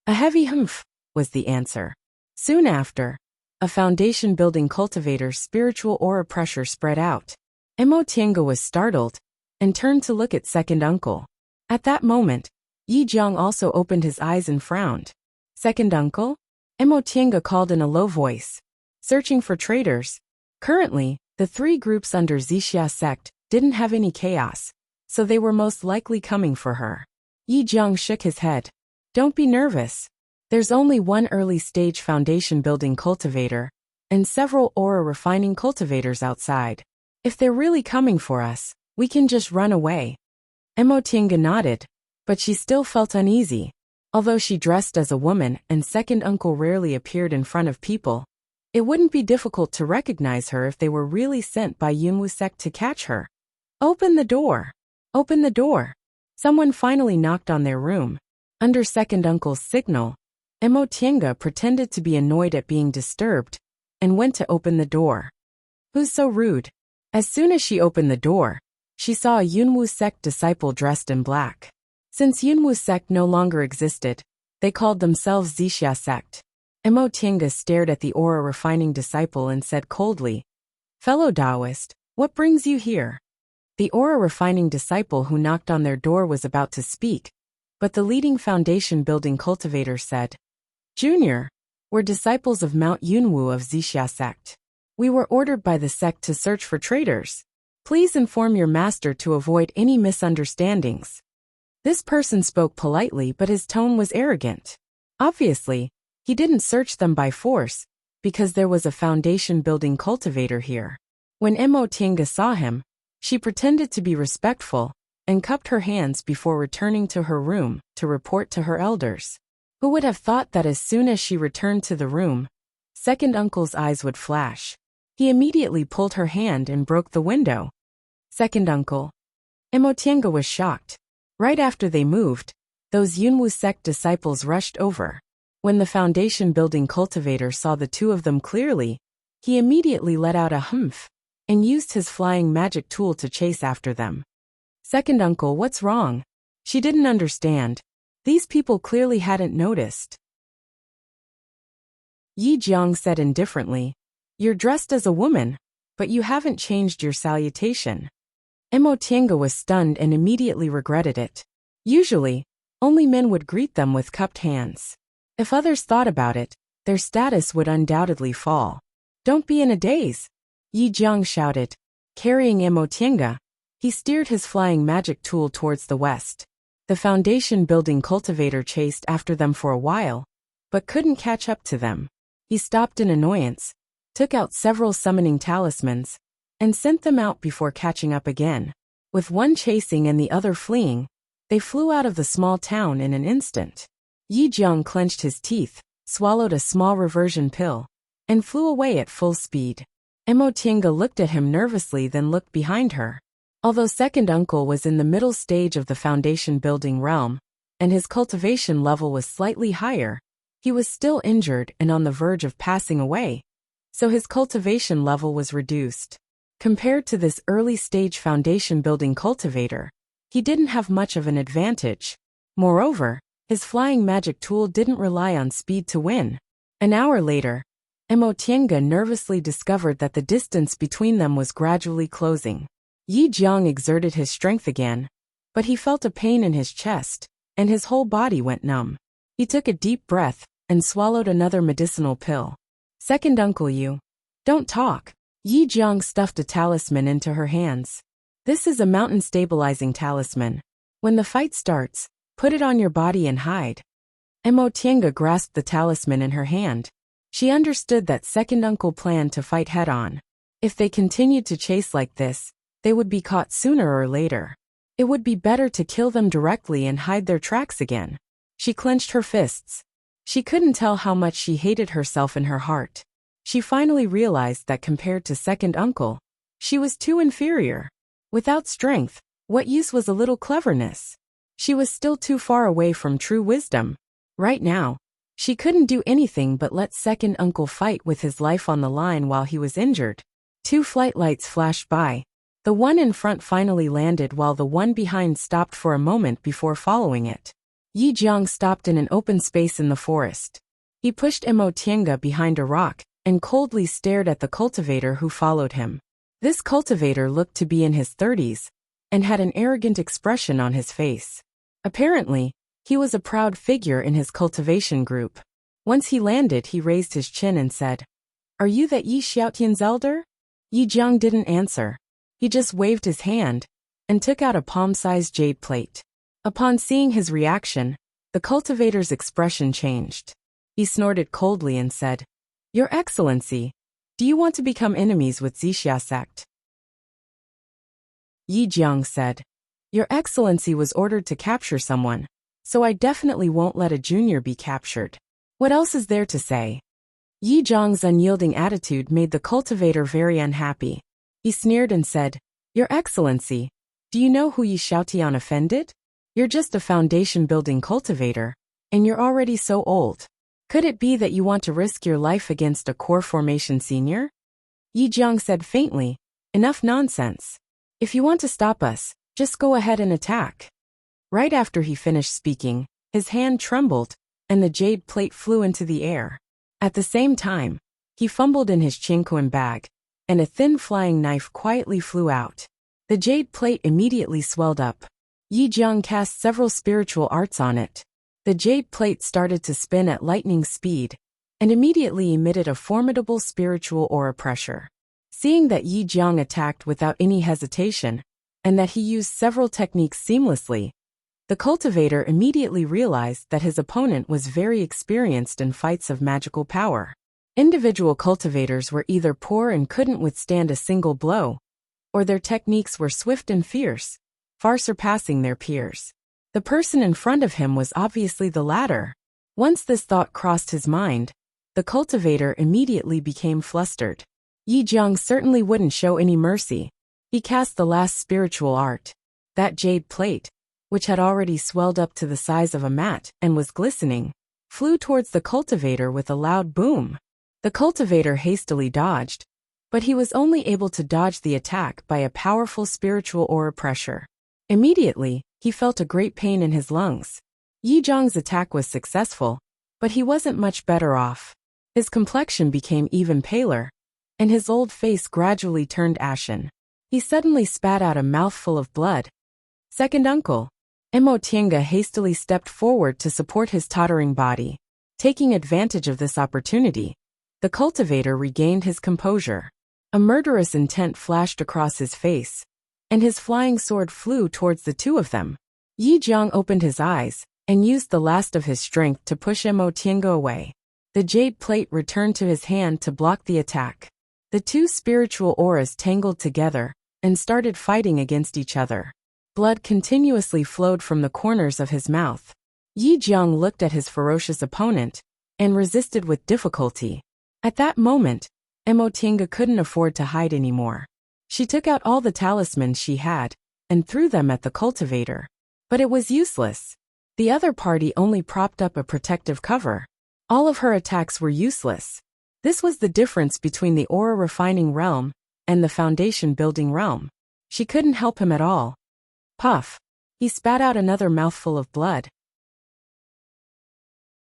A heavy humph was the answer. Soon after, a foundation building cultivator's spiritual aura pressure spread out. Mo Tinga was startled and turned to look at second uncle. At that moment, Yi Jiang also opened his eyes and frowned. "Second uncle?" Mo Tinga called in a low voice. "Searching for traitors." Currently, the three groups under Zixia sect didn't have any chaos, so they were most likely coming for her. Yi Jiang shook his head. "Don't be nervous. There's only one early-stage foundation-building cultivator, and several aura-refining cultivators outside. If they're really coming for us, we can just run away." Mo Tinga nodded, but she still felt uneasy. Although she dressed as a woman and second uncle rarely appeared in front of people, it wouldn't be difficult to recognize her if they were really sent by Yunwu sect to catch her. "Open the door! Open the door!" Someone finally knocked on their room. Under second uncle's signal, Mo Tinga pretended to be annoyed at being disturbed and went to open the door. "Who's so rude?" As soon as she opened the door, she saw a Yunwu sect disciple dressed in black. Since Yunwu sect no longer existed, they called themselves Zixia sect. Mo Tinga stared at the aura-refining disciple and said coldly, "Fellow Taoist, what brings you here?" The aura-refining disciple who knocked on their door was about to speak, but the leading foundation-building cultivator said, "Junior, we're disciples of Mount Yunwu of Zixia sect. We were ordered by the sect to search for traitors. Please inform your master to avoid any misunderstandings." This person spoke politely, but his tone was arrogant. Obviously, he didn't search them by force, because there was a foundation-building cultivator here. When Mo Tinga saw him, she pretended to be respectful and cupped her hands before returning to her room to report to her elders. Who would have thought that as soon as she returned to the room, second uncle's eyes would flash? He immediately pulled her hand and broke the window. Second uncle. Emotienga was shocked. Right after they moved, those Yunwu sect disciples rushed over. When the foundation building cultivator saw the two of them clearly, he immediately let out a humph and used his flying magic tool to chase after them. Second uncle, what's wrong? She didn't understand. These people clearly hadn't noticed. Yi Jiang said indifferently, "You're dressed as a woman, but you haven't changed your salutation." Emotienga was stunned and immediately regretted it. Usually, only men would greet them with cupped hands. If others thought about it, their status would undoubtedly fall. "Don't be in a daze," Yi Jiang shouted. Carrying Emotienga, he steered his flying magic tool towards the west. The foundation building cultivator chased after them for a while, but couldn't catch up to them. He stopped in annoyance, took out several summoning talismans, and sent them out before catching up again. With one chasing and the other fleeing, they flew out of the small town in an instant. Yi Jiang clenched his teeth, swallowed a small reversion pill, and flew away at full speed. Emotienga looked at him nervously, then looked behind her. Although second uncle was in the middle stage of the foundation building realm, and his cultivation level was slightly higher, he was still injured and on the verge of passing away, so his cultivation level was reduced. Compared to this early stage foundation building cultivator, he didn't have much of an advantage. Moreover, his flying magic tool didn't rely on speed to win. An hour later, Emotienga nervously discovered that the distance between them was gradually closing. Yi Jiang exerted his strength again, but he felt a pain in his chest, and his whole body went numb. He took a deep breath and swallowed another medicinal pill. Second uncle, you don't talk. Yi Jiang stuffed a talisman into her hands. This is a mountain stabilizing talisman. When the fight starts, put it on your body and hide. Emotienga grasped the talisman in her hand. She understood that second uncle planned to fight head-on. If they continued to chase like this, they would be caught sooner or later. It would be better to kill them directly and hide their tracks again. She clenched her fists. She couldn't tell how much she hated herself in her heart. She finally realized that compared to second uncle, she was too inferior. Without strength, what use was a little cleverness? She was still too far away from true wisdom. Right now, she couldn't do anything but let second uncle fight with his life on the line while he was injured. Two flight lights flashed by. The one in front finally landed while the one behind stopped for a moment before following it. Yi Jiang stopped in an open space in the forest. He pushed Emotienga behind a rock and coldly stared at the cultivator who followed him. This cultivator looked to be in his 30s and had an arrogant expression on his face. Apparently, he was a proud figure in his cultivation group. Once he landed, he raised his chin and said, "Are you that Yi Xiaotian's elder?" Yi Jiang didn't answer. He just waved his hand and took out a palm-sized jade plate. Upon seeing his reaction, the cultivator's expression changed. He snorted coldly and said, "Your Excellency, do you want to become enemies with Zixia sect?" Yi Jiang said, "Your Excellency was ordered to capture someone, so I definitely won't let a junior be captured. What else is there to say?" Yi Jiang's unyielding attitude made the cultivator very unhappy. He sneered and said, "Your Excellency, do you know who Yi Xiaotian offended? You're just a foundation-building cultivator, and you're already so old. Could it be that you want to risk your life against a core formation senior?" Yi Jiang said faintly, "Enough nonsense. If you want to stop us, just go ahead and attack." Right after he finished speaking, his hand trembled, and the jade plate flew into the air. At the same time, he fumbled in his chinquan bag, and a thin flying knife quietly flew out. The jade plate immediately swelled up. Yi Jiang cast several spiritual arts on it. The jade plate started to spin at lightning speed, and immediately emitted a formidable spiritual aura pressure. Seeing that Yi Jiang attacked without any hesitation, and that he used several techniques seamlessly, the cultivator immediately realized that his opponent was very experienced in fights of magical power. Individual cultivators were either poor and couldn't withstand a single blow, or their techniques were swift and fierce, far surpassing their peers. The person in front of him was obviously the latter. Once this thought crossed his mind, the cultivator immediately became flustered. Yi Jiang certainly wouldn't show any mercy. He cast the last spiritual art. That jade plate, which had already swelled up to the size of a mat and was glistening, flew towards the cultivator with a loud boom. The cultivator hastily dodged, but he was only able to dodge the attack by a powerful spiritual aura pressure. Immediately, he felt a great pain in his lungs. Yi Jiang's attack was successful, but he wasn't much better off. His complexion became even paler, and his old face gradually turned ashen. He suddenly spat out a mouthful of blood. Second uncle. Mo Tiange hastily stepped forward to support his tottering body. Taking advantage of this opportunity, the cultivator regained his composure. A murderous intent flashed across his face, and his flying sword flew towards the two of them. Yi Jiang opened his eyes and used the last of his strength to push Mo Tiange away. The jade plate returned to his hand to block the attack. The two spiritual auras tangled together and started fighting against each other. Blood continuously flowed from the corners of his mouth. Yi Jiang looked at his ferocious opponent and resisted with difficulty. At that moment, Mo Tiange couldn't afford to hide anymore. She took out all the talismans she had and threw them at the cultivator. But it was useless. The other party only propped up a protective cover. All of her attacks were useless. This was the difference between the aura refining realm and the foundation building realm. She couldn't help him at all. Puff! He spat out another mouthful of blood.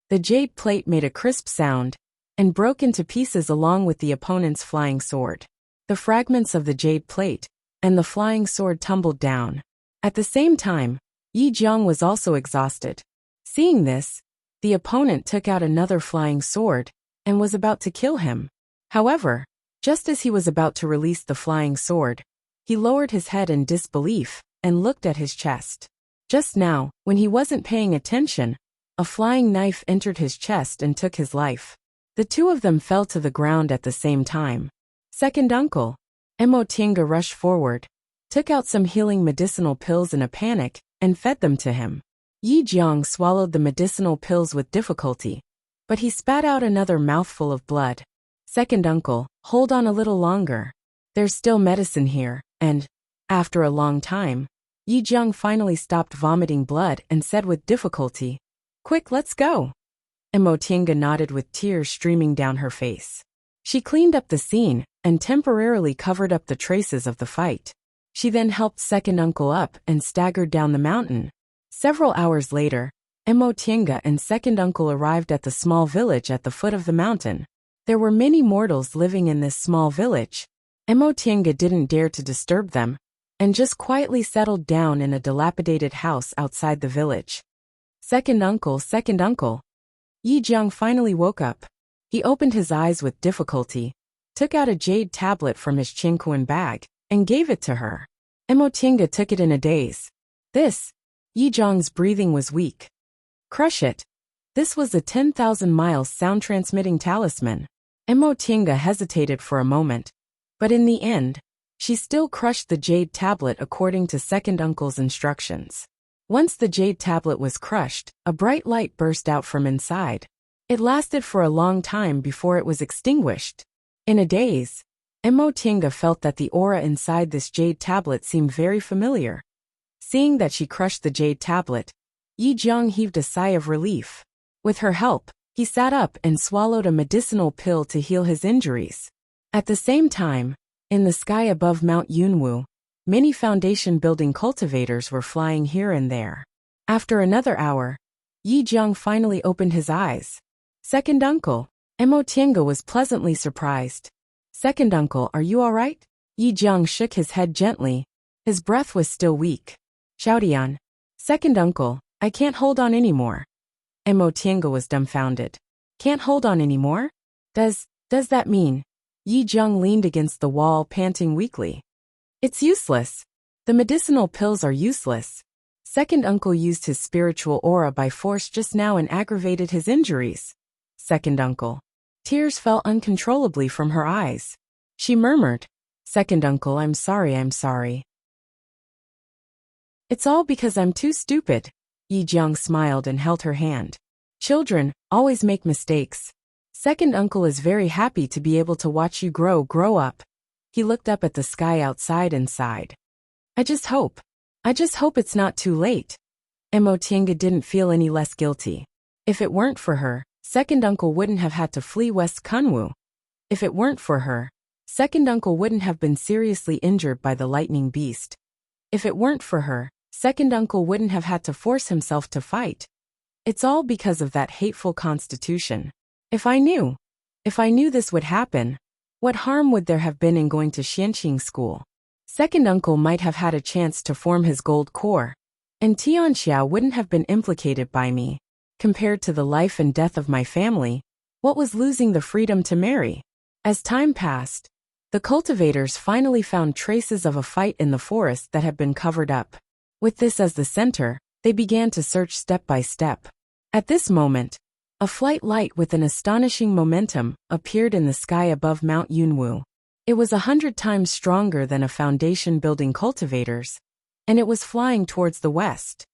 The jade plate made a crisp sound and broke into pieces along with the opponent's flying sword. The fragments of the jade plate and the flying sword tumbled down. At the same time, Yi Jiang was also exhausted. Seeing this, the opponent took out another flying sword and was about to kill him. However, just as he was about to release the flying sword, he lowered his head in disbelief and looked at his chest. Just now, when he wasn't paying attention, a flying knife entered his chest and took his life. The two of them fell to the ground at the same time. Second uncle. Mo Tiange rushed forward, took out some healing medicinal pills in a panic, and fed them to him. Yi Jiang swallowed the medicinal pills with difficulty, but he spat out another mouthful of blood. Second uncle, hold on a little longer. There's still medicine here, and, after a long time, Yi Jiang finally stopped vomiting blood and said with difficulty, "Quick, let's go." Mo Tiange nodded with tears streaming down her face. She cleaned up the scene and temporarily covered up the traces of the fight. She then helped second uncle up and staggered down the mountain. Several hours later, Mo Tiange and second uncle arrived at the small village at the foot of the mountain. There were many mortals living in this small village. Mo Tiange didn't dare to disturb them, and just quietly settled down in a dilapidated house outside the village. Second uncle, second uncle. Yi Jiang finally woke up. He opened his eyes with difficulty, took out a jade tablet from his Qingquan bag, and gave it to her. Mo Tiange took it in a daze. This. Yi Jiang's breathing was weak. Crush it. This was a 10,000 miles sound-transmitting talisman. Mo Tiange hesitated for a moment, but in the end, she still crushed the jade tablet according to second uncle's instructions. Once the jade tablet was crushed, a bright light burst out from inside. It lasted for a long time before it was extinguished. In a daze, Mo Tiange felt that the aura inside this jade tablet seemed very familiar. Seeing that she crushed the jade tablet, Yi Jiang heaved a sigh of relief. With her help, he sat up and swallowed a medicinal pill to heal his injuries. At the same time, in the sky above Mount Yunwu, many foundation-building cultivators were flying here and there. After another hour, Yi Jiang finally opened his eyes. Second uncle. Mo Tiange was pleasantly surprised. Second uncle, are you all right? Yi Jiang shook his head gently. His breath was still weak. Xiaodian. Second uncle, I can't hold on anymore. Mo Tiange was dumbfounded. Can't hold on anymore? Does that mean? Yi Jiang leaned against the wall, panting weakly. It's useless. The medicinal pills are useless. Second uncle used his spiritual aura by force just now and aggravated his injuries. Second uncle. Tears fell uncontrollably from her eyes. She murmured, Second uncle, I'm sorry, I'm sorry. It's all because I'm too stupid. Yi Jiang smiled and held her hand. Children always make mistakes. Second uncle is very happy to be able to watch you grow up. He looked up at the sky outside and sighed. I just hope it's not too late. Emotinga didn't feel any less guilty. If it weren't for her, second uncle wouldn't have had to flee West Kunwu. If it weren't for her, second uncle wouldn't have been seriously injured by the lightning beast. If it weren't for her, second uncle wouldn't have had to force himself to fight. It's all because of that hateful constitution. If I knew this would happen, what harm would there have been in going to Xianqing school? Second uncle might have had a chance to form his gold core, and Tianxiao wouldn't have been implicated by me. Compared to the life and death of my family, what was losing the freedom to marry? As time passed, the cultivators finally found traces of a fight in the forest that had been covered up. With this as the center, they began to search step by step. At this moment, a flight light with an astonishing momentum appeared in the sky above Mount Yunwu. It was 100 times stronger than a foundation-building cultivators, and it was flying towards the west.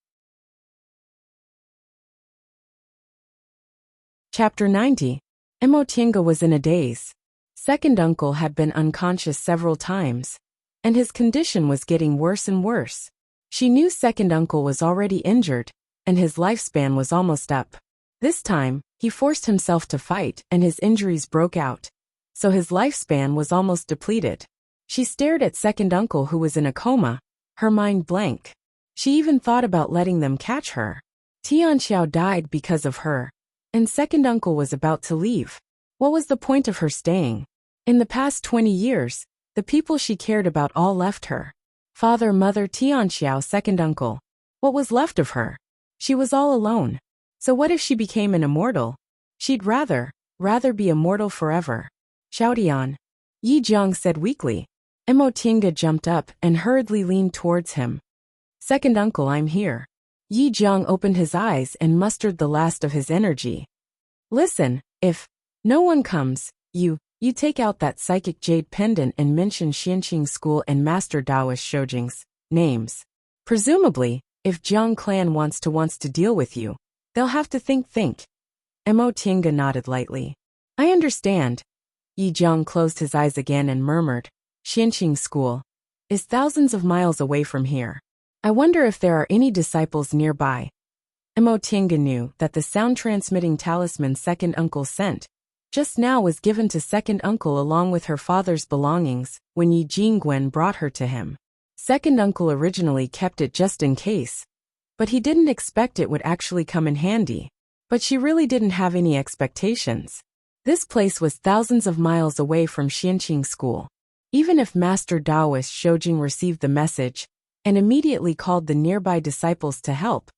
Chapter 90. Emotinga was in a daze. Second uncle had been unconscious several times, and his condition was getting worse and worse. She knew second uncle was already injured, and his lifespan was almost up. This time, he forced himself to fight and his injuries broke out, so his lifespan was almost depleted. She stared at second uncle who was in a coma, her mind blank. She even thought about letting them catch her. Tianxiao died because of her, and second uncle was about to leave. What was the point of her staying? In the past 20 years, the people she cared about all left her. Father, mother, Tianxiao, second uncle. What was left of her? She was all alone. So what if she became an immortal? She'd rather be immortal forever. Xiaodian, Yi Jiang said weakly. Emotinga jumped up and hurriedly leaned towards him. Second uncle, I'm here. Yi Jiang opened his eyes and mustered the last of his energy. Listen, if no one comes, you take out that psychic jade pendant and mention Xianqing School and Master Daoist Shoujing's names. Presumably, if Jiang clan wants to deal with you, they'll have to think. Emotinga nodded lightly. I understand. Yi Jiang closed his eyes again and murmured, Xianqing School is thousands of miles away from here. I wonder if there are any disciples nearby. Emotinga knew that the sound-transmitting talisman second uncle sent just now was given to second uncle along with her father's belongings when Yi Jingwen brought her to him. Second uncle originally kept it just in case, but he didn't expect it would actually come in handy. But she really didn't have any expectations. This place was thousands of miles away from Xianqing School. Even if Master Daoist Shoujing received the message and immediately called the nearby disciples to help,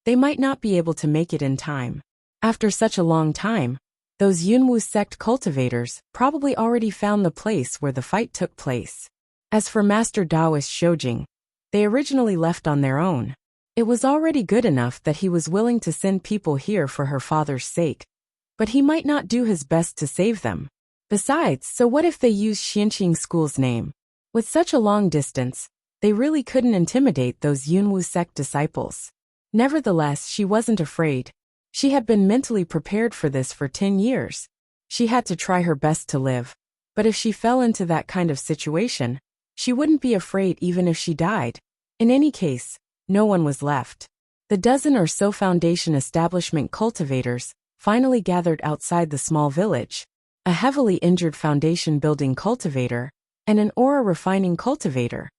they might not be able to make it in time. After such a long time, those Yunwu sect cultivators probably already found the place where the fight took place. As for Master Daoist Shoujing, they originally left on their own. It was already good enough that he was willing to send people here for her father's sake, but he might not do his best to save them. Besides, so what if they used Xianqing School's name? With such a long distance, they really couldn't intimidate those Yunwu sect disciples. Nevertheless, she wasn't afraid. She had been mentally prepared for this for 10 years. She had to try her best to live, but if she fell into that kind of situation, she wouldn't be afraid even if she died. In any case, no one was left. The dozen or so foundation establishment cultivators finally gathered outside the small village. A heavily injured foundation building cultivator and an aura refining cultivator.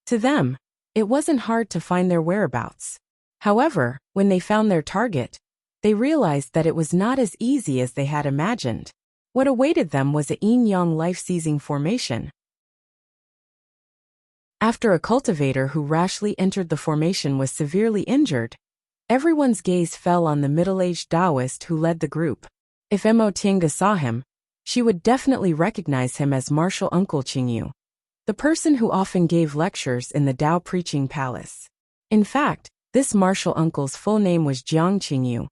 To them, it wasn't hard to find their whereabouts. However, when they found their target, they realized that it was not as easy as they had imagined. What awaited them was a yin-yang life-seizing formation. After a cultivator who rashly entered the formation was severely injured, everyone's gaze fell on the middle-aged Taoist who led the group. If Emotinga saw him, she would definitely recognize him as Martial Uncle Qingyu, the person who often gave lectures in the Dao Preaching Palace. In fact, this martial uncle's full name was Jiang Qingyu,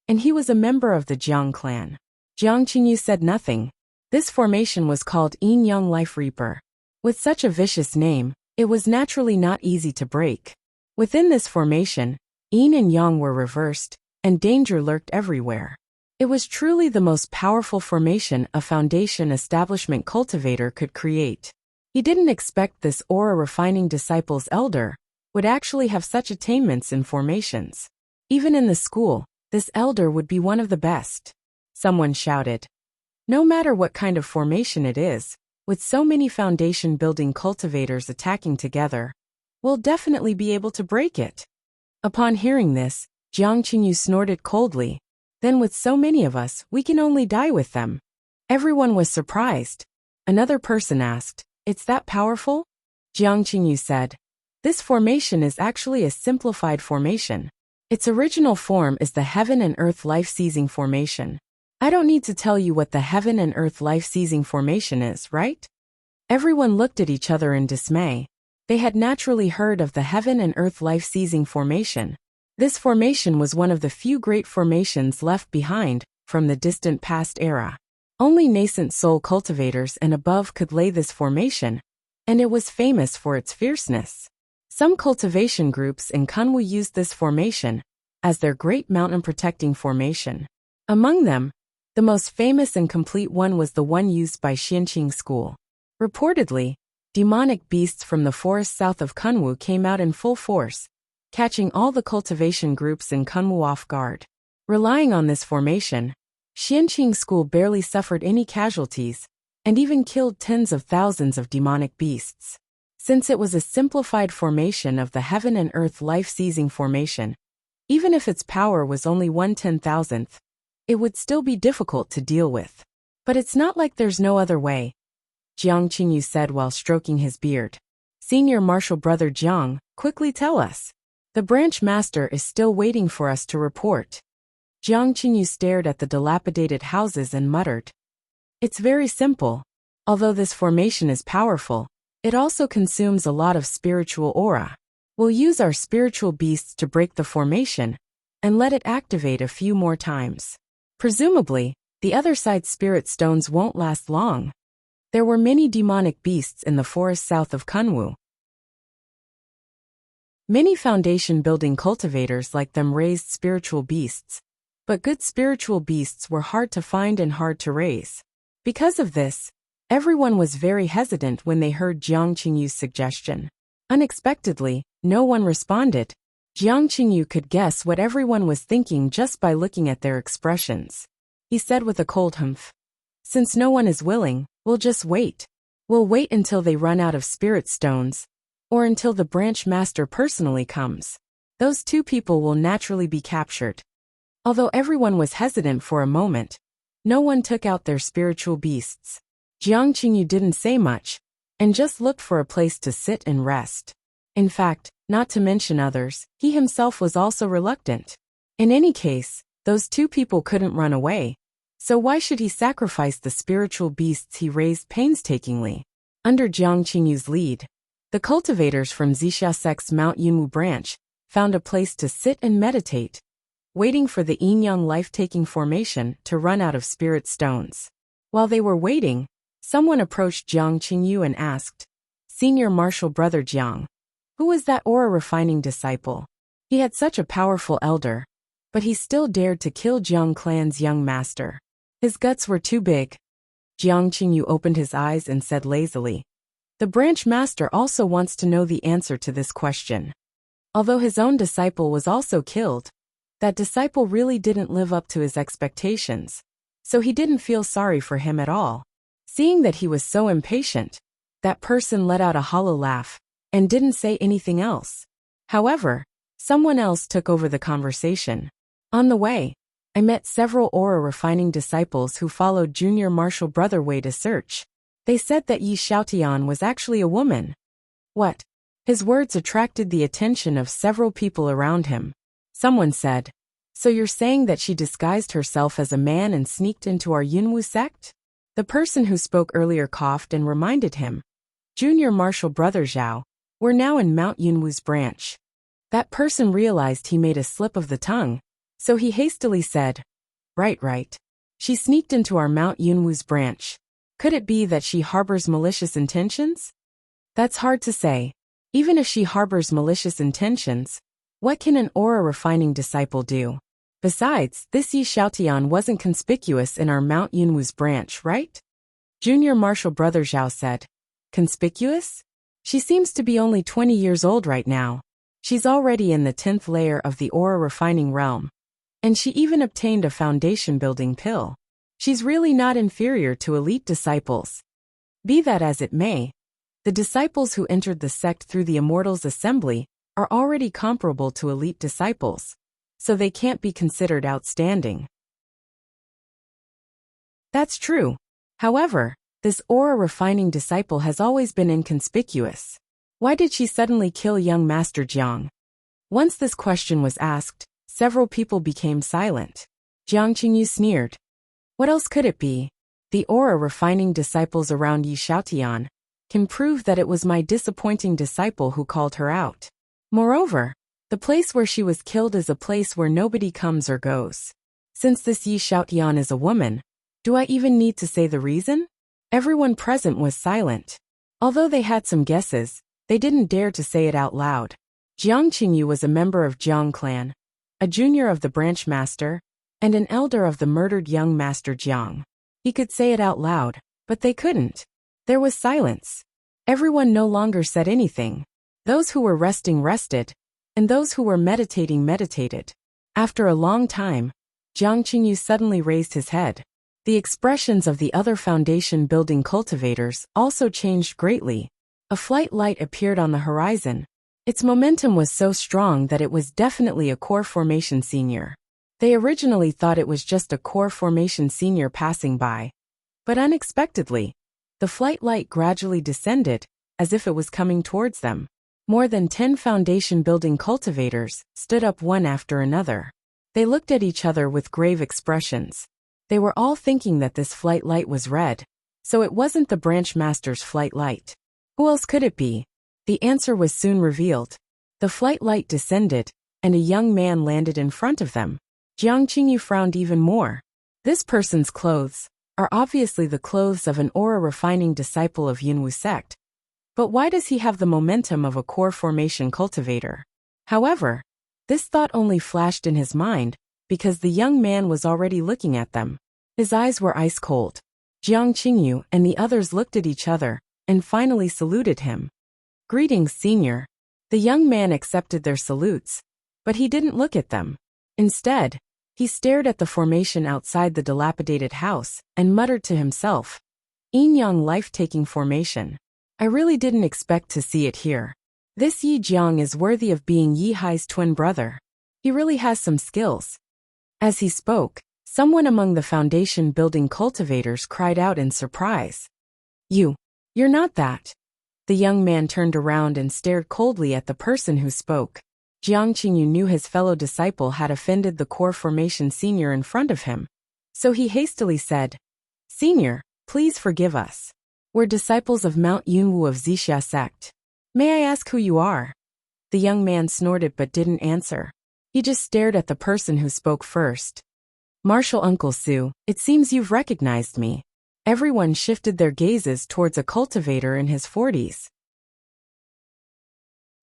and he was a member of the Jiang clan. Jiang Qingyu said nothing. This formation was called Yin-Yang Life Reaper. With such a vicious name, it was naturally not easy to break. Within this formation, Yin and Yang were reversed, and danger lurked everywhere. It was truly the most powerful formation a foundation establishment cultivator could create. He didn't expect this aura-refining disciple's elder would actually have such attainments in formations. Even in the school, this elder would be one of the best. Someone shouted. No matter what kind of formation it is, with so many foundation-building cultivators attacking together, we'll definitely be able to break it. Upon hearing this, Jiang Qingyu snorted coldly. Then with so many of us, we can only die with them. Everyone was surprised. Another person asked, "It's that powerful?" Jiang Qingyu said, "This formation is actually a simplified formation. Its original form is the Heaven and Earth Life-Seizing Formation. I don't need to tell you what the Heaven and Earth Life-Seizing Formation is, right?" Everyone looked at each other in dismay. They had naturally heard of the Heaven and Earth Life-Seizing Formation. This formation was one of the few great formations left behind from the distant past era. Only nascent soul cultivators and above could lay this formation, and it was famous for its fierceness. Some cultivation groups in Kunwu used this formation as their great mountain protecting formation. Among them, the most famous and complete one was the one used by Xianqing School. Reportedly, demonic beasts from the forest south of Kunwu came out in full force, catching all the cultivation groups in Kunwu off guard. Relying on this formation, Xianqing School barely suffered any casualties, and even killed tens of thousands of demonic beasts. Since it was a simplified formation of the Heaven and Earth Life-Seizing Formation, even if its power was only 1/10,000th, it would still be difficult to deal with. But it's not like there's no other way, Jiang Qingyu said while stroking his beard. Senior Marshal Brother Jiang, quickly tell us. The branch master is still waiting for us to report. Jiang Qingyu stared at the dilapidated houses and muttered. It's very simple. Although this formation is powerful, it also consumes a lot of spiritual aura. We'll use our spiritual beasts to break the formation and let it activate a few more times. Presumably, the other side's spirit stones won't last long. There were many demonic beasts in the forest south of Kunwu. Many foundation-building cultivators like them raised spiritual beasts, but good spiritual beasts were hard to find and hard to raise. Because of this, everyone was very hesitant when they heard Jiang Qingyu's suggestion. Unexpectedly, no one responded. Jiang Qingyu could guess what everyone was thinking just by looking at their expressions. He said with a cold humph, "Since no one is willing, we'll just wait. We'll wait until they run out of spirit stones, or until the branch master personally comes. Those two people will naturally be captured." Although everyone was hesitant for a moment, no one took out their spiritual beasts. Jiang Qingyu didn't say much, and just looked for a place to sit and rest. In fact, not to mention others, he himself was also reluctant. In any case, those two people couldn't run away, so why should he sacrifice the spiritual beasts he raised painstakingly? Under Jiang Qingyu's lead, the cultivators from Zixia sect's Mount Yunwu branch found a place to sit and meditate, waiting for the yin-yang life-taking formation to run out of spirit stones. While they were waiting, someone approached Jiang Qingyu and asked, "Senior Marshal Brother Jiang, who was that aura-refining disciple? He had such a powerful elder, but he still dared to kill Jiang clan's young master. His guts were too big." Jiang Qingyu opened his eyes and said lazily, "The branch master also wants to know the answer to this question." Although his own disciple was also killed, that disciple really didn't live up to his expectations, so he didn't feel sorry for him at all. Seeing that he was so impatient, that person let out a hollow laugh and didn't say anything else. However, someone else took over the conversation. "On the way, I met several aura-refining disciples who followed Junior Marshal Brother Wei to search. They said that Yi Xiaotian was actually a woman." "What?" His words attracted the attention of several people around him. Someone said, "So you're saying that she disguised herself as a man and sneaked into our Yunwu sect?" The person who spoke earlier coughed and reminded him, "Junior Marshal Brother Zhao, we're now in Mount Yunwu's branch." That person realized he made a slip of the tongue, so he hastily said, Right. She sneaked into our Mount Yunwu's branch. Could it be that she harbors malicious intentions?" "That's hard to say. Even if she harbors malicious intentions, what can an aura-refining disciple do? Besides, this Yi Xiaotian wasn't conspicuous in our Mount Yunwu's branch, right? Junior Marshal Brother Zhao said. Conspicuous? She seems to be only 20 years old right now. She's already in the 10th layer of the aura refining realm. And she even obtained a foundation building pill. She's really not inferior to elite disciples. Be that as it may, the disciples who entered the sect through the Immortals' Assembly are already comparable to elite disciples, so they can't be considered outstanding. That's true. However, this aura-refining disciple has always been inconspicuous. Why did she suddenly kill young Master Jiang? Once this question was asked, several people became silent. Jiang Qingyu sneered. What else could it be? The aura-refining disciples around Yi Xiaotian can prove that it was my disappointing disciple who called her out. Moreover, the place where she was killed is a place where nobody comes or goes. Since this Yi Xiaotian is a woman, do I even need to say the reason? Everyone present was silent. Although they had some guesses, they didn't dare to say it out loud. Jiang Qingyu was a member of Jiang clan, a junior of the branch master, and an elder of the murdered young Master Jiang. He could say it out loud, but they couldn't. There was silence. Everyone no longer said anything. Those who were resting rested, and those who were meditating meditated. After a long time, Jiang Qingyu suddenly raised his head. The expressions of the other foundation building cultivators also changed greatly. A flight light appeared on the horizon. Its momentum was so strong that it was definitely a core formation senior. They originally thought it was just a core formation senior passing by. But unexpectedly, the flight light gradually descended, as if it was coming towards them. More than 10 foundation building cultivators stood up one after another. They looked at each other with grave expressions. They were all thinking that this flight light was red, so it wasn't the branch master's flight light. Who else could it be? The answer was soon revealed. The flight light descended, and a young man landed in front of them. Jiang Qingyu frowned even more. This person's clothes are obviously the clothes of an aura-refining disciple of Yunwu sect. But why does he have the momentum of a core formation cultivator? However, this thought only flashed in his mind, because the young man was already looking at them. His eyes were ice cold. Jiang Qingyu and the others looked at each other, and finally saluted him. Greetings, senior. The young man accepted their salutes, but he didn't look at them. Instead, he stared at the formation outside the dilapidated house, and muttered to himself, Yin Yang life-taking formation. I really didn't expect to see it here. This Yi Jiang is worthy of being Yi Hai's twin brother. He really has some skills. As he spoke, someone among the foundation building cultivators cried out in surprise. You're not that. The young man turned around and stared coldly at the person who spoke. Jiang Qingyu knew his fellow disciple had offended the core formation senior in front of him. So he hastily said, Senior, please forgive us. We're disciples of Mount Yunwu of Zixia sect. May I ask who you are? The young man snorted but didn't answer. He just stared at the person who spoke first. Marshal Uncle Su, it seems you've recognized me. Everyone shifted their gazes towards a cultivator in his 40s.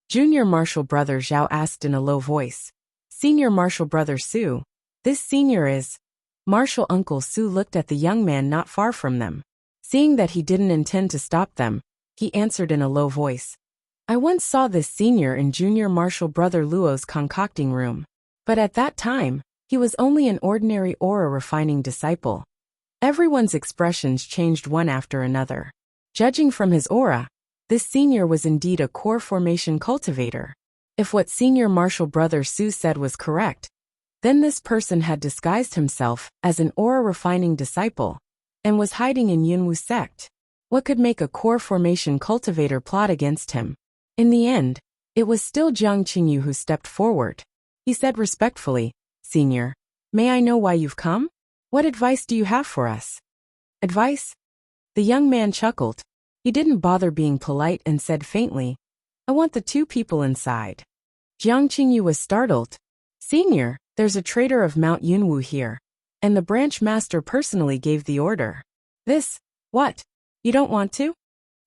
Junior Marshal Brother Zhao asked in a low voice. Senior Marshal Brother Su, this senior is... Marshal Uncle Su looked at the young man not far from them. Seeing that he didn't intend to stop them, he answered in a low voice. I once saw this senior in Junior Marshal Brother Luo's concocting room. But at that time, he was only an ordinary aura-refining disciple. Everyone's expressions changed one after another. Judging from his aura, this senior was indeed a core formation cultivator. If what Senior Marshal Brother Su said was correct, then this person had disguised himself as an aura-refining disciple and was hiding in Yunwu sect. What could make a core formation cultivator plot against him? In the end, it was still Jiang Qingyu who stepped forward. He said respectfully, Senior, may I know why you've come? What advice do you have for us? Advice? The young man chuckled. He didn't bother being polite and said faintly, I want the two people inside. Jiang Qingyu was startled. Senior, there's a trader of Mount Yunwu here, and the branch master personally gave the order. What? You don't want to?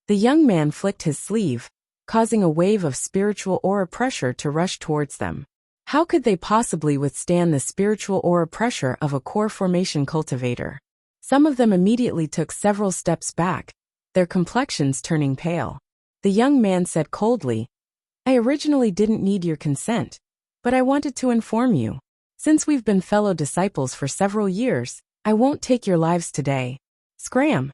The young man flicked his sleeve, causing a wave of spiritual aura pressure to rush towards them. How could they possibly withstand the spiritual aura pressure of a core formation cultivator? Some of them immediately took several steps back, their complexions turning pale. The young man said coldly, I originally didn't need your consent, but I wanted to inform you. Since we've been fellow disciples for several years, I won't take your lives today. Scram!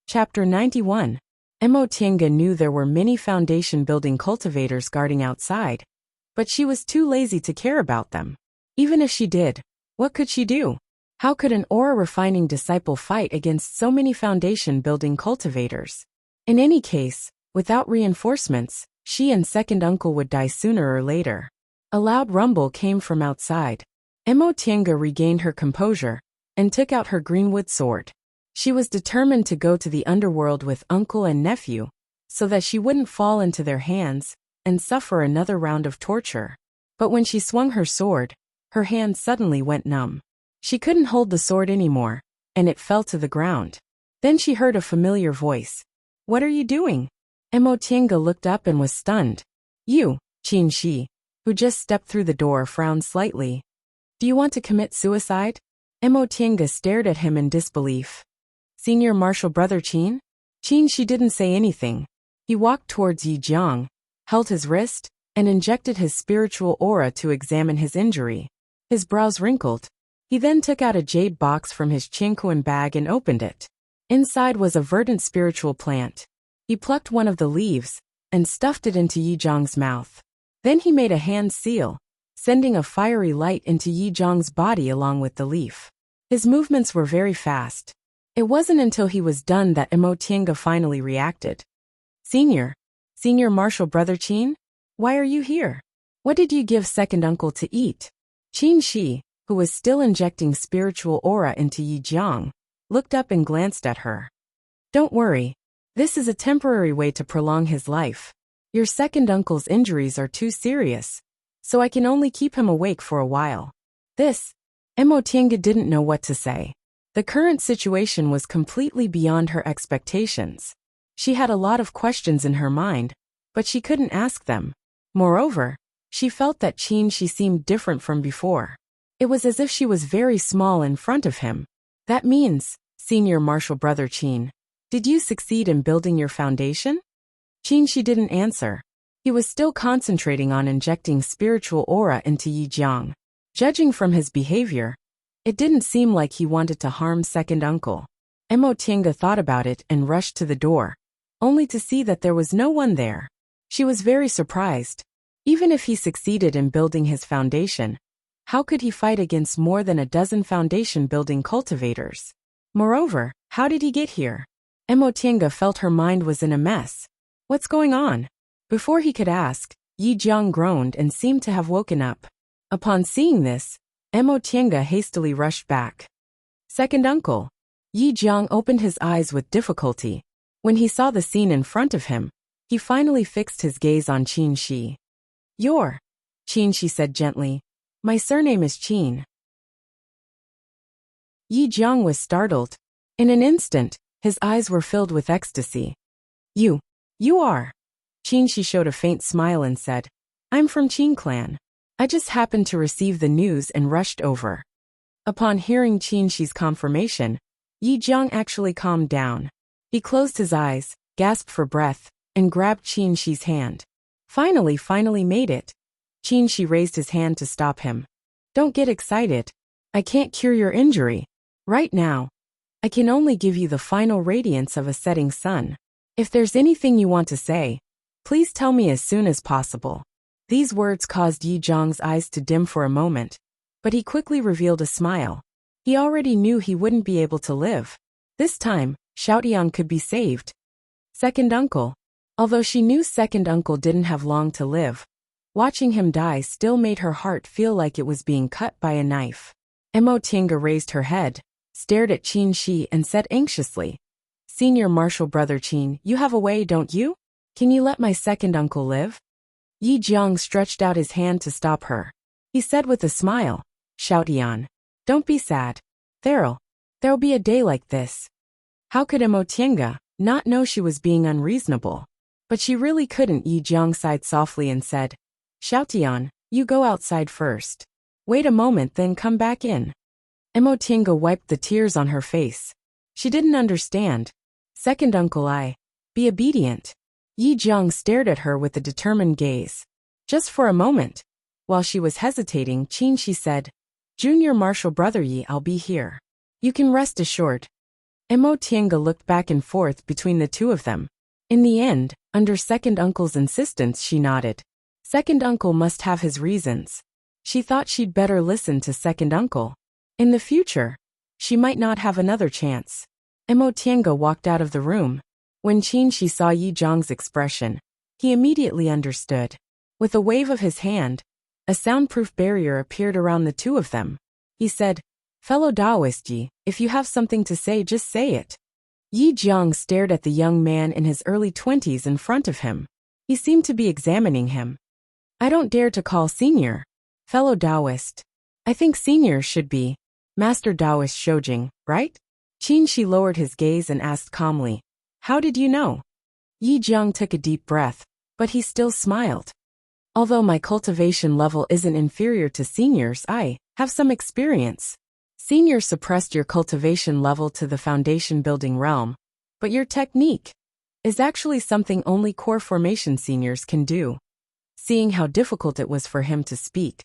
Chapter 91. Emotienga knew there were many foundation-building cultivators guarding outside, but she was too lazy to care about them. Even if she did, what could she do? How could an aura-refining disciple fight against so many foundation-building cultivators? In any case, without reinforcements, she and second uncle would die sooner or later. A loud rumble came from outside. Emotienga regained her composure and took out her greenwood sword. She was determined to go to the underworld with uncle and nephew, so that she wouldn't fall into their hands and suffer another round of torture. But when she swung her sword, her hand suddenly went numb. She couldn't hold the sword anymore, and it fell to the ground. Then she heard a familiar voice. What are you doing? Emotienga looked up and was stunned. You, Qin Shi, who just stepped through the door, frowned slightly. Do you want to commit suicide? Emotienga stared at him in disbelief. Senior Martial Brother Qin? Qin Shi didn't say anything. He walked towards Yi Jiang, held his wrist, and injected his spiritual aura to examine his injury. His brows wrinkled. He then took out a jade box from his Qingquan bag and opened it. Inside was a verdant spiritual plant. He plucked one of the leaves and stuffed it into Yi Jiang's mouth. Then he made a hand seal, sending a fiery light into Yi Jiang's body along with the leaf. His movements were very fast. It wasn't until he was done that Emotienga finally reacted. Senior Martial Brother Qin? Why are you here? What did you give second uncle to eat? Qin Shi, who was still injecting spiritual aura into Yi Jiang, looked up and glanced at her. Don't worry. This is a temporary way to prolong his life. Your second uncle's injuries are too serious, so I can only keep him awake for a while. Emotienga didn't know what to say. The current situation was completely beyond her expectations. She had a lot of questions in her mind, but she couldn't ask them. Moreover, she felt that Qin Shi seemed different from before. It was as if she was very small in front of him. That means, Senior Martial Brother Qin, did you succeed in building your foundation? Qin Shi didn't answer. He was still concentrating on injecting spiritual aura into Yi Jiang. Judging from his behavior, it didn't seem like he wanted to harm second uncle. Emotienga thought about it and rushed to the door, only to see that there was no one there. She was very surprised. Even if he succeeded in building his foundation, how could he fight against more than a dozen foundation-building cultivators? Moreover, how did he get here? Emotienga felt her mind was in a mess. What's going on? Before he could ask, Yi Jiang groaned and seemed to have woken up. Upon seeing this, Emotienga hastily rushed back. Second uncle. Yi Jiang opened his eyes with difficulty. When he saw the scene in front of him, he finally fixed his gaze on Qin Shi. Qin Shi said gently. My surname is Qin. Yi Jiang was startled. In an instant, his eyes were filled with ecstasy. You are. Qin Shi showed a faint smile and said, I'm from Qin clan. I just happened to receive the news and rushed over. Upon hearing Qin Shi's confirmation, Yi Jiang actually calmed down. He closed his eyes, gasped for breath, and grabbed Qin Shi's hand. Finally made it. Qin Shi raised his hand to stop him. Don't get excited. I can't cure your injury. Right now, I can only give you the final radiance of a setting sun. If there's anything you want to say, please tell me as soon as possible. These words caused Yi Jiang's eyes to dim for a moment, but he quickly revealed a smile. He already knew he wouldn't be able to live. This time, Xiaotian could be saved. Second uncle. Although she knew second uncle didn't have long to live, watching him die still made her heart feel like it was being cut by a knife. Emotienga raised her head, stared at Qin Shi and said anxiously, Senior Martial Brother Qin, you have a way, don't you? Can you let my second uncle live? Yi Jiang stretched out his hand to stop her. He said with a smile, Xiaotian, don't be sad. There'll be a day like this. How could Emotienga not know she was being unreasonable? But she really couldn't. Yi Jiang sighed softly and said, Xiaotian, you go outside first. Wait a moment, then come back in. Mo Tiange wiped the tears on her face. She didn't understand. Second uncle, be obedient. Yi Jiang stared at her with a determined gaze. Just for a moment. While she was hesitating, she said, Junior Marshal Brother Yi, I'll be here. You can rest assured. Mo Tiange looked back and forth between the two of them. In the end, under second uncle's insistence, she nodded. Second uncle must have his reasons. She thought she'd better listen to second uncle. In the future, she might not have another chance. Mo Tiange walked out of the room. When she saw Yi Jiang's expression, he immediately understood. With a wave of his hand, a soundproof barrier appeared around the two of them. He said, Fellow Taoist Yi, if you have something to say, just say it. Yi Jiang stared at the young man in his early 20s in front of him. He seemed to be examining him. I don't dare to call senior. Fellow Taoist. I think senior should be Master Taoist Shoujing, right? Shi lowered his gaze and asked calmly, How did you know? Yi Jiang took a deep breath, but he still smiled. Although my cultivation level isn't inferior to seniors, I have some experience. Senior suppressed your cultivation level to the foundation building realm, but your technique is actually something only core formation seniors can do. Seeing how difficult it was for him to speak,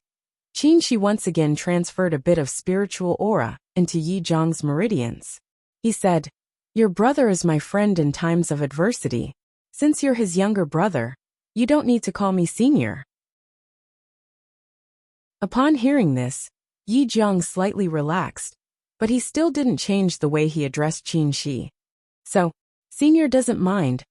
Shi once again transferred a bit of spiritual aura into Yi Jiang's meridians. He said, Your brother is my friend in times of adversity. Since you're his younger brother, you don't need to call me senior. Upon hearing this, Yi Jiang slightly relaxed, but he still didn't change the way he addressed Shi. So, senior doesn't mind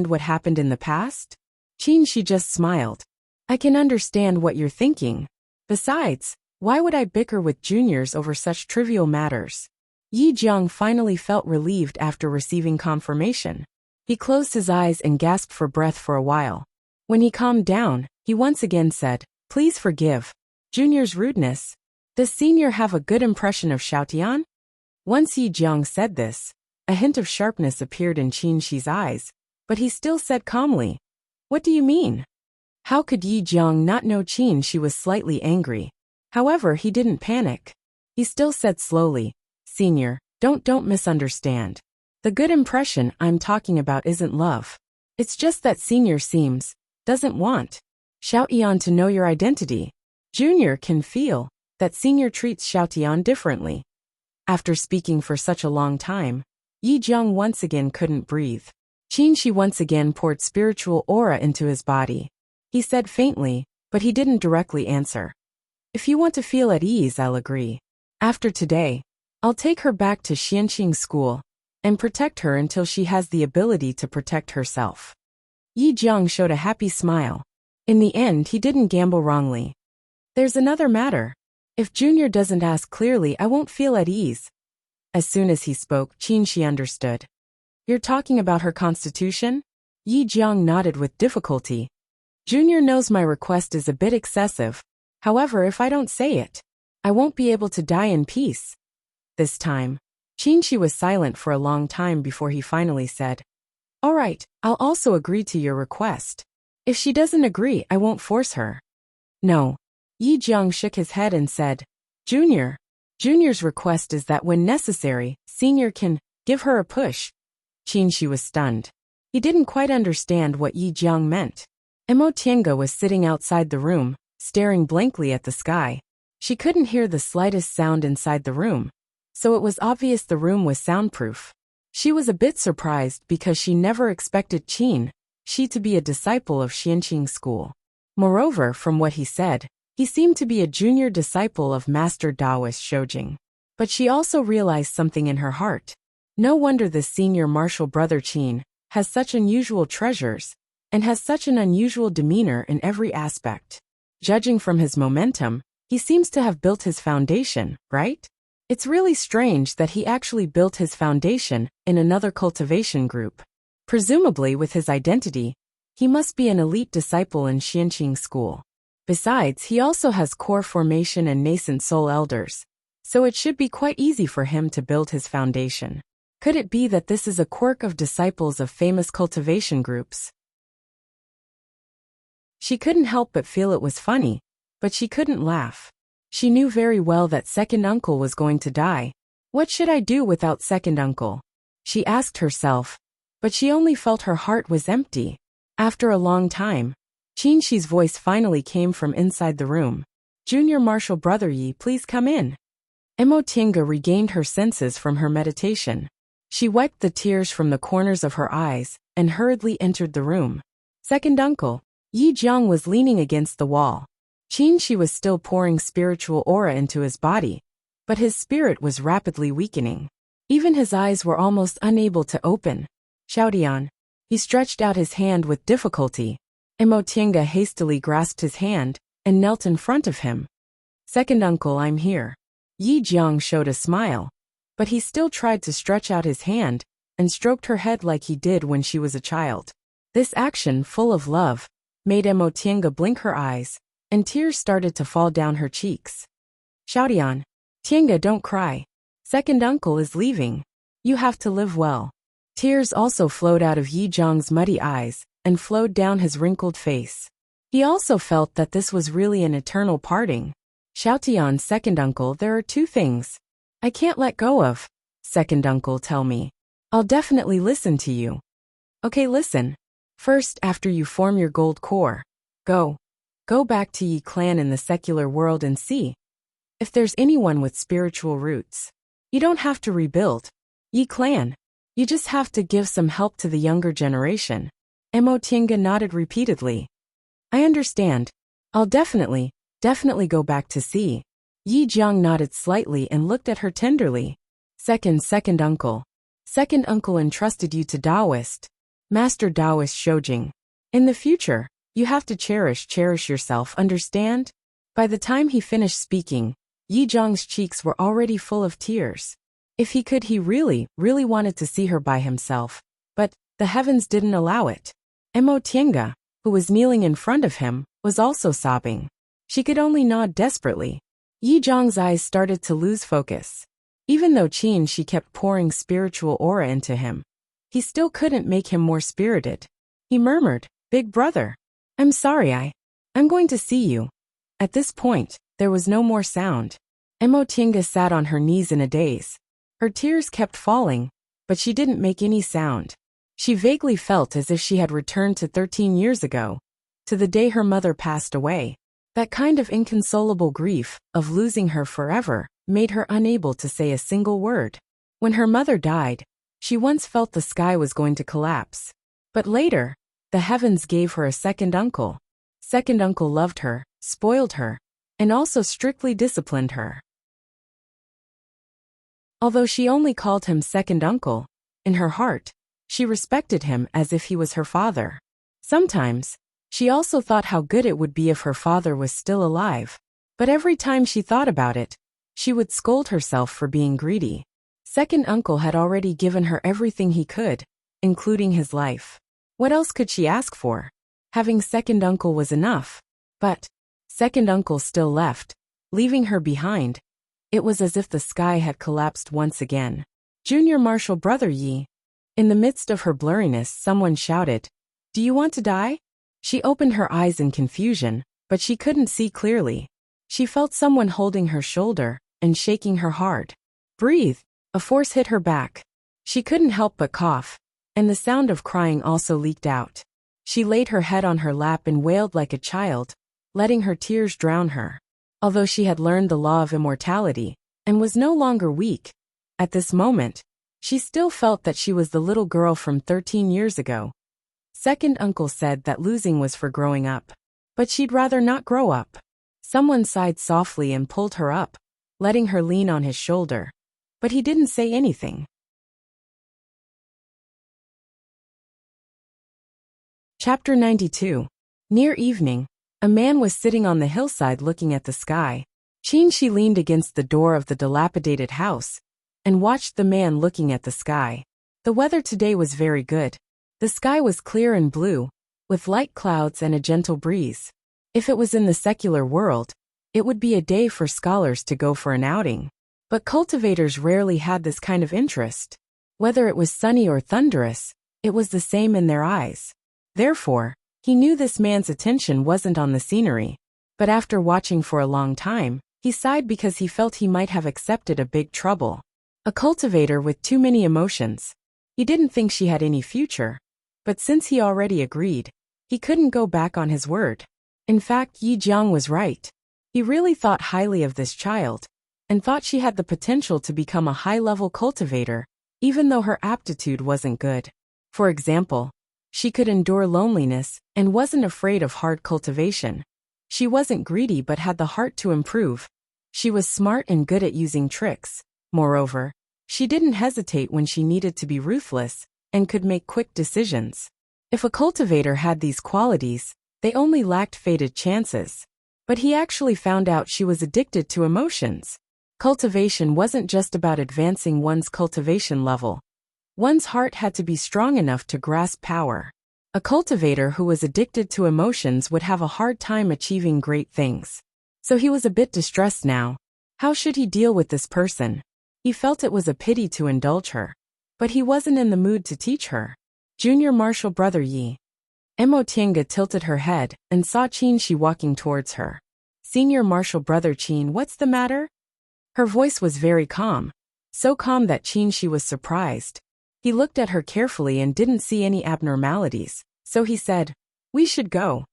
what happened in the past? Shi just smiled. I can understand what you're thinking. Besides, why would I bicker with juniors over such trivial matters? Yi Jiang finally felt relieved after receiving confirmation. He closed his eyes and gasped for breath for a while. When he calmed down, he once again said, Please forgive Junior's rudeness. Does Senior have a good impression of Xiaotian? Once Yi Jiang said this, a hint of sharpness appeared in Shi's eyes, but he still said calmly, What do you mean? How could Yi Jiang not know She was slightly angry? However, he didn't panic. He still said slowly, Senior, don't misunderstand. The good impression I'm talking about isn't love. It's just that Senior doesn't want Xiaotian to know your identity. Junior can feel that Senior treats Xiaotian differently. After speaking for such a long time, Yi Jiang once again couldn't breathe. Shi once again poured spiritual aura into his body. He said faintly, but he didn't directly answer. If you want to feel at ease, I'll agree. After today, I'll take her back to Xianqing school and protect her until she has the ability to protect herself. Yi Jiang showed a happy smile. In the end, he didn't gamble wrongly. There's another matter. If Junior doesn't ask clearly, I won't feel at ease. As soon as he spoke, Shi understood. You're talking about her constitution? Yi Jiang nodded with difficulty. Junior knows my request is a bit excessive. However, if I don't say it, I won't be able to die in peace. This time, Shi was silent for a long time before he finally said, All right, I'll also agree to your request. If she doesn't agree, I won't force her. No. Yi Jiang shook his head and said, Junior's request is that when necessary, Senior can give her a push. Shi was stunned. He didn't quite understand what Yi Jiang meant. Mo Tiange was sitting outside the room, staring blankly at the sky. She couldn't hear the slightest sound inside the room, so it was obvious the room was soundproof. She was a bit surprised because she never expected Shi to be a disciple of Xianqing school. Moreover, from what he said, he seemed to be a junior disciple of Master Taoist Shoujing. But she also realized something in her heart. No wonder this senior martial brother Qin has such unusual treasures and has such an unusual demeanor in every aspect. Judging from his momentum, he seems to have built his foundation, right? It's really strange that he actually built his foundation in another cultivation group. Presumably with his identity, he must be an elite disciple in Xianqing school. Besides, he also has core formation and nascent soul elders, so it should be quite easy for him to build his foundation. Could it be that this is a quirk of disciples of famous cultivation groups? She couldn't help but feel it was funny, but she couldn't laugh. She knew very well that second uncle was going to die. What should I do without second uncle? She asked herself, but she only felt her heart was empty. After a long time, Qinxi's voice finally came from inside the room. Junior Marshal Brother Yi, please come in. Emotinga regained her senses from her meditation. She wiped the tears from the corners of her eyes and hurriedly entered the room. Second uncle, Yi Jiang was leaning against the wall. Qinxi was still pouring spiritual aura into his body, but his spirit was rapidly weakening. Even his eyes were almost unable to open. Xiaodian. He stretched out his hand with difficulty. Emotinga hastily grasped his hand and knelt in front of him. Second uncle, I'm here. Yi Jiang showed a smile, but he still tried to stretch out his hand and stroked her head like he did when she was a child. This action, full of love, made Emotinga blink her eyes, and tears started to fall down her cheeks. Xiaodian. Tienga, don't cry. Second uncle is leaving. You have to live well. Tears also flowed out of Yi Jiang's muddy eyes and flowed down his wrinkled face. He also felt that this was really an eternal parting. Xiaotian, second uncle, there are two things I can't let go of. Second uncle, tell me. I'll definitely listen to you. Okay, listen. First, after you form your gold core, go back to Yi clan in the secular world and see if there's anyone with spiritual roots. You don't have to rebuild Yi clan. You just have to give some help to the younger generation. Emotinga nodded repeatedly. I understand. I'll definitely go back to see. Yi Jiang nodded slightly and looked at her tenderly. Second uncle. Second uncle entrusted you to Taoist. Master Taoist Shoujing. In the future, you have to cherish yourself, understand? By the time he finished speaking, Yi Jiang's cheeks were already full of tears. If he could, he really wanted to see her by himself, but the heavens didn't allow it. Emotinga, who was kneeling in front of him, was also sobbing. She could only nod desperately. Yi Jiang's eyes started to lose focus. Even though she kept pouring spiritual aura into him, he still couldn't make him more spirited. He murmured, Big brother. I'm sorry, I'm going to see you. At this point, there was no more sound. Emotinga sat on her knees in a daze. Her tears kept falling, but she didn't make any sound. She vaguely felt as if she had returned to 13 years ago, to the day her mother passed away. That kind of inconsolable grief, of losing her forever, made her unable to say a single word. When her mother died, she once felt the sky was going to collapse. But later, the heavens gave her a second uncle. Second uncle loved her, spoiled her, and also strictly disciplined her. Although she only called him second uncle, in her heart, she respected him as if he was her father. Sometimes, she also thought how good it would be if her father was still alive. But every time she thought about it, she would scold herself for being greedy. Second uncle had already given her everything he could, including his life. What else could she ask for? Having second uncle was enough. But second uncle still left, leaving her behind. It was as if the sky had collapsed once again. Junior Marshal Brother Yi. In the midst of her blurriness, someone shouted, Do you want to die? She opened her eyes in confusion, but she couldn't see clearly. She felt someone holding her shoulder and shaking her hard. Breathe. A force hit her back. She couldn't help but cough, and the sound of crying also leaked out. She laid her head on her lap and wailed like a child, letting her tears drown her. Although she had learned the law of immortality and was no longer weak, at this moment, she still felt that she was the little girl from 13 years ago. Second uncle said that losing was for growing up, but she'd rather not grow up. Someone sighed softly and pulled her up, letting her lean on his shoulder. But he didn't say anything. Chapter 92. Near evening, a man was sitting on the hillside looking at the sky. She leaned against the door of the dilapidated house and watched the man looking at the sky. The weather today was very good. The sky was clear and blue, with light clouds and a gentle breeze. If it was in the secular world, it would be a day for scholars to go for an outing. But cultivators rarely had this kind of interest. Whether it was sunny or thunderous, it was the same in their eyes. Therefore, He knew this man's attention wasn't on the scenery, but after watching for a long time, he sighed because he felt he might have accepted a big trouble. A cultivator with too many emotions. He didn't think she had any future, but since he already agreed, he couldn't go back on his word. In fact, Yi Jiang was right. He really thought highly of this child, and thought she had the potential to become a high-level cultivator, even though her aptitude wasn't good. For example, she could endure loneliness and wasn't afraid of hard cultivation. She wasn't greedy but had the heart to improve. She was smart and good at using tricks. Moreover, she didn't hesitate when she needed to be ruthless, and could make quick decisions. If a cultivator had these qualities, they only lacked fated chances. But he actually found out she was addicted to emotions. Cultivation wasn't just about advancing one's cultivation level. One's heart had to be strong enough to grasp power. A cultivator who was addicted to emotions would have a hard time achieving great things. So he was a bit distressed now. How should he deal with this person? He felt it was a pity to indulge her. But he wasn't in the mood to teach her. Junior Marshal Brother Yi. Mo Tiange tilted her head and saw Qin Shi walking towards her. Senior Marshal Brother Qin, what's the matter? Her voice was very calm. So calm that Qin Shi was surprised. He looked at her carefully and didn't see any abnormalities, so he said, "We should go."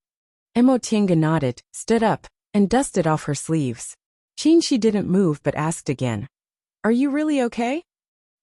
Mo Tiange nodded, stood up, and dusted off her sleeves. Qin Shi didn't move but asked again, "Are you really okay?"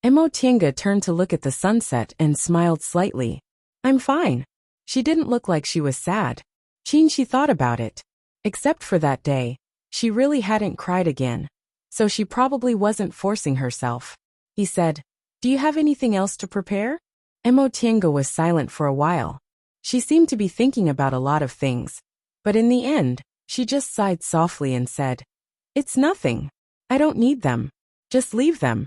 Mo Tiange turned to look at the sunset and smiled slightly. "I'm fine." She didn't look like she was sad. Qin Shi thought about it. Except for that day, she really hadn't cried again. So she probably wasn't forcing herself. He said, "Do you have anything else to prepare?" Mo Tiange was silent for a while. She seemed to be thinking about a lot of things. But in the end, she just sighed softly and said, "It's nothing. I don't need them. Just leave them."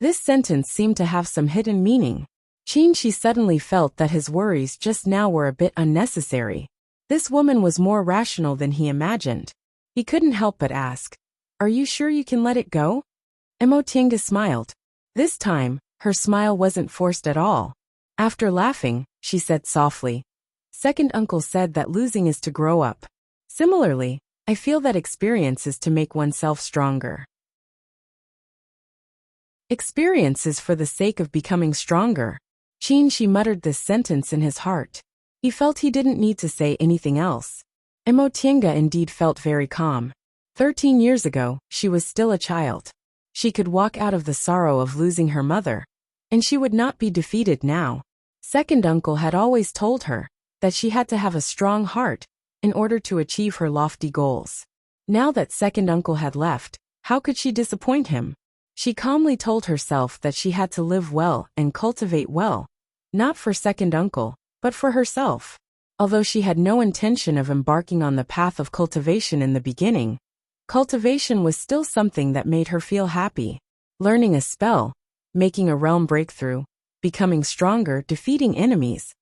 This sentence seemed to have some hidden meaning. Qin Shi suddenly felt that his worries just now were a bit unnecessary. This woman was more rational than he imagined. He couldn't help but ask, "Are you sure you can let it go?" Mo Tiange smiled. This time, her smile wasn't forced at all. After laughing, she said softly, "Second uncle said that losing is to grow up. Similarly, I feel that experience is to make oneself stronger." Experience is for the sake of becoming stronger. Qin Shi muttered this sentence in his heart. He felt he didn't need to say anything else. Mo Tiange indeed felt very calm. 13 years ago, she was still a child. She could walk out of the sorrow of losing her mother, and she would not be defeated now. Second uncle had always told her that she had to have a strong heart in order to achieve her lofty goals. Now that second uncle had left, how could she disappoint him? She calmly told herself that she had to live well and cultivate well, not for second uncle, but for herself. Although she had no intention of embarking on the path of cultivation in the beginning, cultivation was still something that made her feel happy. Learning a spell, making a realm breakthrough, becoming stronger, defeating enemies.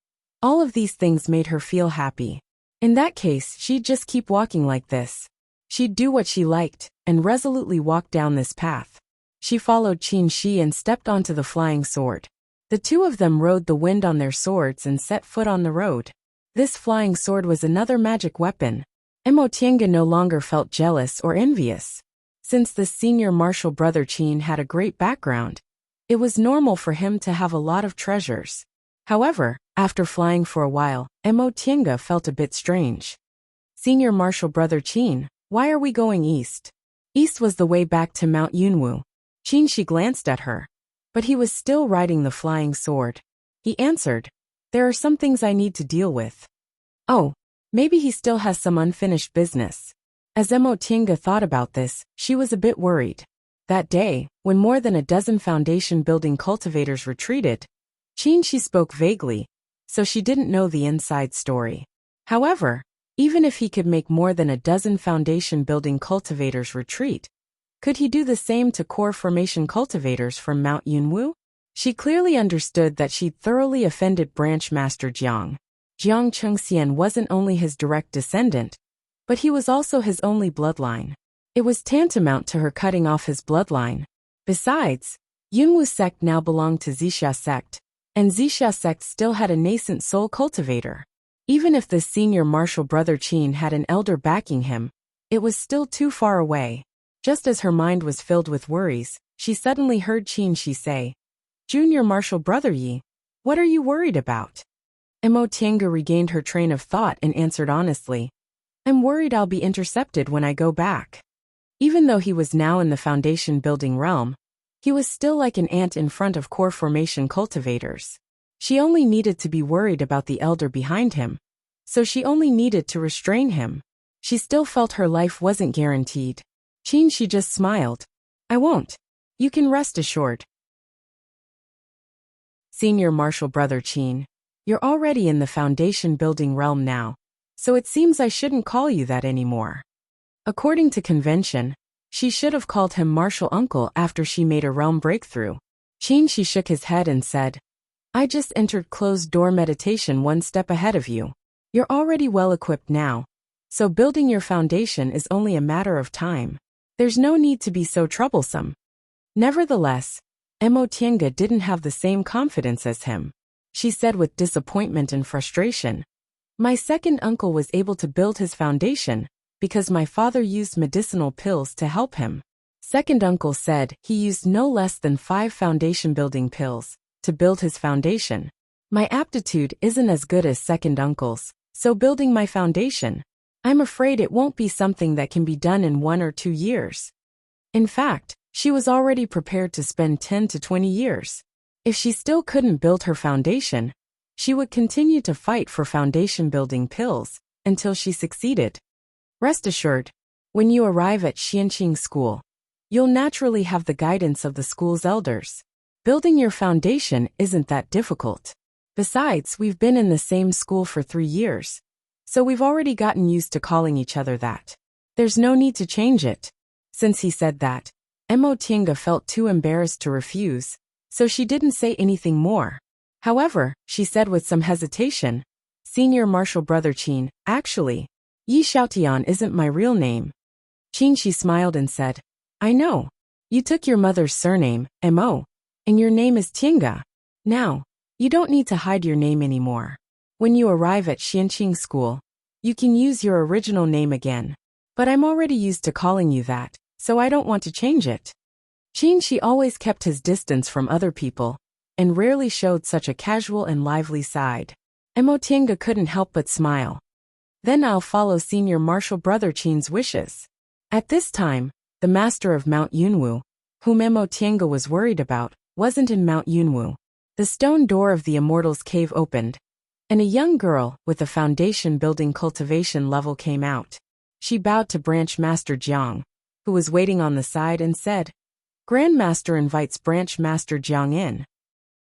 All of these things made her feel happy. In that case, she'd just keep walking like this. She'd do what she liked, and resolutely walk down this path. She followed Qin Shi and stepped onto the flying sword. The two of them rode the wind on their swords and set foot on the road. This flying sword was another magic weapon. Mo Tiange no longer felt jealous or envious. Since the senior martial brother Qin had a great background, it was normal for him to have a lot of treasures. However, after flying for a while, Mo Tiange felt a bit strange. "Senior martial brother Qin, why are we going east?" East was the way back to Mount Yunwu. Qin Shi glanced at her, but he was still riding the flying sword. He answered, "There are some things I need to deal with." Oh, maybe he still has some unfinished business. As Mo Tiange thought about this, she was a bit worried. That day, when more than a dozen foundation-building cultivators retreated, Qin Shi spoke vaguely, so she didn't know the inside story. However, even if he could make more than a dozen foundation-building cultivators retreat, could he do the same to core formation cultivators from Mount Yunwu? She clearly understood that she'd thoroughly offended Branch Master Jiang. Jiang Chengxian wasn't only his direct descendant, but he was also his only bloodline. It was tantamount to her cutting off his bloodline. Besides, Yunwu sect now belonged to Zixia sect, and Zixia sect still had a nascent soul cultivator. Even if the senior martial brother Qin had an elder backing him, it was still too far away. Just as her mind was filled with worries, she suddenly heard Qin Shi say, "Junior martial brother Yi, what are you worried about?" Mo Tiange regained her train of thought and answered honestly, "I'm worried I'll be intercepted when I go back." Even though he was now in the foundation building realm, he was still like an ant in front of core formation cultivators. She only needed to be worried about the elder behind him, so she only needed to restrain him. She still felt her life wasn't guaranteed. Qin Shi just smiled. "I won't. You can rest assured." Senior martial brother Qin, you're already in the foundation building realm now, so it seems I shouldn't call you that anymore. According to convention, she should have called him martial uncle after she made a realm breakthrough. Qin Shi shook his head and said, "I just entered closed-door meditation one step ahead of you. You're already well-equipped now, so building your foundation is only a matter of time. There's no need to be so troublesome." Nevertheless, Mo Tiange didn't have the same confidence as him. She said with disappointment and frustration, "My second uncle was able to build his foundation because my father used medicinal pills to help him." Second uncle said he used no less than 5 foundation building pills to build his foundation. "My aptitude isn't as good as second uncle's, so building my foundation, I'm afraid it won't be something that can be done in 1 or 2 years." In fact, she was already prepared to spend 10 to 20 years. If she still couldn't build her foundation, she would continue to fight for foundation building pills until she succeeded. Rest assured, when you arrive at Xianqing School, you'll naturally have the guidance of the school's elders. Building your foundation isn't that difficult. Besides, we've been in the same school for 3 years, so we've already gotten used to calling each other that. There's no need to change it. Since he said that, Mo Tiange felt too embarrassed to refuse, so she didn't say anything more. However, she said with some hesitation, "Senior martial brother Qin, actually, Yi Xiaotian isn't my real name." Qin Shi smiled and said, "I know. You took your mother's surname, Mo, and your name is Tiange. Now, you don't need to hide your name anymore. When you arrive at Xianqing School, you can use your original name again. But I'm already used to calling you that, so I don't want to change it." Qin Shi always kept his distance from other people, and rarely showed such a casual and lively side. Mo Tiange couldn't help but smile. "Then I'll follow senior martial brother Qin's wishes." At this time, the master of Mount Yunwu, whom Mo Tiange was worried about, wasn't in Mount Yunwu. The stone door of the Immortals Cave opened, and a young girl with a foundation building cultivation level came out. She bowed to Branch Master Jiang, who was waiting on the side, and said, "Grandmaster invites Branch Master Jiang in."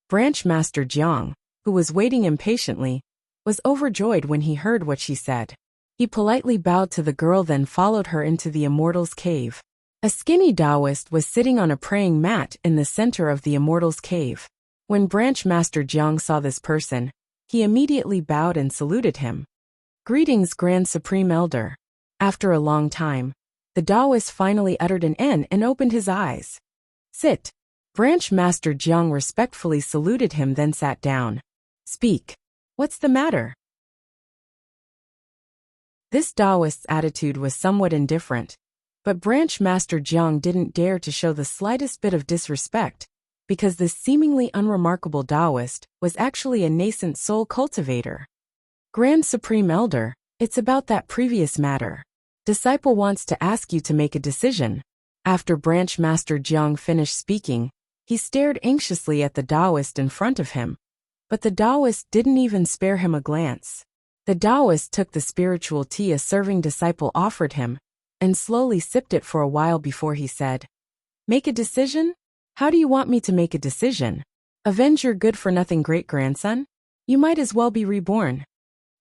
Branch Master Jiang, who was waiting impatiently, was overjoyed when he heard what she said. He politely bowed to the girl, then followed her into the Immortals Cave. A skinny Taoist was sitting on a praying mat in the center of the Immortals Cave. When Branch Master Jiang saw this person, he immediately bowed and saluted him. "Greetings, Grand Supreme Elder." After a long time, the Taoist finally uttered an N and opened his eyes. "Sit." Branch Master Jiang respectfully saluted him, then sat down. "Speak. What's the matter?" This Taoist's attitude was somewhat indifferent, but Branch Master Jiang didn't dare to show the slightest bit of disrespect, because this seemingly unremarkable Taoist was actually a nascent soul cultivator. "Grand Supreme Elder, it's about that previous matter. Disciple wants to ask you to make a decision." After Branch Master Jiang finished speaking, he stared anxiously at the Taoist in front of him, but the Taoist didn't even spare him a glance. The Taoist took the spiritual tea a serving disciple offered him, and slowly sipped it for a while before he said, "Make a decision? How do you want me to make a decision? Avenge your good-for-nothing great-grandson? You might as well be reborn."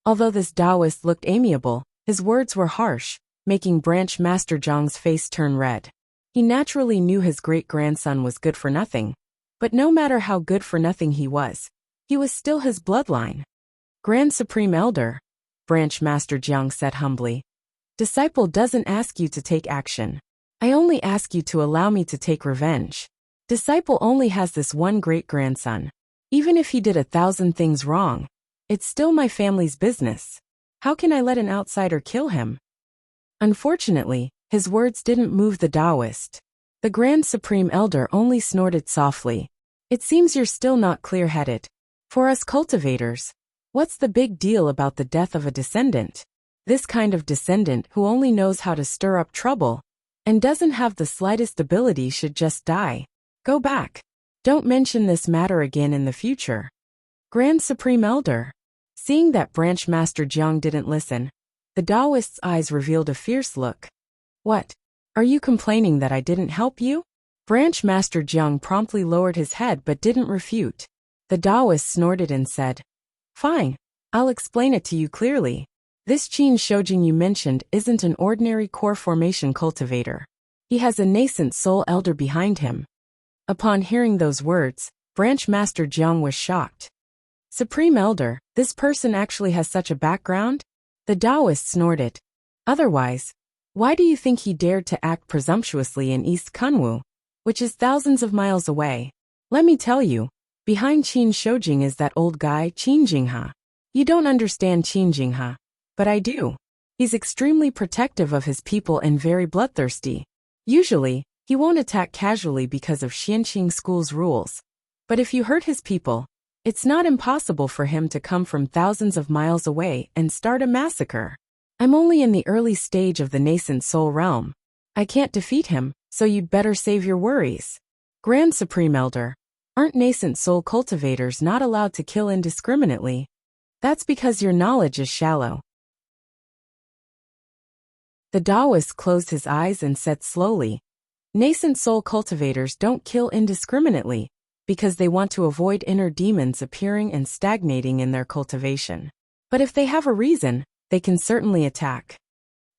Although this Taoist looked amiable, his words were harsh, making Branch Master Jiang's face turn red. He naturally knew his great-grandson was good for nothing, but no matter how good for nothing he was still his bloodline. "Grand Supreme Elder," Branch Master Jiang said humbly, "Disciple doesn't ask you to take action. I only ask you to allow me to take revenge. Disciple only has this one great-grandson. Even if he did 1,000 things wrong, It's still my family's business. How can I let an outsider kill him? Unfortunately, his words didn't move the Taoist. The Grand Supreme Elder only snorted softly. It seems you're still not clear-headed. For us cultivators, what's the big deal about the death of a descendant? This kind of descendant who only knows how to stir up trouble and doesn't have the slightest ability should just die. Go back. Don't mention this matter again in the future. Grand Supreme Elder. Seeing that Branch Master Jiang didn't listen, the Taoist's eyes revealed a fierce look. What? Are you complaining that I didn't help you? Branch Master Jiang promptly lowered his head but didn't refute. The Taoist snorted and said, Fine, I'll explain it to you clearly. This Qin Shoujing you mentioned isn't an ordinary core formation cultivator. He has a nascent soul elder behind him. Upon hearing those words, Branch Master Jiang was shocked. Supreme Elder, this person actually has such a background? The Taoist snorted. Otherwise, why do you think he dared to act presumptuously in East Kunwu, which is thousands of miles away? Let me tell you, behind Qin Shoujing is that old guy Qin Jinghe. You don't understand Qin Jinghe, but I do. He's extremely protective of his people and very bloodthirsty. Usually, he won't attack casually because of Xianqing School's rules. But if you hurt his people, it's not impossible for him to come from thousands of miles away and start a massacre. I'm only in the early stage of the nascent soul realm. I can't defeat him, so you'd better save your worries. Grand Supreme Elder, aren't nascent soul cultivators not allowed to kill indiscriminately? That's because your knowledge is shallow. The Taoist closed his eyes and said slowly, Nascent soul cultivators don't kill indiscriminately because they want to avoid inner demons appearing and stagnating in their cultivation. But if they have a reason, they can certainly attack.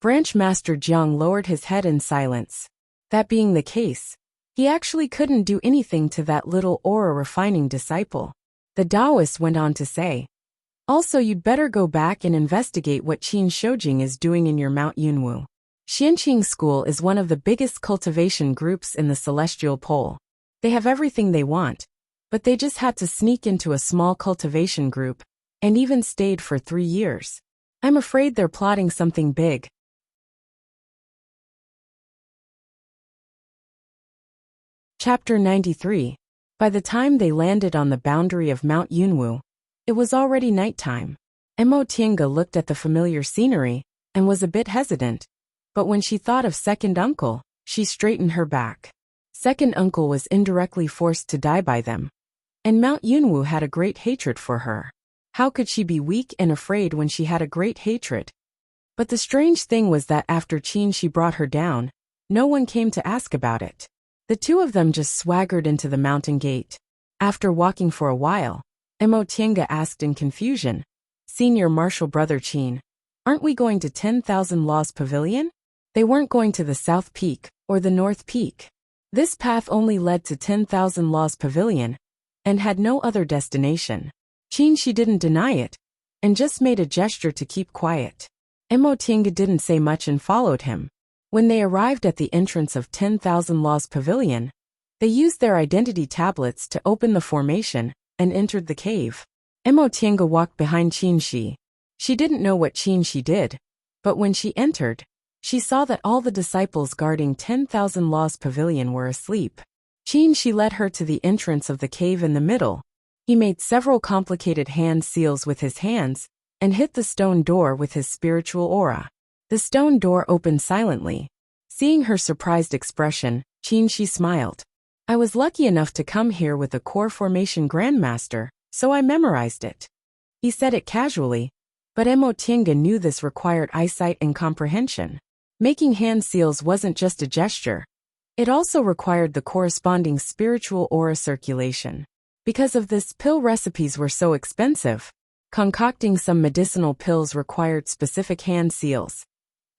Branch Master Jiang lowered his head in silence. That being the case, he actually couldn't do anything to that little aura refining disciple. The Taoist went on to say, Also you'd better go back and investigate what Qin Shoujing is doing in your Mount Yunwu. Xianqing School is one of the biggest cultivation groups in the Celestial Pole. They have everything they want, but they just had to sneak into a small cultivation group, and even stayed for 3 years. I'm afraid they're plotting something big. Chapter 93. By the time they landed on the boundary of Mount Yunwu, it was already nighttime. Mo Tiange looked at the familiar scenery and was a bit hesitant, but when she thought of Second Uncle, she straightened her back. Second Uncle was indirectly forced to die by them, and Mount Yunwu had a great hatred for her. How could she be weak and afraid when she had a great hatred? But the strange thing was that after Qin Shi brought her down, no one came to ask about it. The two of them just swaggered into the mountain gate. After walking for a while, Mo Tiange asked in confusion, Senior Marshal Brother Qin, aren't we going to 10,000 Laws Pavilion? They weren't going to the South Peak or the North Peak. This path only led to 10,000 Laws Pavilion and had no other destination. Qin Shi didn't deny it and just made a gesture to keep quiet. Mo Tiange didn't say much and followed him. When they arrived at the entrance of 10,000 Laws Pavilion, they used their identity tablets to open the formation and entered the cave. Mo Tiange walked behind Qin Shi. She didn't know what Qin Shi did, but when she entered, she saw that all the disciples guarding 10,000 Laws Pavilion were asleep. Qin Shi led her to the entrance of the cave in the middle. He made several complicated hand seals with his hands and hit the stone door with his spiritual aura. The stone door opened silently. Seeing her surprised expression, Qin Shi smiled. I was lucky enough to come here with a core formation grandmaster, so I memorized it. He said it casually, but Mo Tiange knew this required eyesight and comprehension. Making hand seals wasn't just a gesture. It also required the corresponding spiritual aura circulation. Because of this, pill recipes were so expensive. Concocting some medicinal pills required specific hand seals,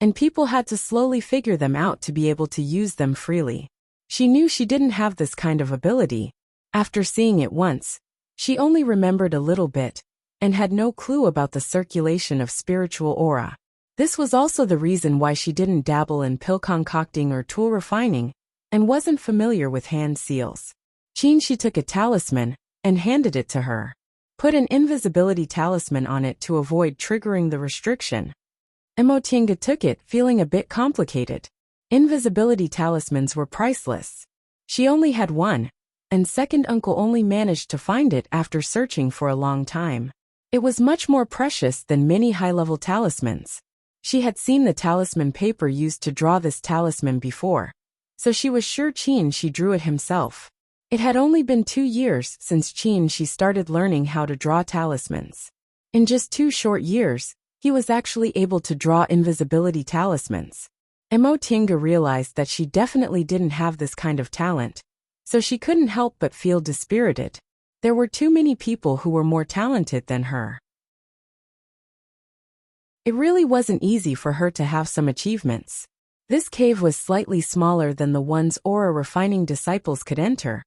and people had to slowly figure them out to be able to use them freely. She knew she didn't have this kind of ability. After seeing it once, she only remembered a little bit, and had no clue about the circulation of spiritual aura. This was also the reason why she didn't dabble in pill concocting or tool refining, and wasn't familiar with hand seals. Qin Shi took a talisman, and handed it to her. Put an invisibility talisman on it to avoid triggering the restriction. Emotinga took it, feeling a bit complicated. Invisibility talismans were priceless. She only had one, and second uncle only managed to find it after searching for a long time. It was much more precious than many high-level talismans. She had seen the talisman paper used to draw this talisman before, so she was sure she drew it himself. It had only been 2 years since she started learning how to draw talismans. In just 2 short years, he was actually able to draw invisibility talismans. Emotinga realized that she definitely didn't have this kind of talent, so she couldn't help but feel dispirited. There were too many people who were more talented than her. It really wasn't easy for her to have some achievements. This cave was slightly smaller than the ones aura refining disciples could enter,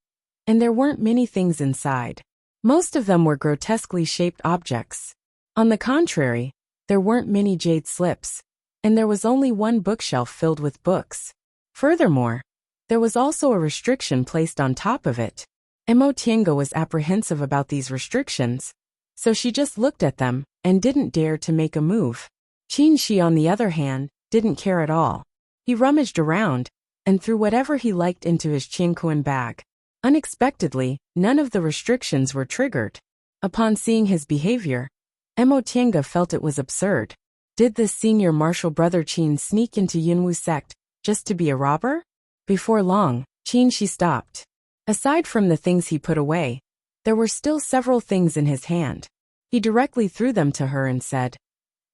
and there weren't many things inside. Most of them were grotesquely shaped objects. On the contrary, there weren't many jade slips, and there was only one bookshelf filled with books. Furthermore, there was also a restriction placed on top of it. Emotinga was apprehensive about these restrictions, so she just looked at them and didn't dare to make a move. Qinshi, on the other hand, didn't care at all. He rummaged around and threw whatever he liked into his Qingkuan bag. Unexpectedly, none of the restrictions were triggered. Upon seeing his behavior, Emotinga felt it was absurd. Did this senior martial brother Qin sneak into Yunwu sect just to be a robber? Before long, Qinshi stopped. Aside from the things he put away, there were still several things in his hand. He directly threw them to her and said,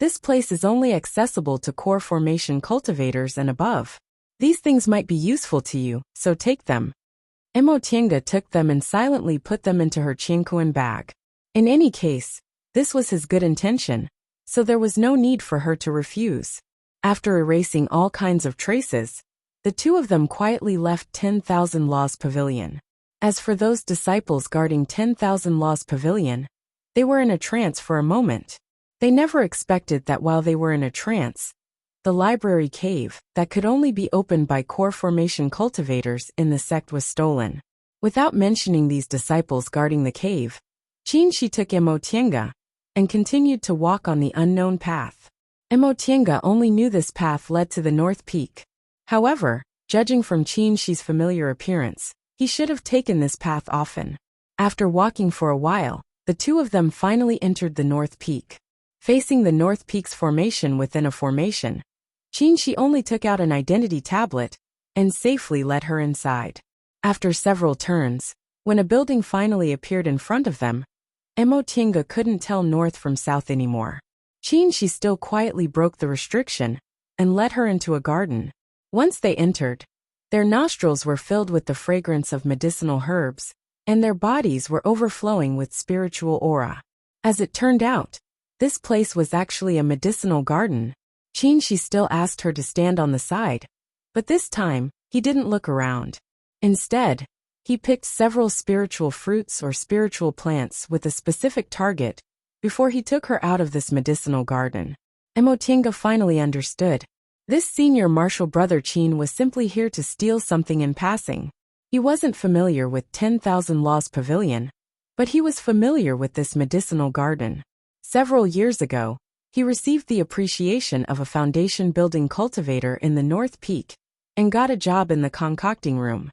"This place is only accessible to core formation cultivators and above. These things might be useful to you, so take them." Emotinga took them and silently put them into her Qingkuan bag. In any case, this was his good intention, so there was no need for her to refuse. After erasing all kinds of traces, the two of them quietly left 10,000 Laws Pavilion. As for those disciples guarding 10,000 Laws Pavilion, they were in a trance for a moment. They never expected that while they were in a trance, the library cave, that could only be opened by core formation cultivators in the sect, was stolen. Without mentioning these disciples guarding the cave, Qinshi took Emotinga and continued to walk on the unknown path. Emotinga only knew this path led to the North Peak. However, judging from Qinshi's familiar appearance, he should have taken this path often. After walking for a while, the two of them finally entered the North Peak. Facing the North Peak's formation within a formation, Qinshi only took out an identity tablet and safely led her inside. After several turns, when a building finally appeared in front of them, Emotinga couldn't tell north from south anymore. Qinshi still quietly broke the restriction and led her into a garden. Once they entered, their nostrils were filled with the fragrance of medicinal herbs, and their bodies were overflowing with spiritual aura. As it turned out, this place was actually a medicinal garden. Qinshi still asked her to stand on the side, but this time, he didn't look around. Instead, he picked several spiritual fruits or spiritual plants with a specific target before he took her out of this medicinal garden. Emotinga finally understood. This senior martial brother Qin was simply here to steal something in passing. He wasn't familiar with 10,000 Laws Pavilion, but he was familiar with this medicinal garden. Several years ago, he received the appreciation of a foundation building cultivator in the North Peak and got a job in the concocting room.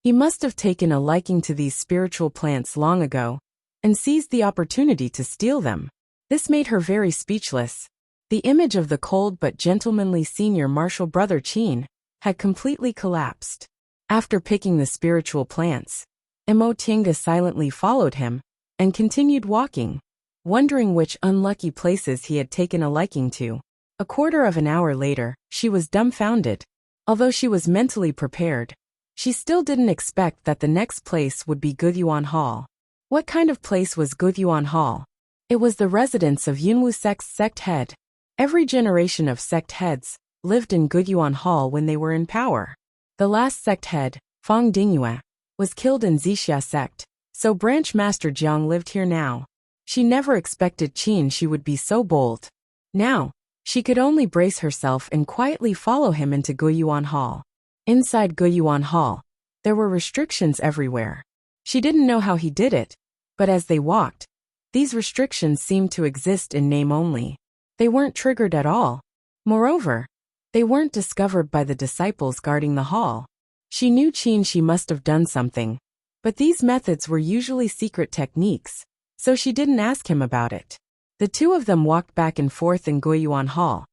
He must have taken a liking to these spiritual plants long ago and seized the opportunity to steal them. This made her very speechless. The image of the cold but gentlemanly senior martial brother Qin had completely collapsed. After picking the spiritual plants, Emotinga silently followed him and continued walking, wondering which unlucky places he had taken a liking to. A quarter of an hour later, she was dumbfounded. Although she was mentally prepared, she still didn't expect that the next place would be Guyuan Hall. What kind of place was Guyuan Hall? It was the residence of Yunwu Sect's sect head. Every generation of sect heads lived in Guyuan Hall when they were in power. The last sect head, Fang Dingyue, was killed in Zixia sect, so Branch Master Jiang lived here now. She never expected Qinshi would be so bold. Now, she could only brace herself and quietly follow him into Guyuan Hall. Inside Guyuan Hall, there were restrictions everywhere. She didn't know how he did it, but as they walked, these restrictions seemed to exist in name only. They weren't triggered at all. Moreover, they weren't discovered by the disciples guarding the hall. She knew she must have done something, but these methods were usually secret techniques, so she didn't ask him about it. The two of them walked back and forth in Guiyuan Hall,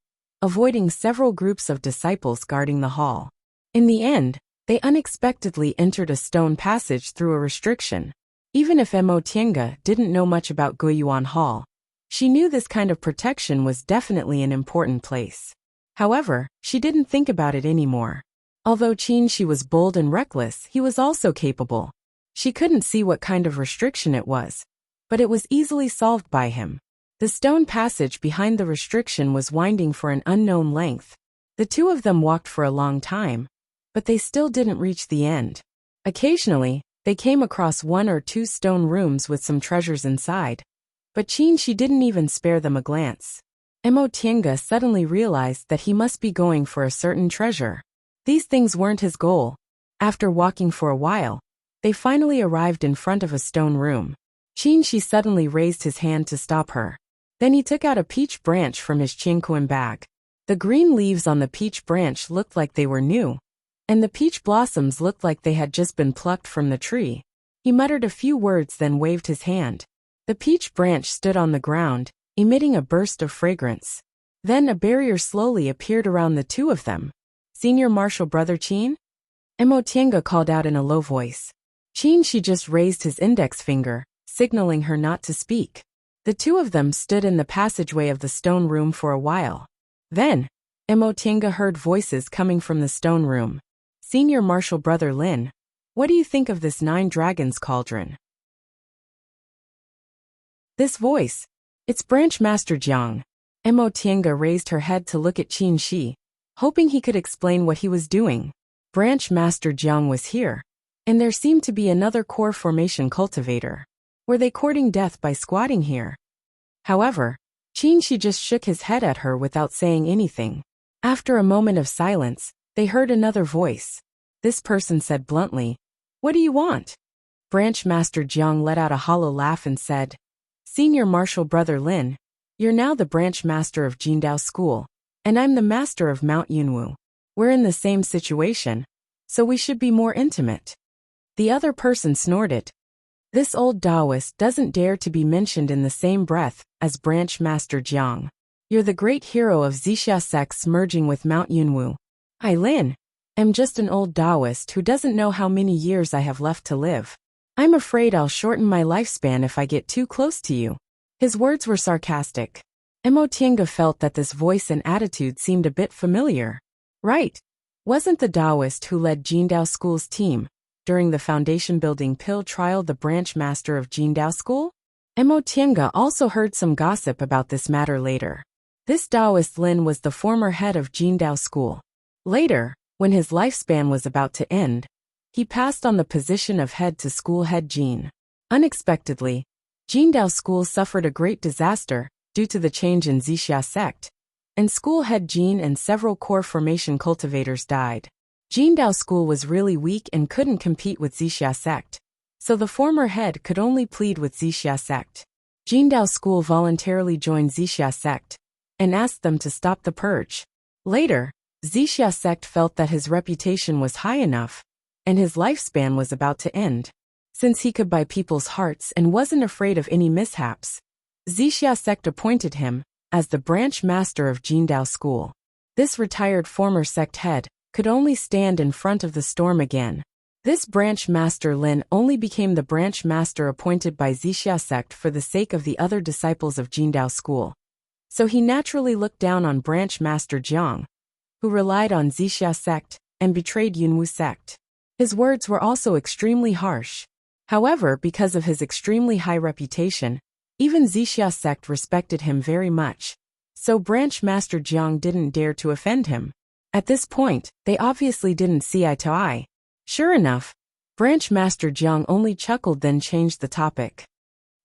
avoiding several groups of disciples guarding the hall. In the end, they unexpectedly entered a stone passage through a restriction. Even if Mo Tiange didn't know much about Guiyuan Hall, she knew this kind of protection was definitely an important place. However, she didn't think about it anymore. Although she was bold and reckless, he was also capable. She couldn't see what kind of restriction it was, but it was easily solved by him. The stone passage behind the restriction was winding for an unknown length. The two of them walked for a long time, but they still didn't reach the end. Occasionally, they came across 1 or 2 stone rooms with some treasures inside, but she didn't even spare them a glance. Mo Tiange suddenly realized that he must be going for a certain treasure. These things weren't his goal. After walking for a while, they finally arrived in front of a stone room. She suddenly raised his hand to stop her. Then he took out a peach branch from his Qingquan bag. The green leaves on the peach branch looked like they were new, and the peach blossoms looked like they had just been plucked from the tree. He muttered a few words, then waved his hand. The peach branch stood on the ground, emitting a burst of fragrance. Then a barrier slowly appeared around the two of them. Senior Marshal Brother Qin? Mo Tiange called out in a low voice. She just raised his index finger, signaling her not to speak. The two of them stood in the passageway of the stone room for a while. Then, Mo Tiange heard voices coming from the stone room. Senior Marshal Brother Lin, what do you think of this 9 dragons cauldron? This voice, it's Branch Master Jiang. Mo Tiange raised her head to look at Qin Shi, hoping he could explain what he was doing. Branch Master Jiang was here, and there seemed to be another core formation cultivator. Were they courting death by squatting here? However, Qin Shi just shook his head at her without saying anything. After a moment of silence, they heard another voice. This person said bluntly, "What do you want?" Branch Master Jiang let out a hollow laugh and said, "Senior Marshal Brother Lin, you're now the Branch Master of Jindao School, and I'm the Master of Mount Yunwu. We're in the same situation, so we should be more intimate." The other person snorted. This old Taoist doesn't dare to be mentioned in the same breath as Branch Master Jiang. You're the great hero of Zixia sects merging with Mount Yunwu. I, Lin, am just an old Taoist who doesn't know how many years I have left to live. I'm afraid I'll shorten my lifespan if I get too close to you. His words were sarcastic. Mo Tiange felt that this voice and attitude seemed a bit familiar. Right. Wasn't the Taoist who led Jindao School's team during the foundation building pill trial the branch master of Jindao School? Mo Tiange also heard some gossip about this matter later. This Taoist Lin was the former head of Jindao School. Later, when his lifespan was about to end, he passed on the position of head to school head Jin. Unexpectedly, Jindao School suffered a great disaster due to the change in Zixia sect, and school head Jin and several core formation cultivators died. Jindao School was really weak and couldn't compete with Zixia sect, so the former head could only plead with Zixia sect. Jindao School voluntarily joined Zixia sect and asked them to stop the purge. Later, Zixia sect felt that his reputation was high enough, and his lifespan was about to end. Since he could buy people's hearts and wasn't afraid of any mishaps, Zixia sect appointed him as the branch master of Jindao School. This retired former sect head could only stand in front of the storm again. This branch master Lin only became the branch master appointed by Zixia sect for the sake of the other disciples of Jindao School. So he naturally looked down on branch master Jiang, who relied on Zixia sect and betrayed Yunwu sect. His words were also extremely harsh. However, because of his extremely high reputation, even Zixia sect respected him very much. So branch master Jiang didn't dare to offend him. At this point, they obviously didn't see eye to eye. Sure enough, branch master Jiang only chuckled, then changed the topic.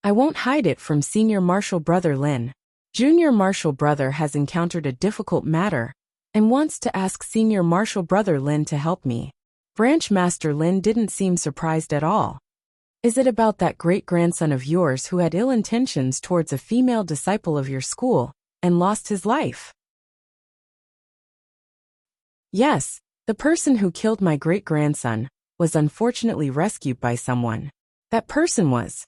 I won't hide it from Senior Marshal Brother Lin. Junior Marshal Brother has encountered a difficult matter and wants to ask Senior Marshal Brother Lin to help me. Branch Master Lin didn't seem surprised at all. Is it about that great-grandson of yours who had ill intentions towards a female disciple of your school and lost his life? Yes, the person who killed my great-grandson was unfortunately rescued by someone. That person was.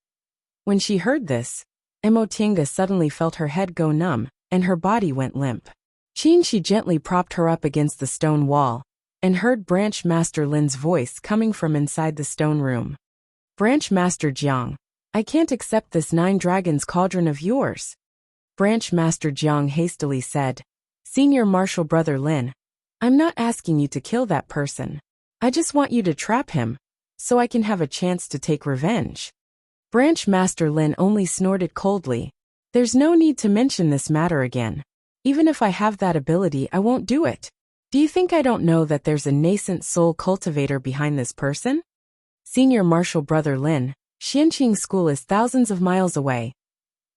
When she heard this, Emotinga suddenly felt her head go numb and her body went limp. She gently propped her up against the stone wall and heard Branch Master Lin's voice coming from inside the stone room. Branch Master Jiang, I can't accept this 9 dragons cauldron of yours. Branch Master Jiang hastily said, Senior Marshal Brother Lin, I'm not asking you to kill that person. I just want you to trap him, so I can have a chance to take revenge. Branch Master Lin only snorted coldly. There's no need to mention this matter again. Even if I have that ability, I won't do it. Do you think I don't know that there's a nascent soul cultivator behind this person? Senior Marshal Brother Lin, Xianqing School is thousands of miles away.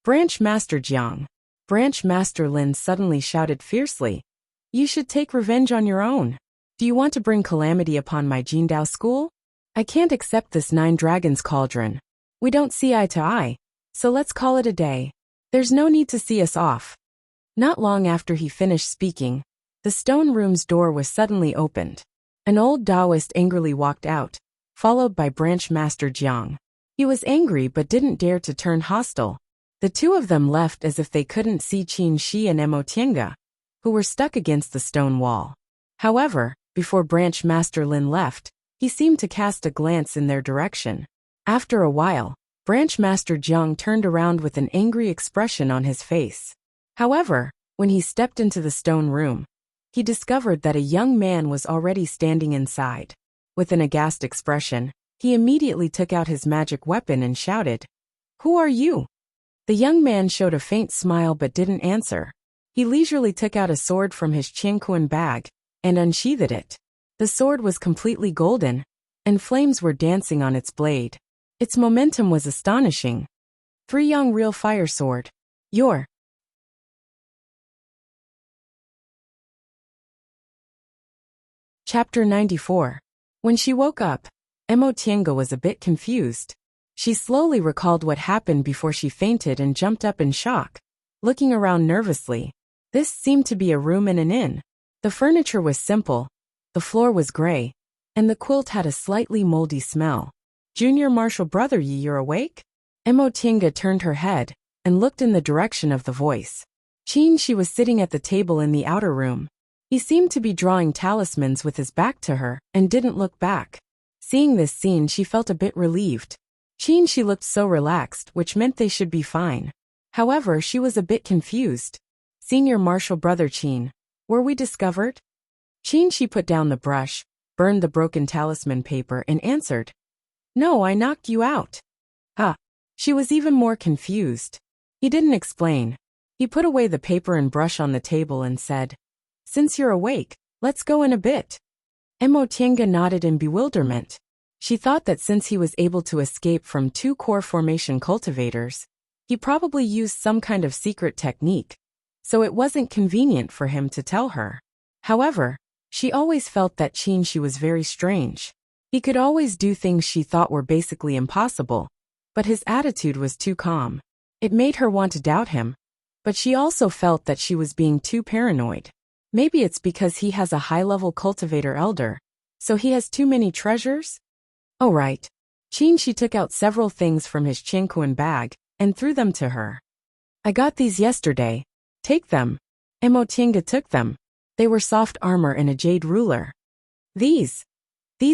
Branch Master Jiang. Branch Master Lin suddenly shouted fiercely. You should take revenge on your own. Do you want to bring calamity upon my Jindao school? I can't accept this 9 dragons cauldron. We don't see eye to eye, so let's call it a day. There's no need to see us off. Not long after he finished speaking, the stone room's door was suddenly opened. An old Taoist angrily walked out, followed by Branch Master Jiang. He was angry but didn't dare to turn hostile. The two of them left as if they couldn't see Qin Shi and Emotinga, who were stuck against the stone wall. However, before Branch Master Lin left, he seemed to cast a glance in their direction. After a while, Branch Master Jiang turned around with an angry expression on his face. However, when he stepped into the stone room, he discovered that a young man was already standing inside. With an aghast expression, he immediately took out his magic weapon and shouted, Who are you? The young man showed a faint smile but didn't answer. He leisurely took out a sword from his Qingquan bag and unsheathed it. The sword was completely golden, and flames were dancing on its blade. Its momentum was astonishing. 3 Young Real Fire Sword. Your. Chapter 94. When she woke up, Emotinga was a bit confused. She slowly recalled what happened before she fainted and jumped up in shock, looking around nervously. This seemed to be a room in an inn. The furniture was simple, the floor was gray, and the quilt had a slightly moldy smell. Junior Marshal Brother Yi, you're awake? Emotinga turned her head and looked in the direction of the voice. Qin Shi was sitting at the table in the outer room. He seemed to be drawing talismans with his back to her and didn't look back. Seeing this scene, she felt a bit relieved. Qin Shi looked so relaxed, which meant they should be fine. However, she was a bit confused. Senior Marshal Brother Qin, were we discovered? Qin Shi put down the brush, burned the broken talisman paper and answered, No, I knocked you out. Ah. She was even more confused. He didn't explain. He put away the paper and brush on the table and said, Since you're awake, let's go in a bit. Emotinga nodded in bewilderment. She thought that since he was able to escape from 2 core formation cultivators, he probably used some kind of secret technique, so it wasn't convenient for him to tell her. However, she always felt that Qin Shi was very strange. He could always do things she thought were basically impossible, but his attitude was too calm. It made her want to doubt him, but she also felt that she was being too paranoid. Maybe it's because he has a high-level cultivator elder, so he has too many treasures? Oh right. Qin Shi took out several things from his Qingquan bag and threw them to her. I got these yesterday. Take them. Emotinga took them. They were soft armor and a jade ruler. These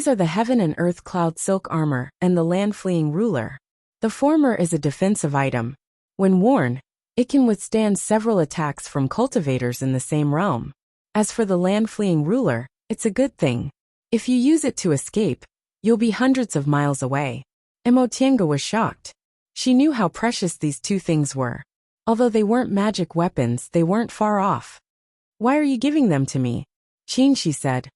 are the heaven and earth cloud silk armor and the land fleeing ruler. The former is a defensive item. When worn, it can withstand several attacks from cultivators in the same realm. As for the land fleeing ruler, it's a good thing. If you use it to escape, you'll be hundreds of miles away. Emotinga was shocked. She knew how precious these 2 things were. Although they weren't magic weapons, they weren't far off. Why are you giving them to me? Qin Shi said.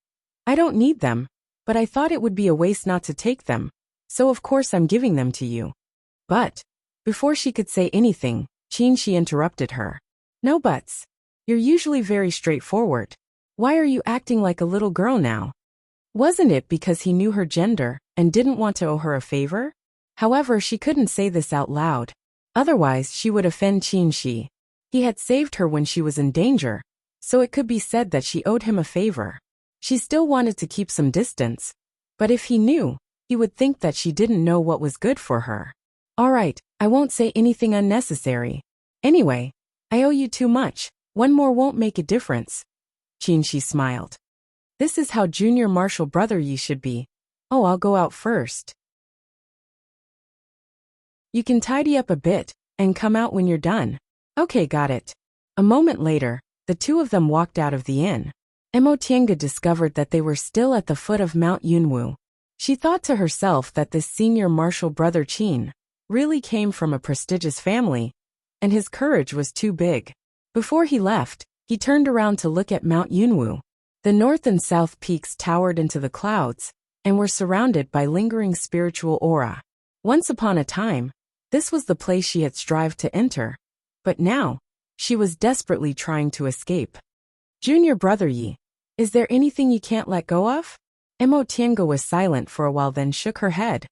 I don't need them, but I thought it would be a waste not to take them, so of course I'm giving them to you. But, before she could say anything, Qin Shi interrupted her. No buts. You're usually very straightforward. Why are you acting like a little girl now? Wasn't it because he knew her gender and didn't want to owe her a favor? However, she couldn't say this out loud. Otherwise, she would offend Qin Shi. He had saved her when she was in danger, so it could be said that she owed him a favor. She still wanted to keep some distance, but if he knew, he would think that she didn't know what was good for her. All right, I won't say anything unnecessary. Anyway, I owe you too much. One more won't make a difference. Qin Shi smiled. This is how junior martial brother Yi should be. Oh, I'll go out first. You can tidy up a bit and come out when you're done. Okay, got it. A moment later, the two of them walked out of the inn. Mo Tiange discovered that they were still at the foot of Mount Yunwu. She thought to herself that this senior martial brother Qin really came from a prestigious family, and his courage was too big. Before he left, he turned around to look at Mount Yunwu. The north and south peaks towered into the clouds and were surrounded by lingering spiritual aura. Once upon a time, this was the place she had strived to enter, but now, she was desperately trying to escape. Junior brother Yi, is there anything you can't let go of? Mo Tiange was silent for a while, then shook her head.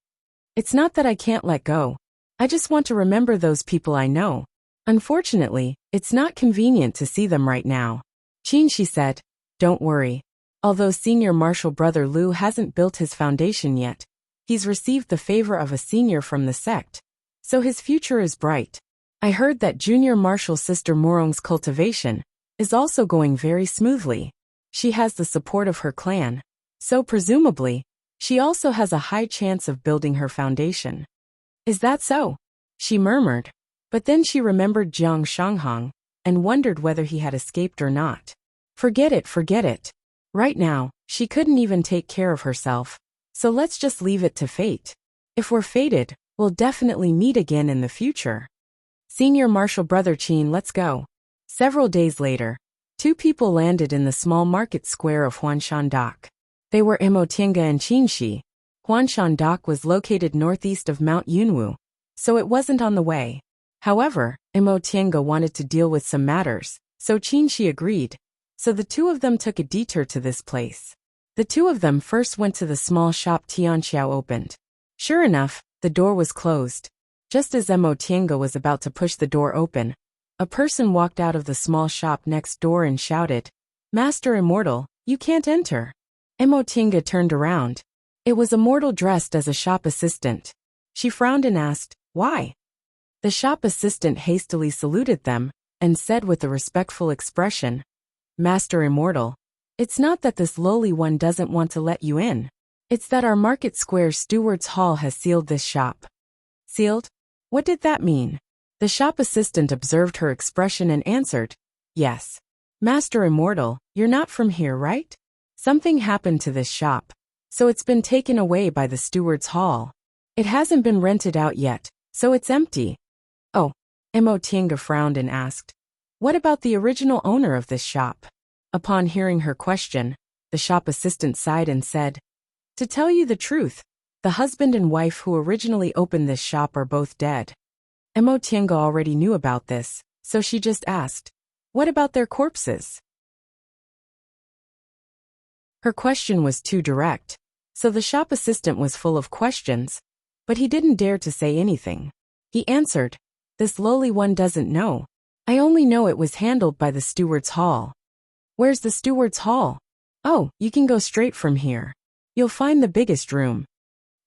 It's not that I can't let go. I just want to remember those people I know. Unfortunately, it's not convenient to see them right now. Qin Shi said, don't worry. Although senior martial brother Lu hasn't built his foundation yet, he's received the favor of a senior from the sect, so his future is bright. I heard that junior martial sister Morong's cultivation is also going very smoothly. She has the support of her clan, so presumably, she also has a high chance of building her foundation. Is that so? She murmured, but then she remembered Jiang Shanghang and wondered whether he had escaped or not. Forget it. Right now, she couldn't even take care of herself, so let's just leave it to fate. If we're fated, we'll definitely meet again in the future. Senior martial brother Qin, let's go. Several days later, two people landed in the small market square of Huanshan Dock. They were Mo Tiange and Qin Shi. Huanshan Dock was located northeast of Mount Yunwu, so it wasn't on the way. However, Mo Tiange wanted to deal with some matters, so Qin Shi agreed. So the two of them took a detour to this place. The two of them first went to the small shop Tianxiao opened. Sure enough, the door was closed. Just as Mo Tiange was about to push the door open, a person walked out of the small shop next door and shouted, Master Immortal, you can't enter. Mo Tiange turned around. It was a mortal dressed as a shop assistant. She frowned and asked, why? The shop assistant hastily saluted them and said with a respectful expression, Master Immortal, it's not that this lowly one doesn't want to let you in. It's that our Market Square Steward's Hall has sealed this shop. Sealed? What did that mean? The shop assistant observed her expression and answered, yes. Master Immortal, you're not from here, right? Something happened to this shop, so it's been taken away by the Steward's Hall. It hasn't been rented out yet, so it's empty. Oh, Mo Tiange frowned and asked, what about the original owner of this shop? Upon hearing her question, the shop assistant sighed and said, to tell you the truth, the husband and wife who originally opened this shop are both dead. Mo Tiange already knew about this, so she just asked, what about their corpses? Her question was too direct, so the shop assistant was full of questions, but he didn't dare to say anything. He answered, this lowly one doesn't know. I only know it was handled by the Steward's Hall. Where's the Steward's Hall? Oh, you can go straight from here. You'll find the biggest room.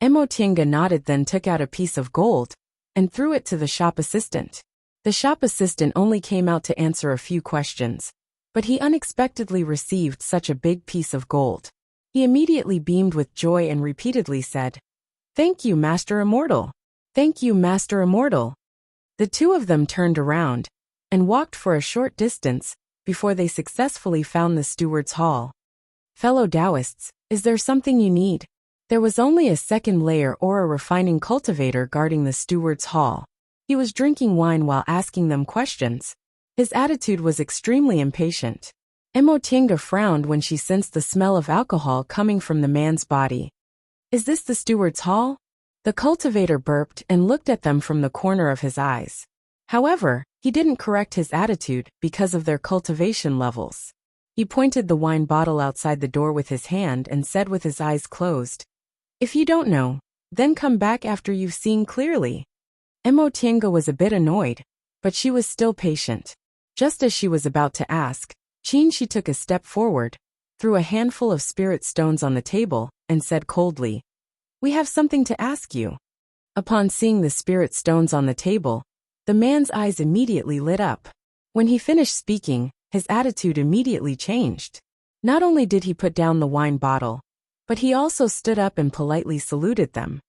Mo Tiange nodded, then took out a piece of gold and threw it to the shop assistant. The shop assistant only came out to answer a few questions, but he unexpectedly received such a big piece of gold. He immediately beamed with joy and repeatedly said, thank you, Master Immortal. Thank you, Master Immortal. The two of them turned around and walked for a short distance before they successfully found the Steward's Hall. Fellow Taoists, is there something you need? There was only a second layer or a refining cultivator guarding the Steward's Hall. He was drinking wine while asking them questions. His attitude was extremely impatient. Mo Tiange frowned when she sensed the smell of alcohol coming from the man's body. Is this the Steward's Hall? The cultivator burped and looked at them from the corner of his eyes. However, he didn't correct his attitude because of their cultivation levels. He pointed the wine bottle outside the door with his hand and said with his eyes closed, if you don't know, Then come back after you've seen clearly. Mo Tiange was a bit annoyed, but she was still patient. Just as she was about to ask, she took a step forward, threw a handful of spirit stones on the table, and said coldly, "We have something to ask you." Upon seeing the spirit stones on the table, the man's eyes immediately lit up. When he finished speaking, his attitude immediately changed. Not only did he put down the wine bottle, but he also stood up and politely saluted them.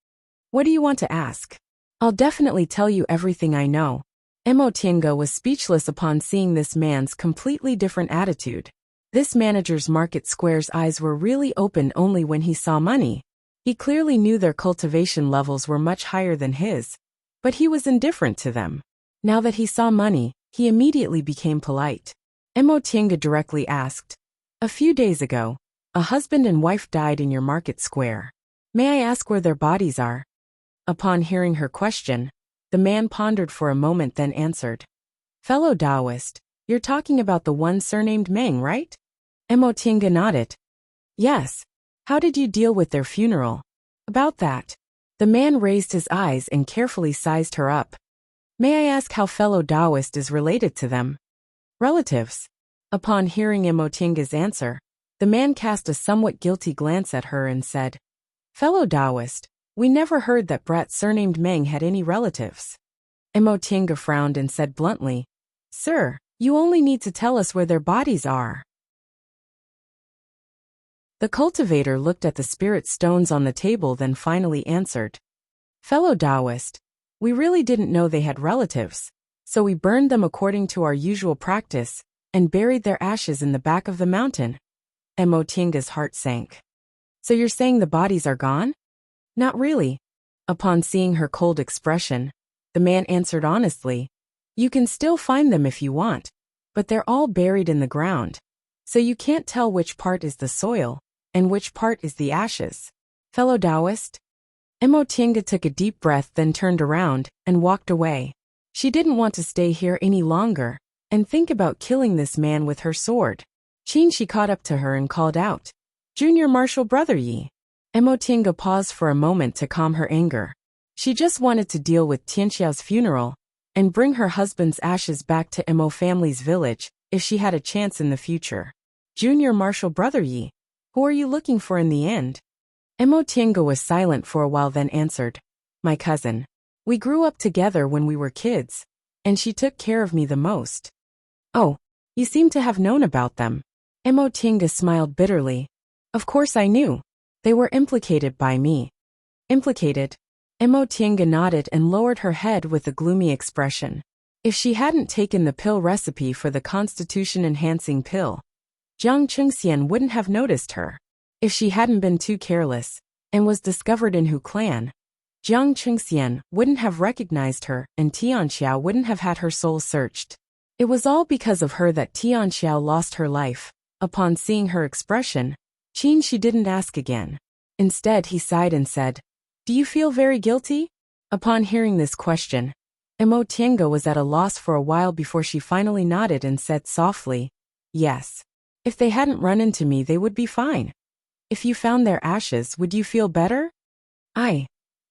"What do you want to ask?" "I'll definitely tell you everything I know." Mo Tiange was speechless upon seeing this man's completely different attitude. This manager's market square's eyes were really opened only when he saw money. He clearly knew their cultivation levels were much higher than his, but he was indifferent to them. Now that he saw money, he immediately became polite. Mo Tiange directly asked, "A few days ago, a husband and wife died in your market square. May I ask where their bodies are?" Upon hearing her question, the man pondered for a moment, then answered, "Fellow Taoist, you're talking about the one surnamed Meng, right?" Mo Tiange nodded. "Yes. How did you deal with their funeral?" "About that." The man raised his eyes and carefully sized her up. "May I ask how fellow Taoist is related to them?" "Relatives." Upon hearing Mo Tiange's answer, the man cast a somewhat guilty glance at her and said, "Fellow Taoist, we never heard that brat surnamed Meng had any relatives." Mo Tiange frowned and said bluntly, "Sir, you only need to tell us where their bodies are." The cultivator looked at the spirit stones on the table, then finally answered, "Fellow Taoist, we really didn't know they had relatives, so we burned them according to our usual practice and buried their ashes in the back of the mountain." Mo Tiange's heart sank. "So you're saying the bodies are gone?" "Not really." Upon seeing her cold expression, the man answered honestly, "You can still find them if you want, but they're all buried in the ground, so you can't tell which part is the soil and which part is the ashes." "Fellow Taoist?" Mo Tiange took a deep breath, then turned around and walked away. She didn't want to stay here any longer and think about killing this man with her sword. She caught up to her and called out, "Junior Marshal Brother Yi." Mo Tiange paused for a moment to calm her anger. She just wanted to deal with Tianxiao's funeral and bring her husband's ashes back to Mo family's village if she had a chance in the future. "Junior Marshal Brother Yi, who are you looking for in the end?" Mo Tiange was silent for a while, then answered, "My cousin. We grew up together when we were kids, and she took care of me the most." "Oh, you seem to have known about them." Mo Tiange smiled bitterly. "Of course I knew. They were implicated by me." "Implicated?" Mo Tiange nodded and lowered her head with a gloomy expression. If she hadn't taken the pill recipe for the constitution-enhancing pill, Jiang Chengxian wouldn't have noticed her. If she hadn't been too careless and was discovered in Hu Clan, Jiang Chengxian wouldn't have recognized her and Tianxiao wouldn't have had her soul searched. It was all because of her that Tianxiao lost her life. Upon seeing her expression, she didn't ask again. Instead, he sighed and said, "Do you feel very guilty?" Upon hearing this question, Mo Tiange was at a loss for a while before she finally nodded and said softly, "Yes. If they hadn't run into me, they would be fine. If you found their ashes, would you feel better?"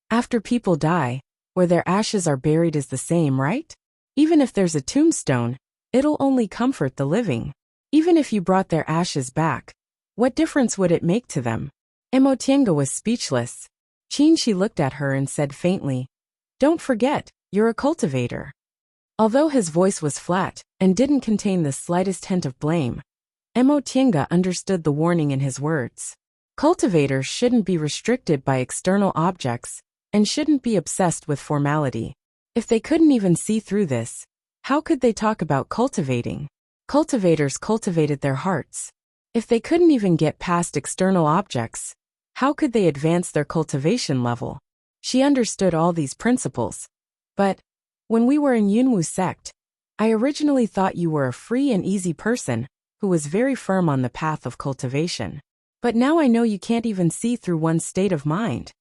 After people die, where their ashes are buried is the same, right? Even if there's a tombstone, it'll only comfort the living. Even if you brought their ashes back, what difference would it make to them?" Mo Tiange was speechless. She looked at her and said faintly, "Don't forget, you're a cultivator." Although his voice was flat and didn't contain the slightest hint of blame, Mo Tiange understood the warning in his words. Cultivators shouldn't be restricted by external objects and shouldn't be obsessed with formality. If they couldn't even see through this, how could they talk about cultivating? Cultivators cultivated their hearts. If they couldn't even get past external objects, how could they advance their cultivation level? She understood all these principles. "But when we were in Yunwu sect, I originally thought you were a free and easy person who was very firm on the path of cultivation. But now I know you can't even see through one's state of mind."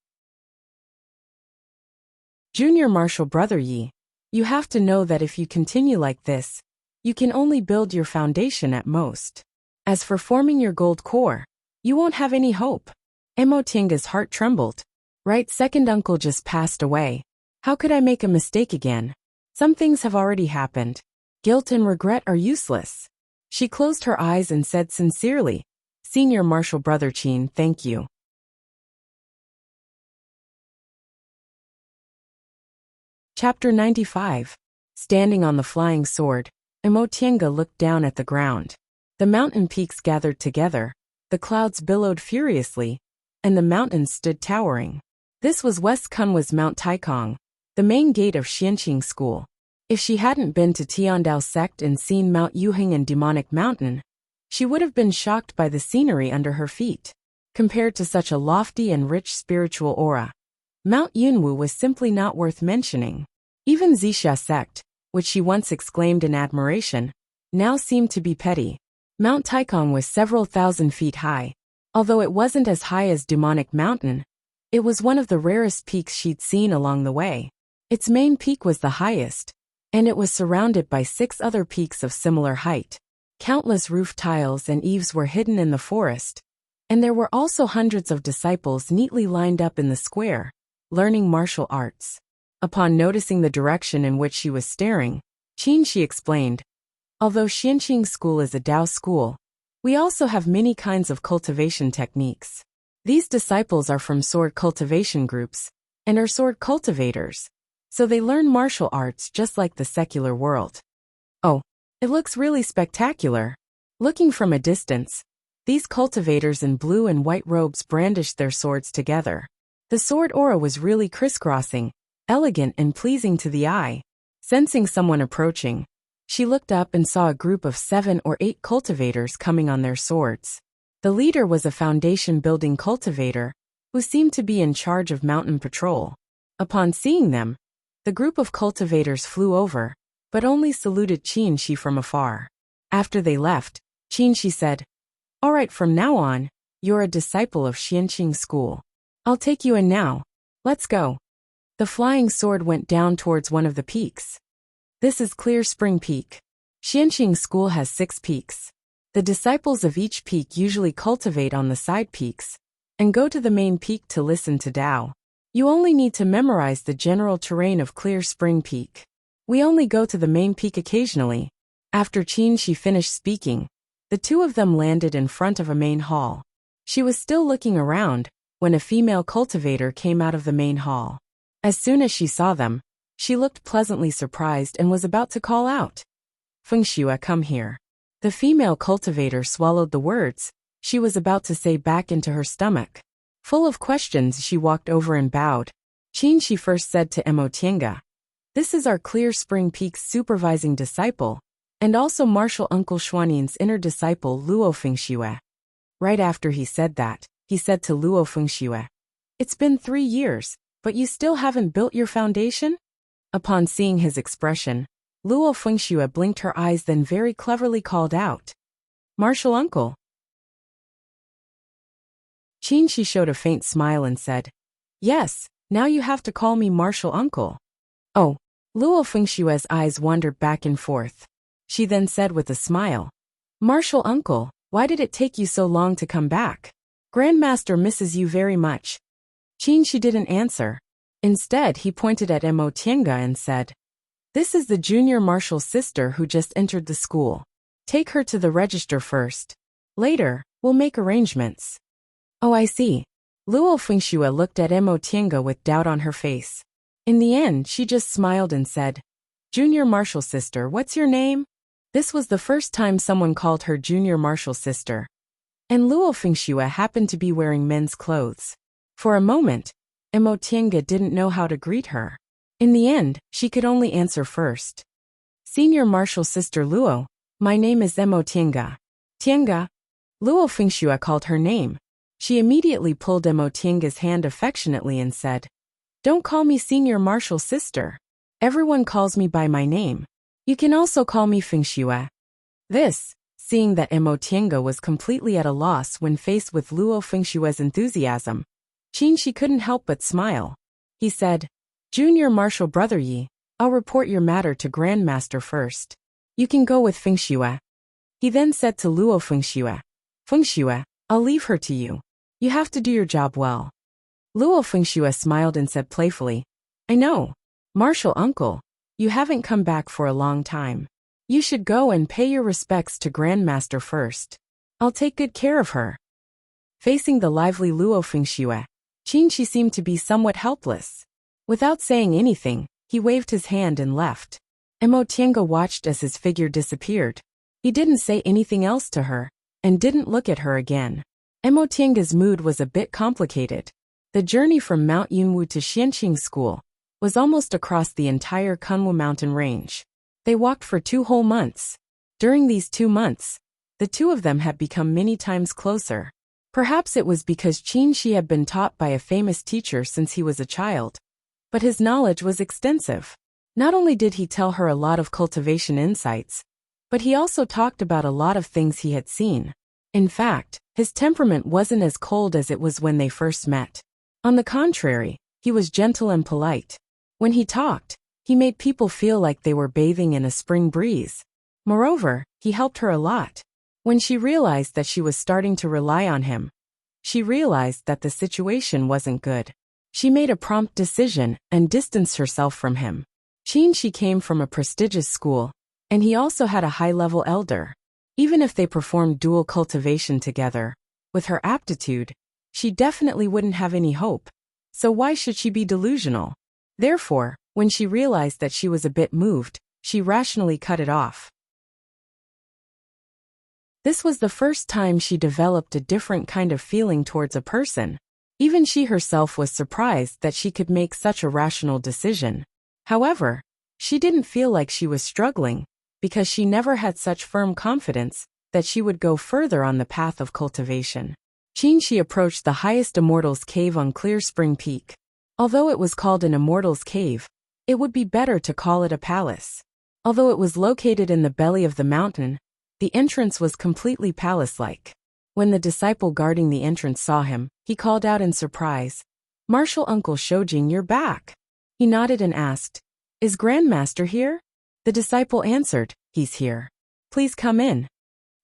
"Junior Marshal Brother Yi, you have to know that if you continue like this, you can only build your foundation at most. As for forming your gold core, you won't have any hope." Mo Tiange's heart trembled. Right, second uncle just passed away. How could I make a mistake again? Some things have already happened. Guilt and regret are useless. She closed her eyes and said sincerely, Senior Marshal Brother Chin, thank you. Chapter 95. Standing on the flying sword, Emotienga looked down at the ground. The mountain peaks gathered together, the clouds billowed furiously, and the mountains stood towering. This was West Kunwa's Mount Taikong, the main gate of Xianqing School. If she hadn't been to Tiandao sect and seen Mount Yuhing and Demonic Mountain, she would have been shocked by the scenery under her feet. Compared to such a lofty and rich spiritual aura, Mount Yunwu was simply not worth mentioning. Even Zixia sect, which she once exclaimed in admiration, now seemed to be petty. Mount Taikong was several thousand feet high. Although it wasn't as high as Demonic Mountain, it was one of the rarest peaks she'd seen along the way. Its main peak was the highest, and it was surrounded by 6 other peaks of similar height. Countless roof tiles and eaves were hidden in the forest, and there were also hundreds of disciples neatly lined up in the square, learning martial arts. Upon noticing the direction in which she was staring, she explained, although Xianqing School is a Dao school, we also have many kinds of cultivation techniques. These disciples are from sword cultivation groups, and are sword cultivators, so they learn martial arts just like the secular world. Oh, it looks really spectacular. Looking from a distance, these cultivators in blue and white robes brandished their swords together. The sword aura was really crisscrossing, elegant and pleasing to the eye. Sensing someone approaching, she looked up and saw a group of 7 or 8 cultivators coming on their swords. The leader was a foundation-building cultivator, who seemed to be in charge of mountain patrol. Upon seeing them, the group of cultivators flew over, but only saluted Qin from afar. After they left, Qin said, All right, from now on, you're a disciple of Xianqing School. I'll take you in now. Let's go. The flying sword went down towards one of the peaks. This is Clear Spring Peak. Xianqing School has 6 peaks. The disciples of each peak usually cultivate on the side peaks, and go to the main peak to listen to Tao. You only need to memorize the general terrain of Clear Spring Peak. We only go to the main peak occasionally. After Qin finished speaking, the 2 of them landed in front of a main hall. She was still looking around when a female cultivator came out of the main hall. As soon as she saw them, she looked pleasantly surprised and was about to call out, Fengxue, come here. The female cultivator swallowed the words she was about to say back into her stomach. Full of questions, she walked over and bowed. Qin first said to Emotienga, This is our Clear Spring Peak's supervising disciple, and also Martial Uncle Xuanin's inner disciple Luo Fengxue. Right after he said that, he said to Luo Fengxue, It's been 3 years, but you still haven't built your foundation? Upon seeing his expression, Luo Fengxue blinked her eyes, then very cleverly called out, Martial Uncle. Qin showed a faint smile and said, Yes, now you have to call me Martial Uncle. Oh, Luo Fengxue's eyes wandered back and forth. She then said with a smile, Martial Uncle, why did it take you so long to come back? Grandmaster misses you very much. Qin didn't answer. Instead, he pointed at Emotienga and said, This is the junior marshal's sister who just entered the school. Take her to the register first. Later, we'll make arrangements. Oh, I see. Luo Fengxue looked at Emotienga with doubt on her face. In the end, she just smiled and said, Junior marshal sister, what's your name? This was the first time someone called her junior marshal sister. And Luo Fengxue happened to be wearing men's clothes. For a moment, Emotienga didn't know how to greet her. In the end, she could only answer first. Senior Marshal Sister Luo, my name is Emotienga. Tienga. Luo Fengxue called her name. She immediately pulled Emotienga's hand affectionately and said, Don't call me Senior Marshal Sister. Everyone calls me by my name. You can also call me Fengxue. This, seeing that Emotienga was completely at a loss when faced with Luo Fengxue's enthusiasm, Qin couldn't help but smile. He said, Junior Marshal Brother Yi, I'll report your matter to Grandmaster first. You can go with Fengxue. He then said to Luo Fengxue, Fengxue, I'll leave her to you. You have to do your job well. Luo Fengxue smiled and said playfully, I know. Martial uncle, you haven't come back for a long time. You should go and pay your respects to Grandmaster first. I'll take good care of her. Facing the lively Luo Fengxue, Qinshi seemed to be somewhat helpless. Without saying anything, he waved his hand and left. Mo Tiange watched as his figure disappeared. He didn't say anything else to her, and didn't look at her again. Mo Tiange's mood was a bit complicated. The journey from Mount Yunwu to Xianqing School was almost across the entire Kunwu mountain range. They walked for 2 whole months. During these 2 months, the two of them had become many times closer. Perhaps it was because Qinshi had been taught by a famous teacher since he was a child. But his knowledge was extensive. Not only did he tell her a lot of cultivation insights, but he also talked about a lot of things he had seen. In fact, his temperament wasn't as cold as it was when they first met. On the contrary, he was gentle and polite. When he talked, he made people feel like they were bathing in a spring breeze. Moreover, he helped her a lot. When she realized that she was starting to rely on him, she realized that the situation wasn't good. She made a prompt decision and distanced herself from him. Qinshi came from a prestigious school, and he also had a high-level elder. Even if they performed dual cultivation together, with her aptitude, she definitely wouldn't have any hope. So why should she be delusional? Therefore, when she realized that she was a bit moved, she rationally cut it off. This was the first time she developed a different kind of feeling towards a person. Even she herself was surprised that she could make such a rational decision. However, she didn't feel like she was struggling, because she never had such firm confidence that she would go further on the path of cultivation. Qinshi approached the highest Immortal's Cave on Clear Spring Peak. Although it was called an Immortal's Cave, it would be better to call it a palace. Although it was located in the belly of the mountain, the entrance was completely palace-like. When the disciple guarding the entrance saw him, he called out in surprise, Martial Uncle Shoujing, you're back. He nodded and asked, Is Grandmaster here? The disciple answered, He's here. Please come in.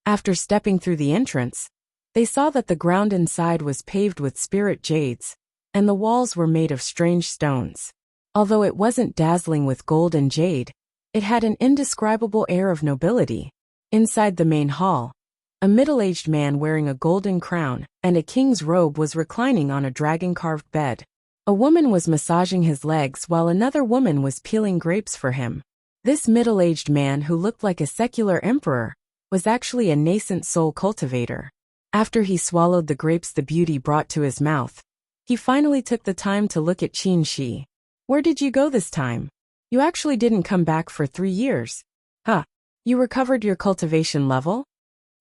After stepping through the entrance, they saw that the ground inside was paved with spirit jades, and the walls were made of strange stones. Although it wasn't dazzling with gold and jade, it had an indescribable air of nobility. Inside the main hall, a middle-aged man wearing a golden crown and a king's robe was reclining on a dragon-carved bed. A woman was massaging his legs while another woman was peeling grapes for him. This middle-aged man, who looked like a secular emperor, was actually a nascent soul cultivator. After he swallowed the grapes the beauty brought to his mouth, he finally took the time to look at Qinshi. Where did you go this time? You actually didn't come back for 3 years. Huh. You recovered your cultivation level?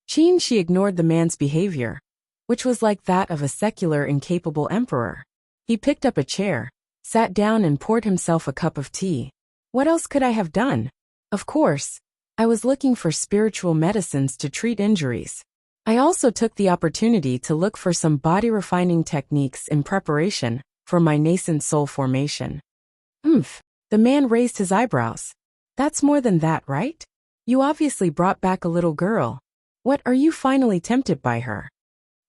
Qinshi ignored the man's behavior, which was like that of a secular, incapable emperor. He picked up a chair, sat down and poured himself a cup of tea. What else could I have done? Of course, I was looking for spiritual medicines to treat injuries. I also took the opportunity to look for some body-refining techniques in preparation for my nascent soul formation. The man raised his eyebrows. That's more than that, right? You obviously brought back a little girl. What, are you finally tempted by her?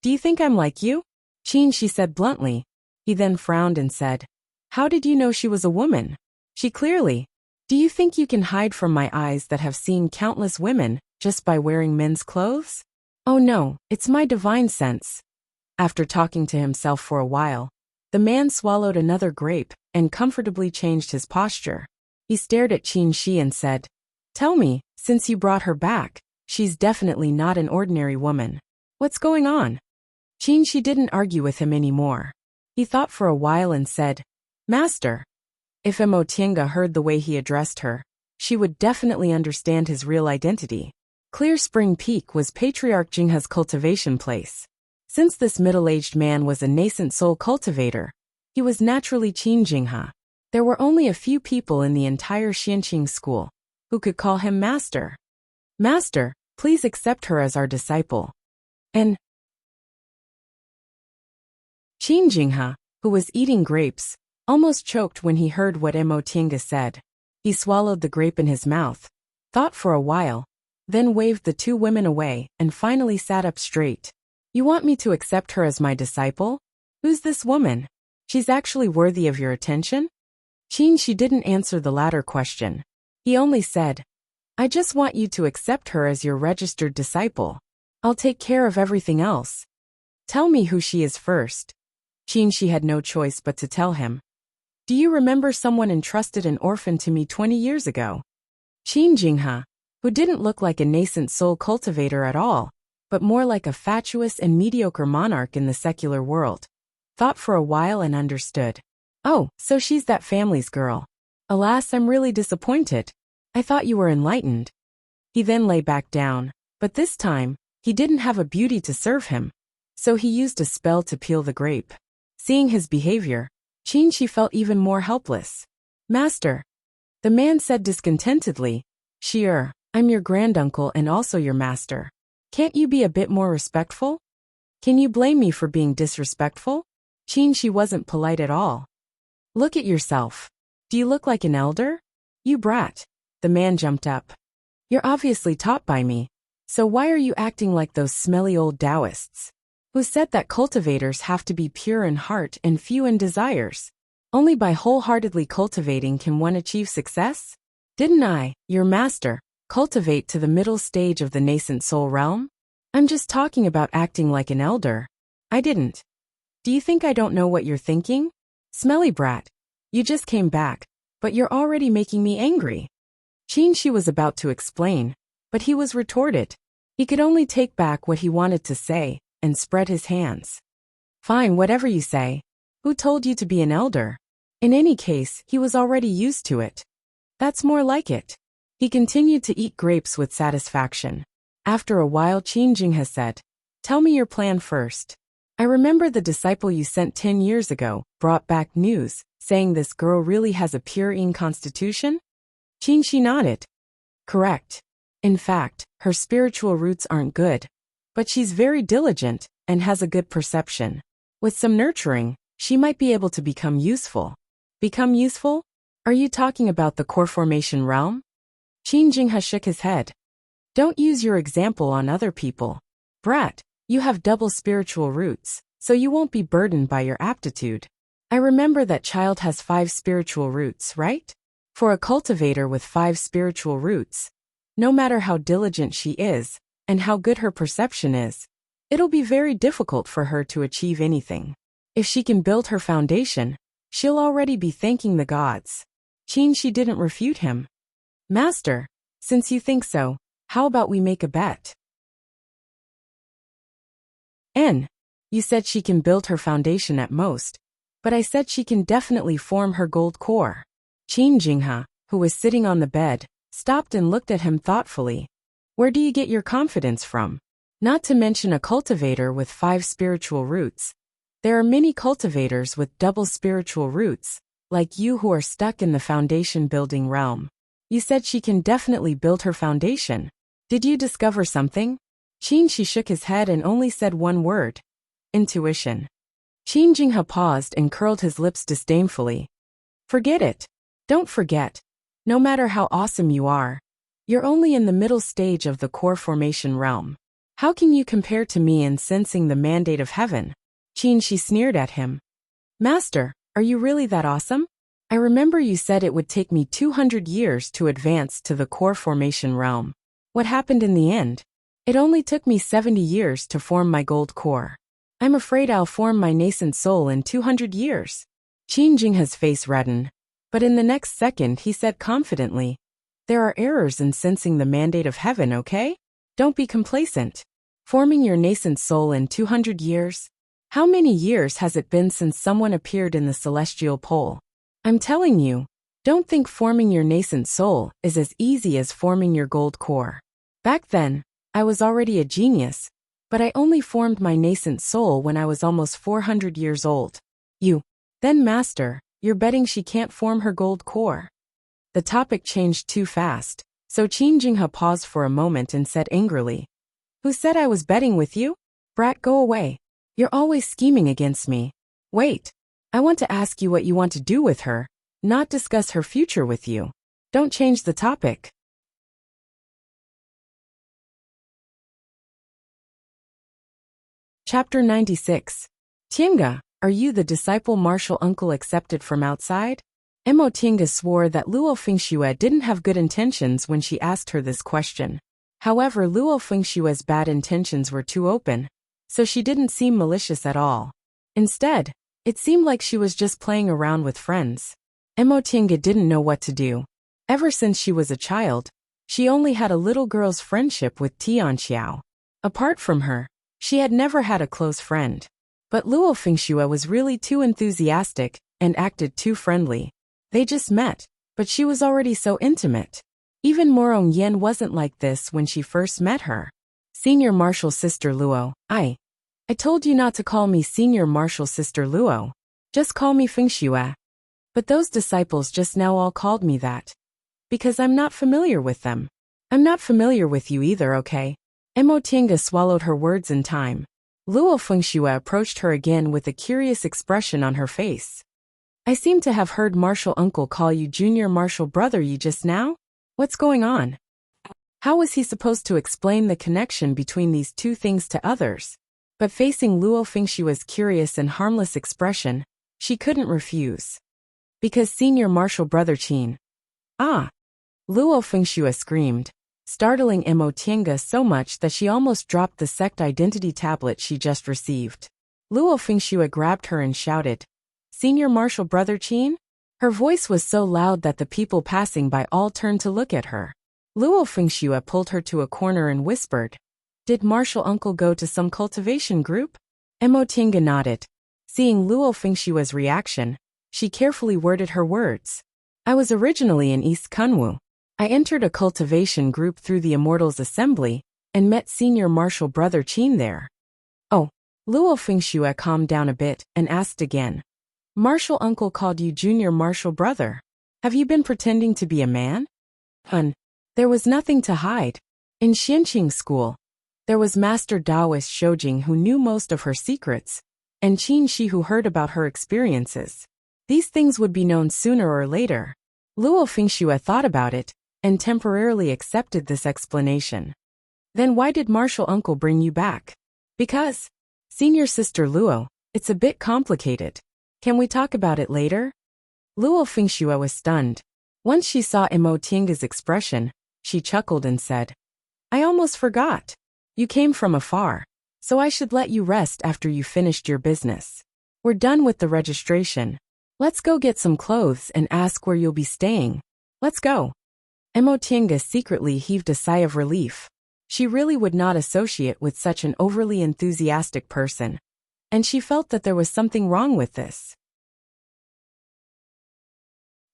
Do you think I'm like you? Qinshi said bluntly. He then frowned and said, How did you know she was a woman? She clearly. Do you think you can hide from my eyes that have seen countless women just by wearing men's clothes? Oh no, it's my divine sense. After talking to himself for a while, the man swallowed another grape and comfortably changed his posture. He stared at Qinshi and said, Tell me, since you brought her back, she's definitely not an ordinary woman. What's going on? Qinshi didn't argue with him anymore. He thought for a while and said, Master. If Mo Tiange heard the way he addressed her, she would definitely understand his real identity. Clear Spring Peak was Patriarch Jinghe's cultivation place. Since this middle-aged man was a nascent soul cultivator, he was naturally Qin Jinghe. There were only a few people in the entire Xianqing school who could call him master. Master, please accept her as our disciple. And Qin Jinghe, who was eating grapes, almost choked when he heard what Mo Tiange said. He swallowed the grape in his mouth, thought for a while, then waved the 2 women away and finally sat up straight. You want me to accept her as my disciple? Who's this woman? She's actually worthy of your attention? She didn't answer the latter question. He only said, I just want you to accept her as your registered disciple. I'll take care of everything else. Tell me who she is first. She had no choice but to tell him. Do you remember someone entrusted an orphan to me 20 years ago? Jinha, who didn't look like a nascent soul cultivator at all, but more like a fatuous and mediocre monarch in the secular world, thought for a while and understood. Oh, so she's that family's girl. Alas, I'm really disappointed. I thought you were enlightened. He then lay back down, but this time, he didn't have a beauty to serve him, so he used a spell to peel the grape. Seeing his behavior, she felt even more helpless. Master, the man said discontentedly, I'm your granduncle and also your master. Can't you be a bit more respectful? Can you blame me for being disrespectful? She wasn't polite at all. Look at yourself. Do you look like an elder? You brat. The man jumped up. You're obviously taught by me, so why are you acting like those smelly old Taoists? Who said that cultivators have to be pure in heart and few in desires? Only by wholeheartedly cultivating can one achieve success? Didn't I, your master, cultivate to the middle stage of the nascent soul realm? I'm just talking about acting like an elder. I didn't. Do you think I don't know what you're thinking? Smelly brat. You just came back, but you're already making me angry. She was about to explain, but he was retorted. He could only take back what he wanted to say and spread his hands. Fine, whatever you say. Who told you to be an elder? In any case, he was already used to it. That's more like it. He continued to eat grapes with satisfaction. After a while, Jinha said, Tell me your plan first. I remember the disciple you sent 10 years ago brought back news, saying this girl really has a pure constitution? She nodded. Correct. In fact, her spiritual roots aren't good, but she's very diligent and has a good perception. With some nurturing, she might be able to become useful. Become useful? Are you talking about the core formation realm? Jinha shook his head. Don't use your example on other people. Brat, you have double spiritual roots, so you won't be burdened by your aptitude. I remember that child has 5 spiritual roots, right? For a cultivator with 5 spiritual roots, no matter how diligent she is, and how good her perception is, it'll be very difficult for her to achieve anything. If she can build her foundation, she'll already be thanking the gods. She didn't refute him. Master, since you think so, how about we make a bet? You said she can build her foundation at most, but I said she can definitely form her gold core. Jinha, who was sitting on the bed, stopped and looked at him thoughtfully. Where do you get your confidence from? Not to mention a cultivator with 5 spiritual roots. There are many cultivators with double spiritual roots, like you who are stuck in the foundation building realm. You said she can definitely build her foundation. Did you discover something? She shook his head and only said one word. Intuition. Jinha paused and curled his lips disdainfully. Forget it. Don't forget. No matter how awesome you are, you're only in the middle stage of the core formation realm. How can you compare to me in sensing the mandate of heaven? She sneered at him. Master, are you really that awesome? I remember you said it would take me 200 years to advance to the core formation realm. What happened in the end? It only took me 70 years to form my gold core. I'm afraid I'll form my nascent soul in 200 years. Jinha's face reddened, but in the next second he said confidently, There are errors in sensing the mandate of heaven, okay? Don't be complacent. Forming your nascent soul in 200 years? How many years has it been since someone appeared in the celestial pole? I'm telling you, don't think forming your nascent soul is as easy as forming your gold core. Back then, I was already a genius, but I only formed my nascent soul when I was almost 400 years old. Then master, you're betting she can't form her gold core. The topic changed too fast, so Jinha paused for a moment and said angrily, Who said I was betting with you? Brat, go away. You're always scheming against me. Wait. I want to ask you what you want to do with her, not discuss her future with you. Don't change the topic. Chapter 96. Tienga, Are you the disciple martial uncle accepted from outside? Emotinga swore that Luo Fengxue didn't have good intentions when she asked her this question. However, Luo Fengshue's bad intentions were too open, so she didn't seem malicious at all. Instead, it seemed like she was just playing around with friends. Emotinga didn't know what to do. Ever since she was a child, she only had a little girl's friendship with Tianxiao. Apart from her, she had never had a close friend. But Luo Fengxue was really too enthusiastic and acted too friendly. They just met, but she was already so intimate. Even Morong Yen wasn't like this when she first met her. Senior Martial Sister Luo, I told you not to call me Senior Martial Sister Luo. Just call me Fengxue. But those disciples just now all called me that. Because I'm not familiar with them. I'm not familiar with you either, okay? Emotinga swallowed her words in time. Luo Fengxue approached her again with a curious expression on her face. I seem to have heard Martial Uncle call you Junior Martial Brother Yi just now? What's going on? How was he supposed to explain the connection between these two things to others? But facing Luo Fengshue's curious and harmless expression, she couldn't refuse. Because Senior Martial Brother Qin. Ah! Luo Fengxue screamed, startling Emotinga so much that she almost dropped the sect identity tablet she just received. Luo Fengxue grabbed her and shouted, Senior Martial Brother Qin? Her voice was so loud that the people passing by all turned to look at her. Luo Fengxue pulled her to a corner and whispered, Did Martial Uncle go to some cultivation group? Emotinga nodded. Seeing Luo Fengshue's reaction, she carefully worded her words. I was originally in East Kunwu. I entered a cultivation group through the Immortals Assembly and met Senior Martial Brother Qin there. Oh, Luo Fengxue calmed down a bit and asked again. Martial Uncle called you Junior Martial Brother. Have you been pretending to be a man? There was nothing to hide. In Xianqing School, there was Master Taoist Shoujing who knew most of her secrets, and Qin Shi who heard about her experiences. These things would be known sooner or later. Luo Fengxue thought about it and temporarily accepted this explanation. Then why did Martial Uncle bring you back? Because, Senior Sister Luo, it's a bit complicated. Can we talk about it later? Luo Fengxue was stunned. Once she saw Emotinga's expression, she chuckled and said, I almost forgot. You came from afar, so I should let you rest after you finished your business. We're done with the registration. Let's go get some clothes and ask where you'll be staying. Let's go. Emotinga secretly heaved a sigh of relief. She really would not associate with such an overly enthusiastic person, and she felt that there was something wrong with this.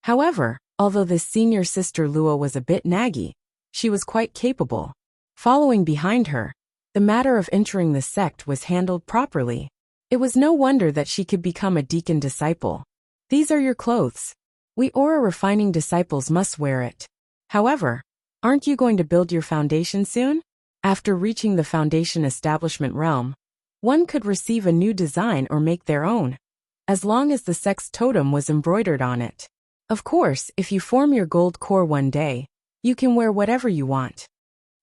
However, although this senior sister Luo was a bit naggy, she was quite capable. Following behind her, the matter of entering the sect was handled properly. It was no wonder that she could become a deacon disciple. These are your clothes. We aura refining disciples must wear it. However, aren't you going to build your foundation soon? After reaching the foundation establishment realm, one could receive a new design or make their own, as long as the sect's totem was embroidered on it. Of course, if you form your gold core one day, you can wear whatever you want.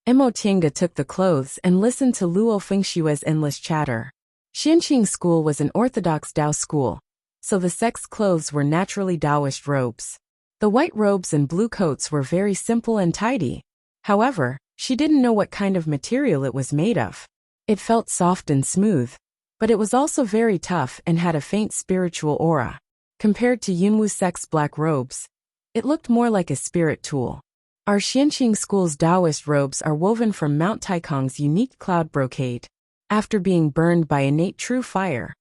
Emotinga took the clothes and listened to Luo Fengshue's endless chatter. Xianqing School was an orthodox Dao school, so the sect's clothes were naturally Taoist robes. The white robes and blue coats were very simple and tidy. However, she didn't know what kind of material it was made of. It felt soft and smooth, but it was also very tough and had a faint spiritual aura. Compared to Yunwu sect's black robes, it looked more like a spirit tool. Our Xianqing School's Taoist robes are woven from Mount Taikong's unique cloud brocade. After being burned by innate true fire,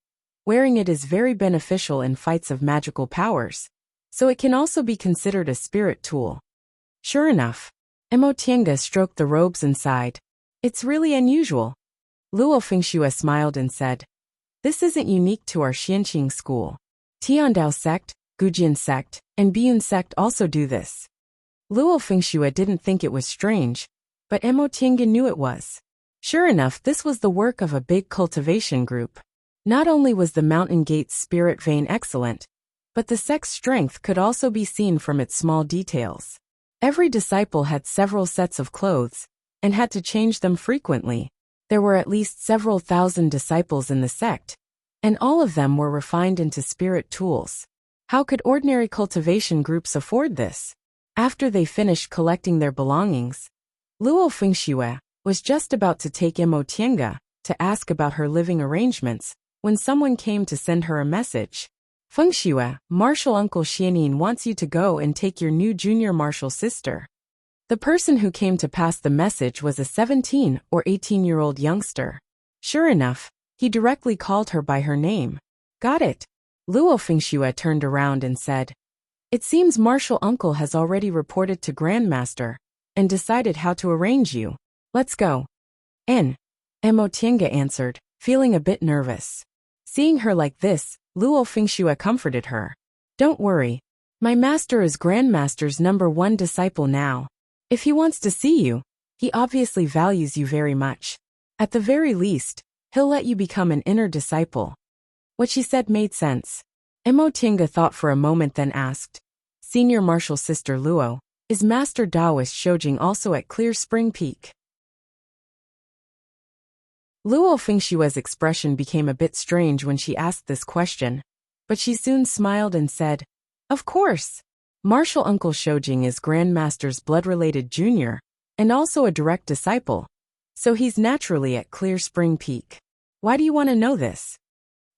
wearing it is very beneficial in fights of magical powers, so it can also be considered a spirit tool. Sure enough, Emotinga stroked the robes and sighed. It's really unusual. Luo Fengxue smiled and said, This isn't unique to our Xianqing School. Tiandao sect, Gujin sect, and Biyun sect also do this. Luo Fengxue didn't think it was strange, but Emotinga knew it was. Sure enough, this was the work of a big cultivation group. Not only was the Mountain Gate's spirit vein excellent, but the sect's strength could also be seen from its small details. Every disciple had several sets of clothes, and had to change them frequently. There were at least several thousand disciples in the sect, and all of them were refined into spirit tools. How could ordinary cultivation groups afford this? After they finished collecting their belongings, Luo Fengxue was just about to take Imo Tiange to ask about her living arrangements when someone came to send her a message. Fengxue, Martial Uncle Xianin wants you to go and take your new junior martial sister. The person who came to pass the message was a 17 or 18-year-old youngster. Sure enough, he directly called her by her name. Got it. Luo Fengxue turned around and said, "It seems Martial Uncle has already reported to Grandmaster and decided how to arrange you. Let's go." Imo Tiange answered, feeling a bit nervous. Seeing her like this, Luo Fengxue comforted her. "Don't worry. My master is Grandmaster's #1 disciple now. If he wants to see you, he obviously values you very much. At the very least, he'll let you become an inner disciple." What she said made sense. Imo Tiange thought for a moment, then asked, "Senior martial sister Luo, is Master Taoist Shoujing also at Clear Spring Peak?" Luo Fengshue's expression became a bit strange when she asked this question, but she soon smiled and said, "Of course. Martial Uncle Shoujing is Grandmaster's blood-related junior, and also a direct disciple, so he's naturally at Clear Spring Peak. Why do you want to know this?"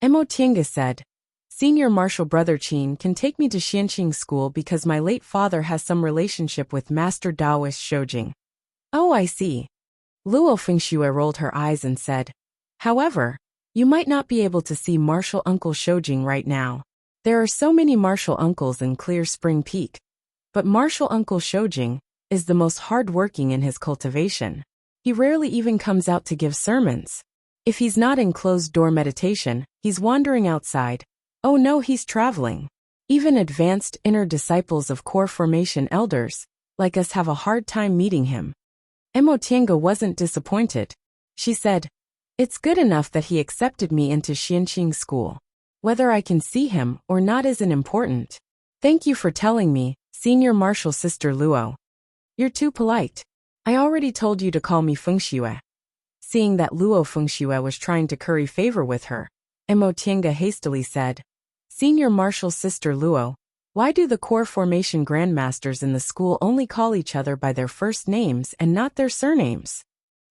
Imo Tiange said, "Senior martial brother Qin can take me to Xianqing School because my late father has some relationship with Master Taoist Shoujing." "Oh, I see." Luo Fengxue rolled her eyes and said, "However, you might not be able to see Martial Uncle Shoujing right now. There are so many martial uncles in Clear Spring Peak, but Martial Uncle Shoujing is the most hard-working in his cultivation. He rarely even comes out to give sermons. If he's not in closed-door meditation, he's wandering outside. Oh no, he's traveling. Even advanced inner disciples of core formation elders, like us, have a hard time meeting him." Imo Tiange wasn't disappointed. She said, "It's good enough that he accepted me into Xianqing School. Whether I can see him or not isn't important. Thank you for telling me, Senior Martial Sister Luo. You're too polite. I already told you to call me Fengxue." Seeing that Luo Fengxue was trying to curry favor with her, Imo Tiange hastily said, "Senior Martial Sister Luo, why do the core formation grandmasters in the school only call each other by their first names and not their surnames?"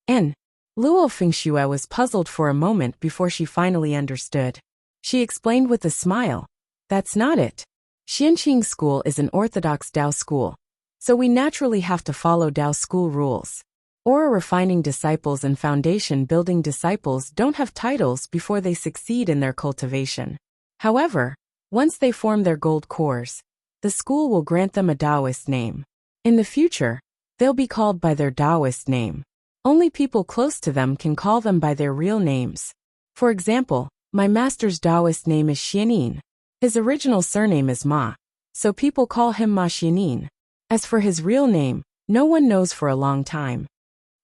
Luo Fengxue was puzzled for a moment before she finally understood. She explained with a smile, "That's not it. Xianqing School is an orthodox Dao school, so we naturally have to follow Dao school rules. Aura refining disciples and foundation building disciples don't have titles before they succeed in their cultivation. However, once they form their gold cores, the school will grant them a Taoist name. In the future, they'll be called by their Taoist name. Only people close to them can call them by their real names. For example, my master's Taoist name is Xianin. His original surname is Ma, so people call him Ma Xianin. As for his real name, no one knows for a long time."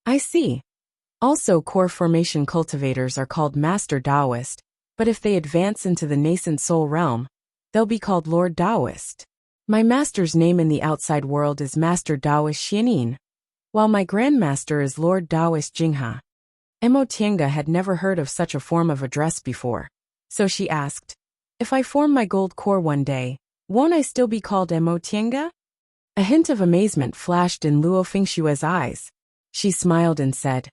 "I see. Also, core formation cultivators are called Master Taoist, but if they advance into the nascent soul realm, they'll be called Lord Taoist. My master's name in the outside world is Master Taoist Xianin, while my grandmaster is Lord Taoist Jinghe." Imo Tiange had never heard of such a form of address before, so she asked, "If I form my gold core one day, won't I still be called Imo Tiange?" A hint of amazement flashed in Luo Fengshue's eyes. She smiled and said,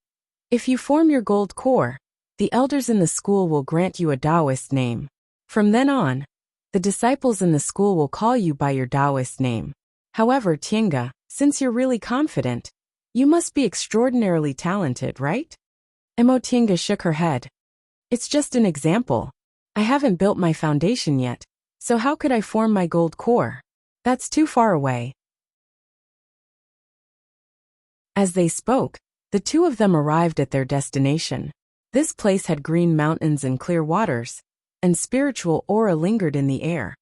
"If you form your gold core, the elders in the school will grant you a Taoist name. From then on, the disciples in the school will call you by your Taoist name. However, Tiange, since you're really confident, you must be extraordinarily talented, right?" Imo Tiange shook her head. "It's just an example. I haven't built my foundation yet, so how could I form my gold core? That's too far away." As they spoke, the two of them arrived at their destination. This place had green mountains and clear waters, and spiritual aura lingered in the air.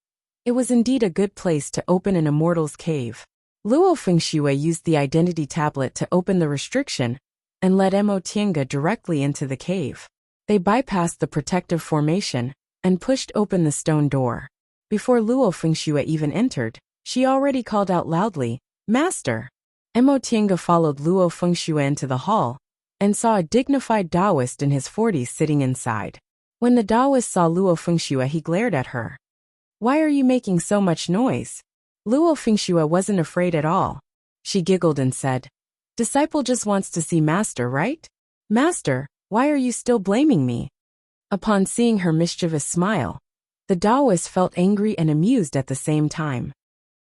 It was indeed a good place to open an immortal's cave. Luo Fengxue used the identity tablet to open the restriction and led Imo Tiange directly into the cave. They bypassed the protective formation and pushed open the stone door. Before Luo Fengxue even entered, she already called out loudly, "Master!" Imo Tiange followed Luo Fengxue into the hall and saw a dignified Taoist in his 40s sitting inside. When the Taoist saw Luo Fengxue, he glared at her. Why are you making so much noise? Luo Fengxue wasn't afraid at all. She giggled and said, Disciple just wants to see Master, right? Master, why are you still blaming me? Upon seeing her mischievous smile, the Taoist felt angry and amused at the same time.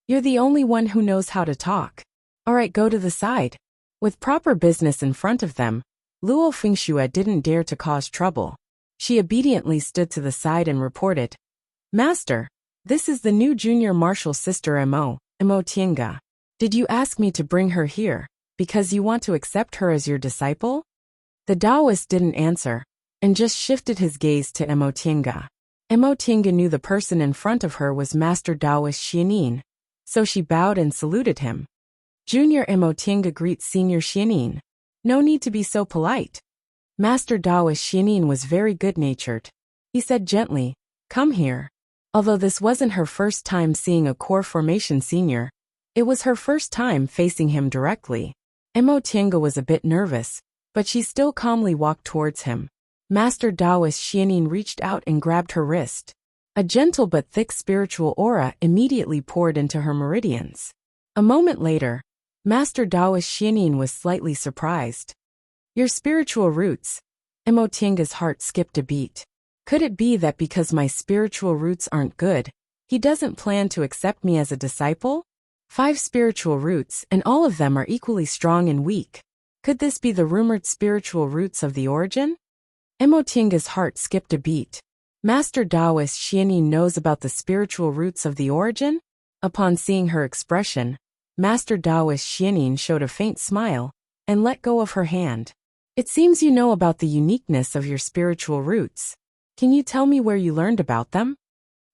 You're the only one who knows how to talk. All right, go to the side. With proper business in front of them, Luo Fengxue didn't dare to cause trouble. She obediently stood to the side and reported, Master, this is the new junior martial sister Mo Tiange. Did you ask me to bring her here because you want to accept her as your disciple? The Taoist didn't answer and just shifted his gaze to Mo Tiange. Mo Tiange knew the person in front of her was Master Taoist Xianin, so she bowed and saluted him. Junior Mo Tiange greets Senior Xianin. No need to be so polite. Master Taoist Xianin was very good-natured. He said gently, Come here. Although this wasn't her first time seeing a core formation senior, it was her first time facing him directly. Mo Tiange was a bit nervous, but she still calmly walked towards him. Master Taoist Xianin reached out and grabbed her wrist. A gentle but thick spiritual aura immediately poured into her meridians. A moment later, Master Taoist Xianin was slightly surprised. Your spiritual roots. Mo Tiange's heart skipped a beat. Could it be that because my spiritual roots aren't good, he doesn't plan to accept me as a disciple? 5 spiritual roots, and all of them are equally strong and weak. Could this be the rumored spiritual roots of the origin? Mo Tiange's heart skipped a beat. Master Taoist Xianin knows about the spiritual roots of the origin? Upon seeing her expression, Master Taoist Xianin showed a faint smile and let go of her hand. It seems you know about the uniqueness of your spiritual roots. Can you tell me where you learned about them?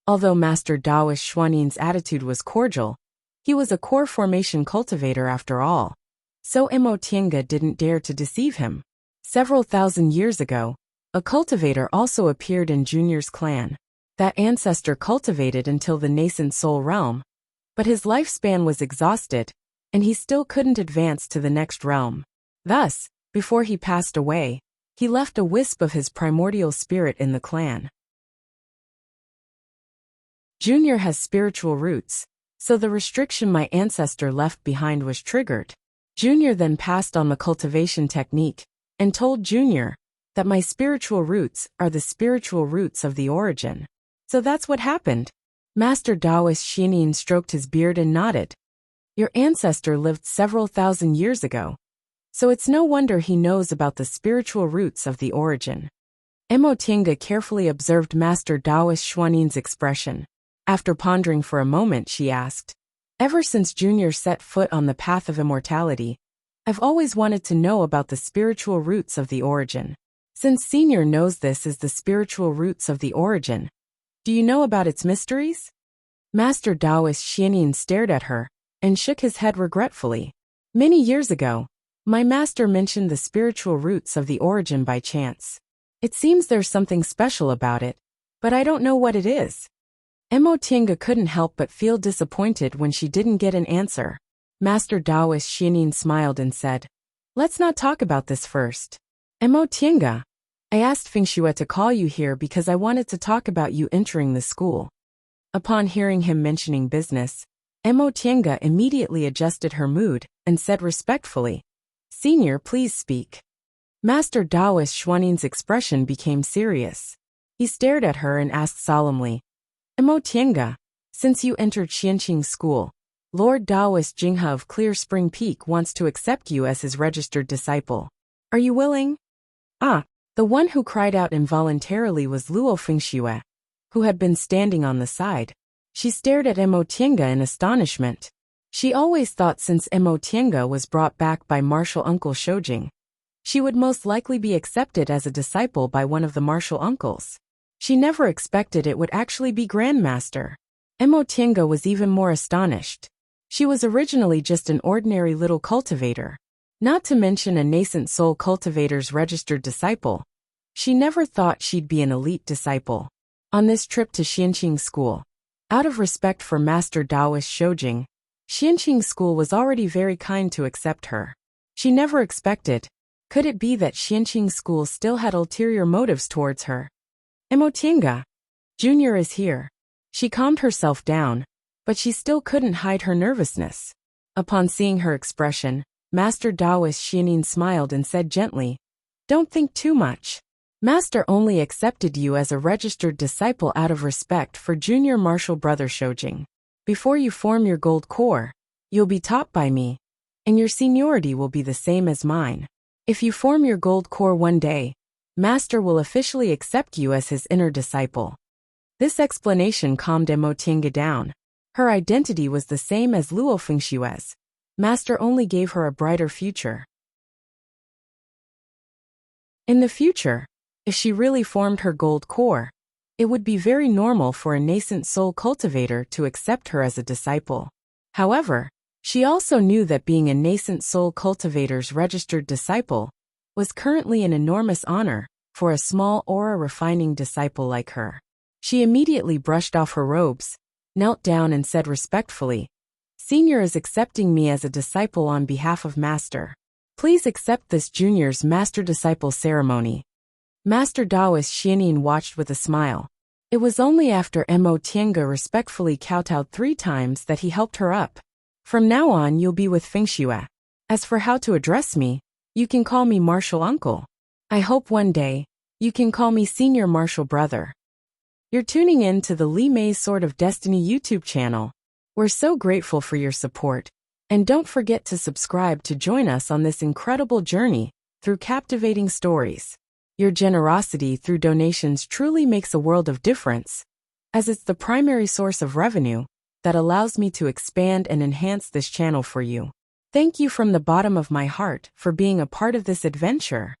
Although Master Taoist Xianin's attitude was cordial, he was a core formation cultivator after all. So Mo Tiange didn't dare to deceive him. Several thousand years ago, a cultivator also appeared in Junior's clan. That ancestor cultivated until the nascent soul realm, but his lifespan was exhausted, and he still couldn't advance to the next realm. Thus, before he passed away, he left a wisp of his primordial spirit in the clan. Junior has spiritual roots, so the restriction my ancestor left behind was triggered. Junior then passed on the cultivation technique and told Junior that my spiritual roots are the spiritual roots of the origin. So that's what happened. Master Taoist Xianin stroked his beard and nodded. Your ancestor lived several thousand years ago, so it's no wonder he knows about the spiritual roots of the origin. Mo Tiange carefully observed Master Taoist Xianin's expression. After pondering for a moment, she asked, Ever since Junior set foot on the path of immortality, I've always wanted to know about the spiritual roots of the origin. Since Senior knows this is the spiritual roots of the origin, do you know about its mysteries? Master Taoist Xianin stared at her and shook his head regretfully. Many years ago, my master mentioned the spiritual roots of the origin by chance. It seems there's something special about it, but I don't know what it is. Mo Tiange couldn't help but feel disappointed when she didn't get an answer. Master Taoist Xianin smiled and said, Let's not talk about this first. Mo Tiange, I asked Fengxue to call you here because I wanted to talk about you entering the school. Upon hearing him mentioning business, Mo Tiange immediately adjusted her mood and said respectfully, Senior, please speak. Master Taoist Xianin's expression became serious. He stared at her and asked solemnly, Mo Tiange, since you entered Xianqing School, Lord Taoist Jinghe of Clear Spring Peak wants to accept you as his registered disciple. Are you willing? The one who cried out involuntarily was Luo Fengxue, who had been standing on the side. She stared at Mo Tiange in astonishment. She always thought since Mo Tiange was brought back by martial uncle Shoujing, she would most likely be accepted as a disciple by one of the martial uncles. She never expected it would actually be Grandmaster. Mo Tiange was even more astonished. She was originally just an ordinary little cultivator, not to mention a nascent soul cultivator's registered disciple. She never thought she'd be an elite disciple. On this trip to Xianqing School, out of respect for Master Taoist Shoujing, Xianqing School was already very kind to accept her. She never expected. Could it be that Xianqing School still had ulterior motives towards her? Emotinga. Junior is here. She calmed herself down, but she still couldn't hide her nervousness. Upon seeing her expression, Master Daoist Xiaonin smiled and said gently, "Don't think too much. Master only accepted you as a registered disciple out of respect for junior martial brother Shoujing. Before you form your gold core, you'll be taught by me, and your seniority will be the same as mine. If you form your gold core one day, Master will officially accept you as his inner disciple." This explanation calmed Emotinga down. Her identity was the same as Luo Fengshue's. Master only gave her a brighter future. In the future, if she really formed her gold core, it would be very normal for a nascent soul cultivator to accept her as a disciple. However, she also knew that being a nascent soul cultivator's registered disciple was currently an enormous honor for a small aura-refining disciple like her. She immediately brushed off her robes, knelt down and said respectfully, "Senior is accepting me as a disciple on behalf of Master. Please accept this junior's master-disciple ceremony." Master Daoist Xiaonin watched with a smile. It was only after Mo Tiange respectfully kowtowed 3 times that he helped her up. "From now on you'll be with Fengxue. As for how to address me, you can call me Martial Uncle. I hope one day, you can call me Senior Martial Brother." You're tuning in to the Li Mei's Sword of Destiny YouTube channel. We're so grateful for your support, and don't forget to subscribe to join us on this incredible journey through captivating stories. Your generosity through donations truly makes a world of difference, as it's the primary source of revenue that allows me to expand and enhance this channel for you. Thank you from the bottom of my heart for being a part of this adventure.